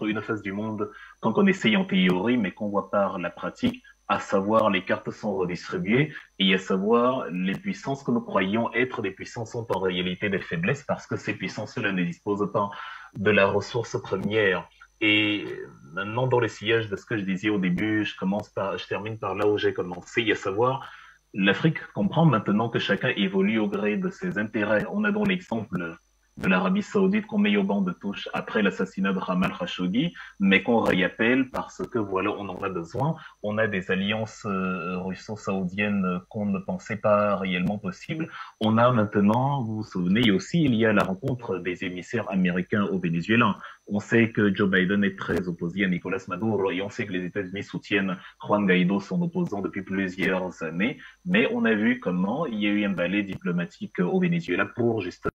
une face du monde qu'on essaye en théorie, mais qu'on voit par la pratique, à savoir les cartes sont redistribuées et à savoir les puissances que nous croyons être des puissances sont en réalité des faiblesses parce que ces puissances-là ne disposent pas de la ressource première. Et maintenant, dans le sillage de ce que je disais au début, je termine par là où j'ai commencé, à savoir l'Afrique comprend maintenant que chacun évolue au gré de ses intérêts. On a donc l'exemple de l'Arabie Saoudite qu'on met au banc de touche après l'assassinat de Jamal Khashoggi, mais qu'on réappelle parce que voilà, on en a besoin. On a des alliances russo-saoudiennes qu'on ne pensait pas réellement possibles. On a maintenant, vous vous souvenez aussi, il y a la rencontre des émissaires américains au Venezuela. On sait que Joe Biden est très opposé à Nicolas Maduro et on sait que les États-Unis soutiennent Juan Guaido, son opposant, depuis plusieurs années. Mais on a vu comment il y a eu un balai diplomatique au Venezuela pour justement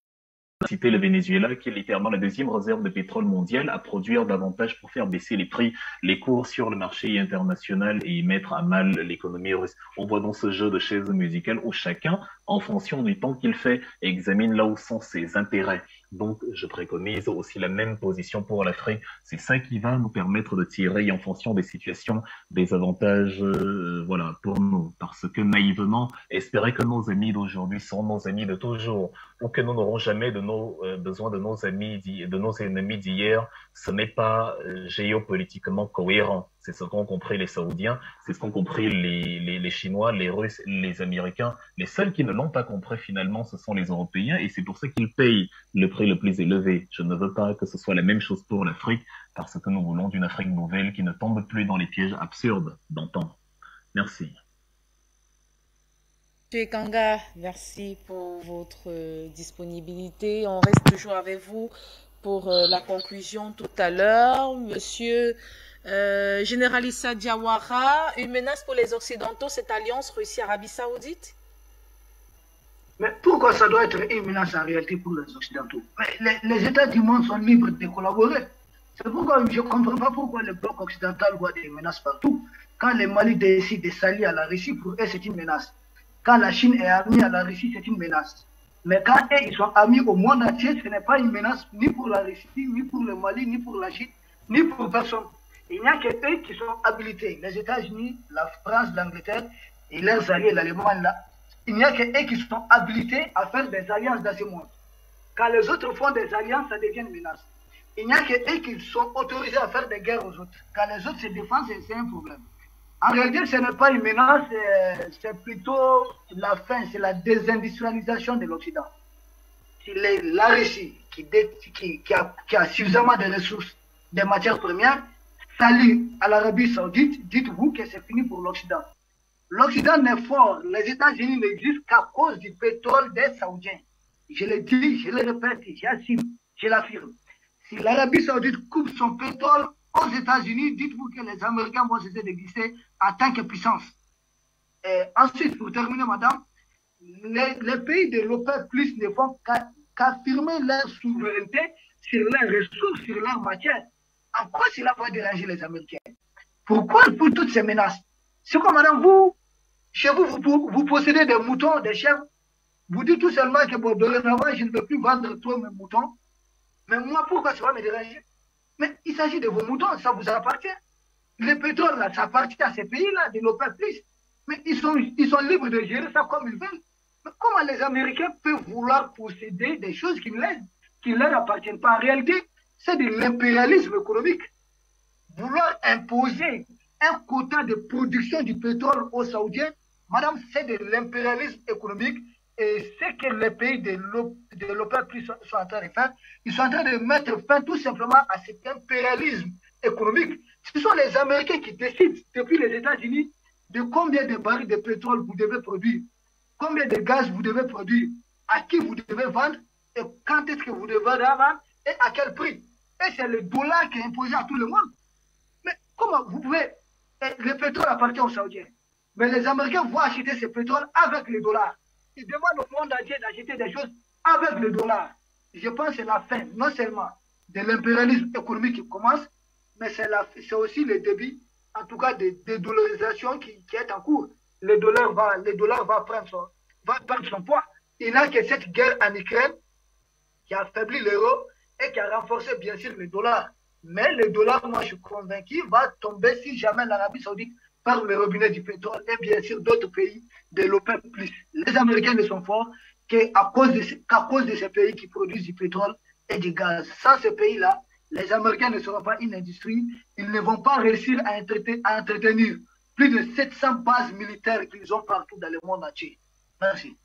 citer le Venezuela, qui est littéralement la deuxième réserve de pétrole mondiale, à produire davantage pour faire baisser les prix, les cours sur le marché international et mettre à mal l'économie russe. On voit dans ce jeu de chaises musicales où chacun, en fonction du temps qu'il fait, examine là où sont ses intérêts. Donc, je préconise aussi la même position pour l'Afrique. C'est ça qui va nous permettre de tirer, en fonction des situations, des avantages, voilà, pour nous. Parce que naïvement, espérer que nos amis d'aujourd'hui seront nos amis de toujours, ou que nous n'aurons jamais besoin de nos amis, de nos ennemis d'hier, ce n'est pas géopolitiquement cohérent. C'est ce qu'ont compris les Saoudiens, c'est ce qu'ont compris les Chinois, les Russes, les Américains. Les seuls qui ne l'ont pas compris finalement, ce sont les Européens, et c'est pour ça qu'ils payent le prix le plus élevé. Je ne veux pas que ce soit la même chose pour l'Afrique, parce que nous voulons d'une Afrique nouvelle qui ne tombe plus dans les pièges absurdes d'antan. Merci. Monsieur Kanga, merci pour votre disponibilité. On reste toujours avec vous pour la conclusion tout à l'heure. Monsieur Général Issa Diawara, une menace pour les Occidentaux, cette alliance Russie-Arabie Saoudite? Mais pourquoi ça doit être une menace en réalité pour les Occidentaux? Les États du monde sont libres de collaborer. C'est pourquoi je ne comprends pas pourquoi le bloc occidental voit des menaces partout. Quand le Mali décide de s'allier à la Russie, pour eux, c'est une menace. Quand la Chine est amie à la Russie, c'est une menace. Mais quand eux, ils sont amis au monde entier, ce n'est pas une menace ni pour la Russie, ni pour le Mali, ni pour la Chine, ni pour personne. Il n'y a que eux qui sont habilités. Les États-Unis, la France, l'Angleterre et leurs alliés, l'Allemagne, là. Il n'y a que eux qui sont habilités à faire des alliances dans ce monde. Quand les autres font des alliances, ça devient une menace. Il n'y a que eux qui sont autorisés à faire des guerres aux autres. Quand les autres se défendent, c'est un problème. En réalité, ce n'est pas une menace, c'est plutôt la fin, c'est la désindustrialisation de l'Occident. C'est la Russie qui a suffisamment de ressources, de matières premières, s'allie à l'Arabie Saoudite, dites-vous que c'est fini pour l'Occident. L'Occident n'est fort, les États-Unis n'existent qu'à cause du pétrole des Saoudiens. Je le dis, je le répète, j'assume, je l'affirme. Si l'Arabie Saoudite coupe son pétrole aux États-Unis, dites-vous que les Américains vont cesser d'exister en tant que puissance. Et ensuite, pour terminer, madame, les pays de l'OPEP+ ne font qu'affirmer leur souveraineté sur leurs ressources, sur leurs matières. En quoi cela va déranger les Américains? Pourquoi pour toutes ces menaces? C'est comme, madame, chez vous, vous possédez des moutons, des chèvres. Vous dites tout seulement que bon, dorénavant, je ne veux plus vendre tous mes moutons. Mais moi, pourquoi ça va me déranger? Mais il s'agit de vos moutons, ça vous appartient. Le pétrole, là, ça appartient à ces pays-là, de l'OPEP+. Mais ils sont libres de gérer ça comme ils veulent. Mais comment les Américains peuvent vouloir posséder des choses qui ne leur appartiennent pas? En réalité, c'est de l'impérialisme économique. Vouloir imposer un quota de production du pétrole aux Saoudiens, madame, c'est de l'impérialisme économique. Et c'est que les pays de l'OPEP+ sont en train de faire. Ils sont en train de mettre fin tout simplement à cet impérialisme économique. Ce sont les Américains qui décident, depuis les États-Unis, de combien de barils de pétrole vous devez produire, combien de gaz vous devez produire, à qui vous devez vendre, et quand est-ce que vous devez vendre, et à quel prix. Et c'est le dollar qui est imposé à tout le monde. Mais comment vous pouvez... Le pétrole appartient aux Saoudiens. Mais les Américains vont acheter ce pétrole avec le dollar. Ils demandent au monde entier d'acheter des choses avec le dollar. Je pense que c'est la fin, non seulement de l'impérialisme économique qui commence, mais c'est aussi le début, en tout cas, de dédollarisation qui est en cours. Le dollar va perdre son poids. Il n'y a que cette guerre en Ukraine qui a affaibli l'euro et qui a renforcé, bien sûr, le dollar. Mais le dollar, moi, je suis convaincu, va tomber si jamais l'Arabie Saoudite par le robinet du pétrole et bien sûr d'autres pays de l'OPEP+. Les Américains ne sont forts qu'à cause de ces pays qui produisent du pétrole et du gaz. Sans ces pays-là, les Américains ne seront pas une industrie. Ils ne vont pas réussir à entretenir plus de 700 bases militaires qu'ils ont partout dans le monde entier. Merci.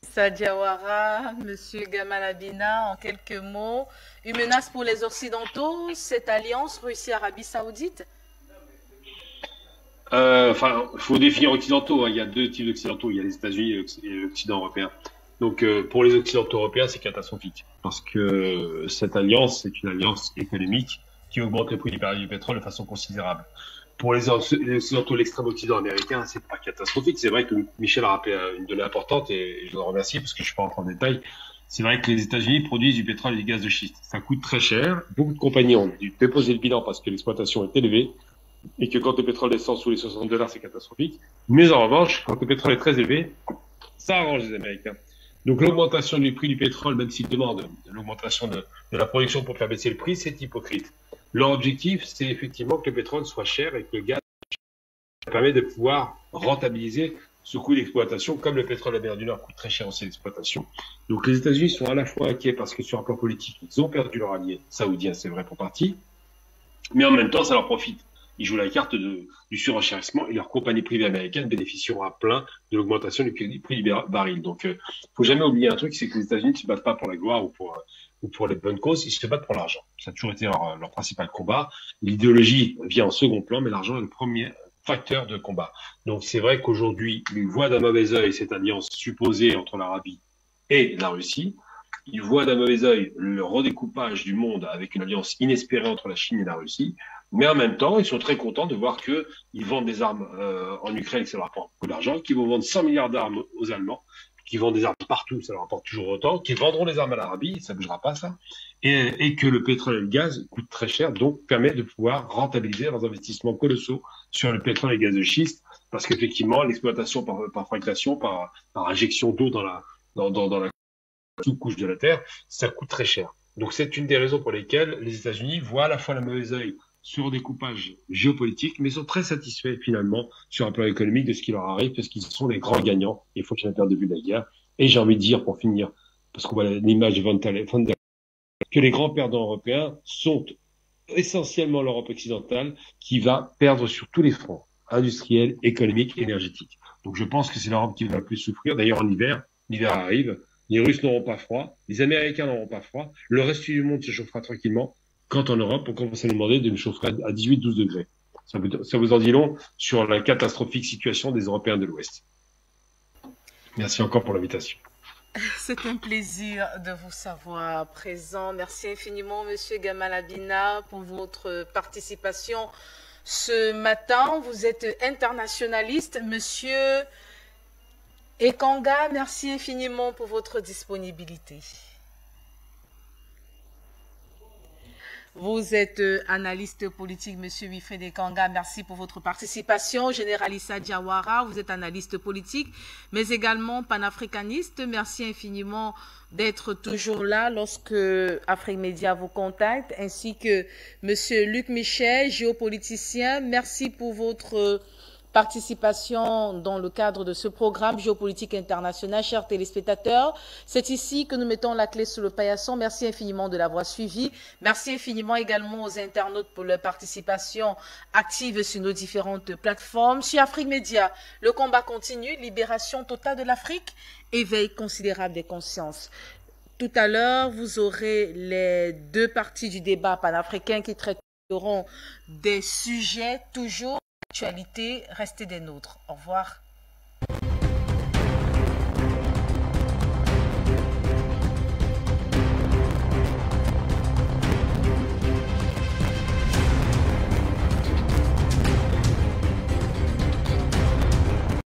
Issa Diawara, Monsieur Gamal Abina, en quelques mots, une menace pour les Occidentaux, cette alliance Russie-Arabie Saoudite? Il faut définir occidentaux. Hein. Il y a deux types d'occidentaux. Il y a les États-Unis et l'Occident européen. Donc, pour les occidentaux européens, c'est catastrophique. Parce que cette alliance, c'est une alliance économique qui augmente le prix du pétrole de façon considérable. Pour les occidentaux, l'extrême occident américain, c'est pas catastrophique. C'est vrai que Michel a rappelé une donnée importante et je le remercie parce que je suis pas rentré en détail. C'est vrai que les États-Unis produisent du pétrole et du gaz de schiste. Ça coûte très cher. Beaucoup de compagnies ont dû déposer le bilan parce que l'exploitation est élevée et que quand le pétrole descend sous les $60, c'est catastrophique. Mais en revanche, quand le pétrole est très élevé, ça arrange les Américains. Donc l'augmentation du prix du pétrole, même s'ils demandent l'augmentation de la production pour faire baisser le prix, c'est hypocrite. Leur objectif, c'est effectivement que le pétrole soit cher et que le gaz permet de pouvoir rentabiliser ce coût d'exploitation, comme le pétrole de la mer du Nord coûte très cher aussi d'exploitation. Donc les États-Unis sont à la fois inquiets parce que sur un plan politique, ils ont perdu leur allié saoudien, c'est vrai pour partie, mais en même temps, ça leur profite. Ils jouent la carte du surenchérissement et leurs compagnies privées américaines bénéficieront à plein de l'augmentation du prix du baril. Donc, faut jamais oublier un truc, c'est que les États-Unis ne se battent pas pour la gloire ou pour les bonnes causes, ils se battent pour l'argent. Ça a toujours été leur principal combat. L'idéologie vient en second plan, mais l'argent est le premier facteur de combat. Donc c'est vrai qu'aujourd'hui, ils voient d'un mauvais œil cette alliance supposée entre l'Arabie et la Russie. Ils voient d'un mauvais œil le redécoupage du monde avec une alliance inespérée entre la Chine et la Russie. Mais en même temps, ils sont très contents de voir qu'ils vendent des armes en Ukraine, que ça leur rapporte beaucoup d'argent, qu'ils vont vendre 100 milliards d'armes aux Allemands, qui vendent des armes partout, ça leur rapporte toujours autant, qu'ils vendront les armes à l'Arabie, ça ne bougera pas ça, et que le pétrole et le gaz coûtent très cher, donc permet de pouvoir rentabiliser leurs investissements colossaux sur le pétrole et le gaz de schiste, parce qu'effectivement, l'exploitation par fractation, par injection d'eau dans la sous-couche de la Terre, ça coûte très cher. Donc c'est une des raisons pour lesquelles les États-Unis voient à la fois le mauvais œil sur le découpage géopolitique, mais sont très satisfaits finalement sur un plan économique de ce qui leur arrive, parce qu'ils sont les grands gagnants. Il faut jamais perdre de vue la guerre. Et j'ai envie de dire, pour finir, parce qu'on voit l'image de Von der Leyen, que les grands perdants européens sont essentiellement l'Europe occidentale, qui va perdre sur tous les fronts, industriels, économiques, énergétiques. Donc je pense que c'est l'Europe qui va le plus souffrir. D'ailleurs, en hiver, l'hiver arrive, les Russes n'auront pas froid, les Américains n'auront pas froid, le reste du monde se chauffera tranquillement. Quand en Europe, on commence à nous demander de nous chauffer à 18-12 degrés. Ça vous en dit long sur la catastrophique situation des Européens de l'Ouest. Merci encore pour l'invitation. C'est un plaisir de vous savoir présent. Merci infiniment, Monsieur Gamal Abina, pour votre participation ce matin. Vous êtes internationaliste, Monsieur Ekanga. Merci infiniment pour votre disponibilité. Vous êtes analyste politique, Monsieur Wilfred Ekanga. Merci pour votre participation. Général Issa Diawara, vous êtes analyste politique, mais également panafricaniste. Merci infiniment d'être toujours là lorsque Afrique Média vous contacte, ainsi que Monsieur Luc Michel, géopoliticien. Merci pour votre participation dans le cadre de ce programme Géopolitique internationale. Chers téléspectateurs, c'est ici que nous mettons la clé sur le paillasson. Merci infiniment de l'avoir suivi. Merci infiniment également aux internautes pour leur participation active sur nos différentes plateformes. Sur Afrique Média, le combat continue, libération totale de l'Afrique, éveil considérable des consciences. Tout à l'heure, vous aurez les deux parties du débat panafricain qui traiteront des sujets toujours d'actualité. Restez des nôtres. Au revoir.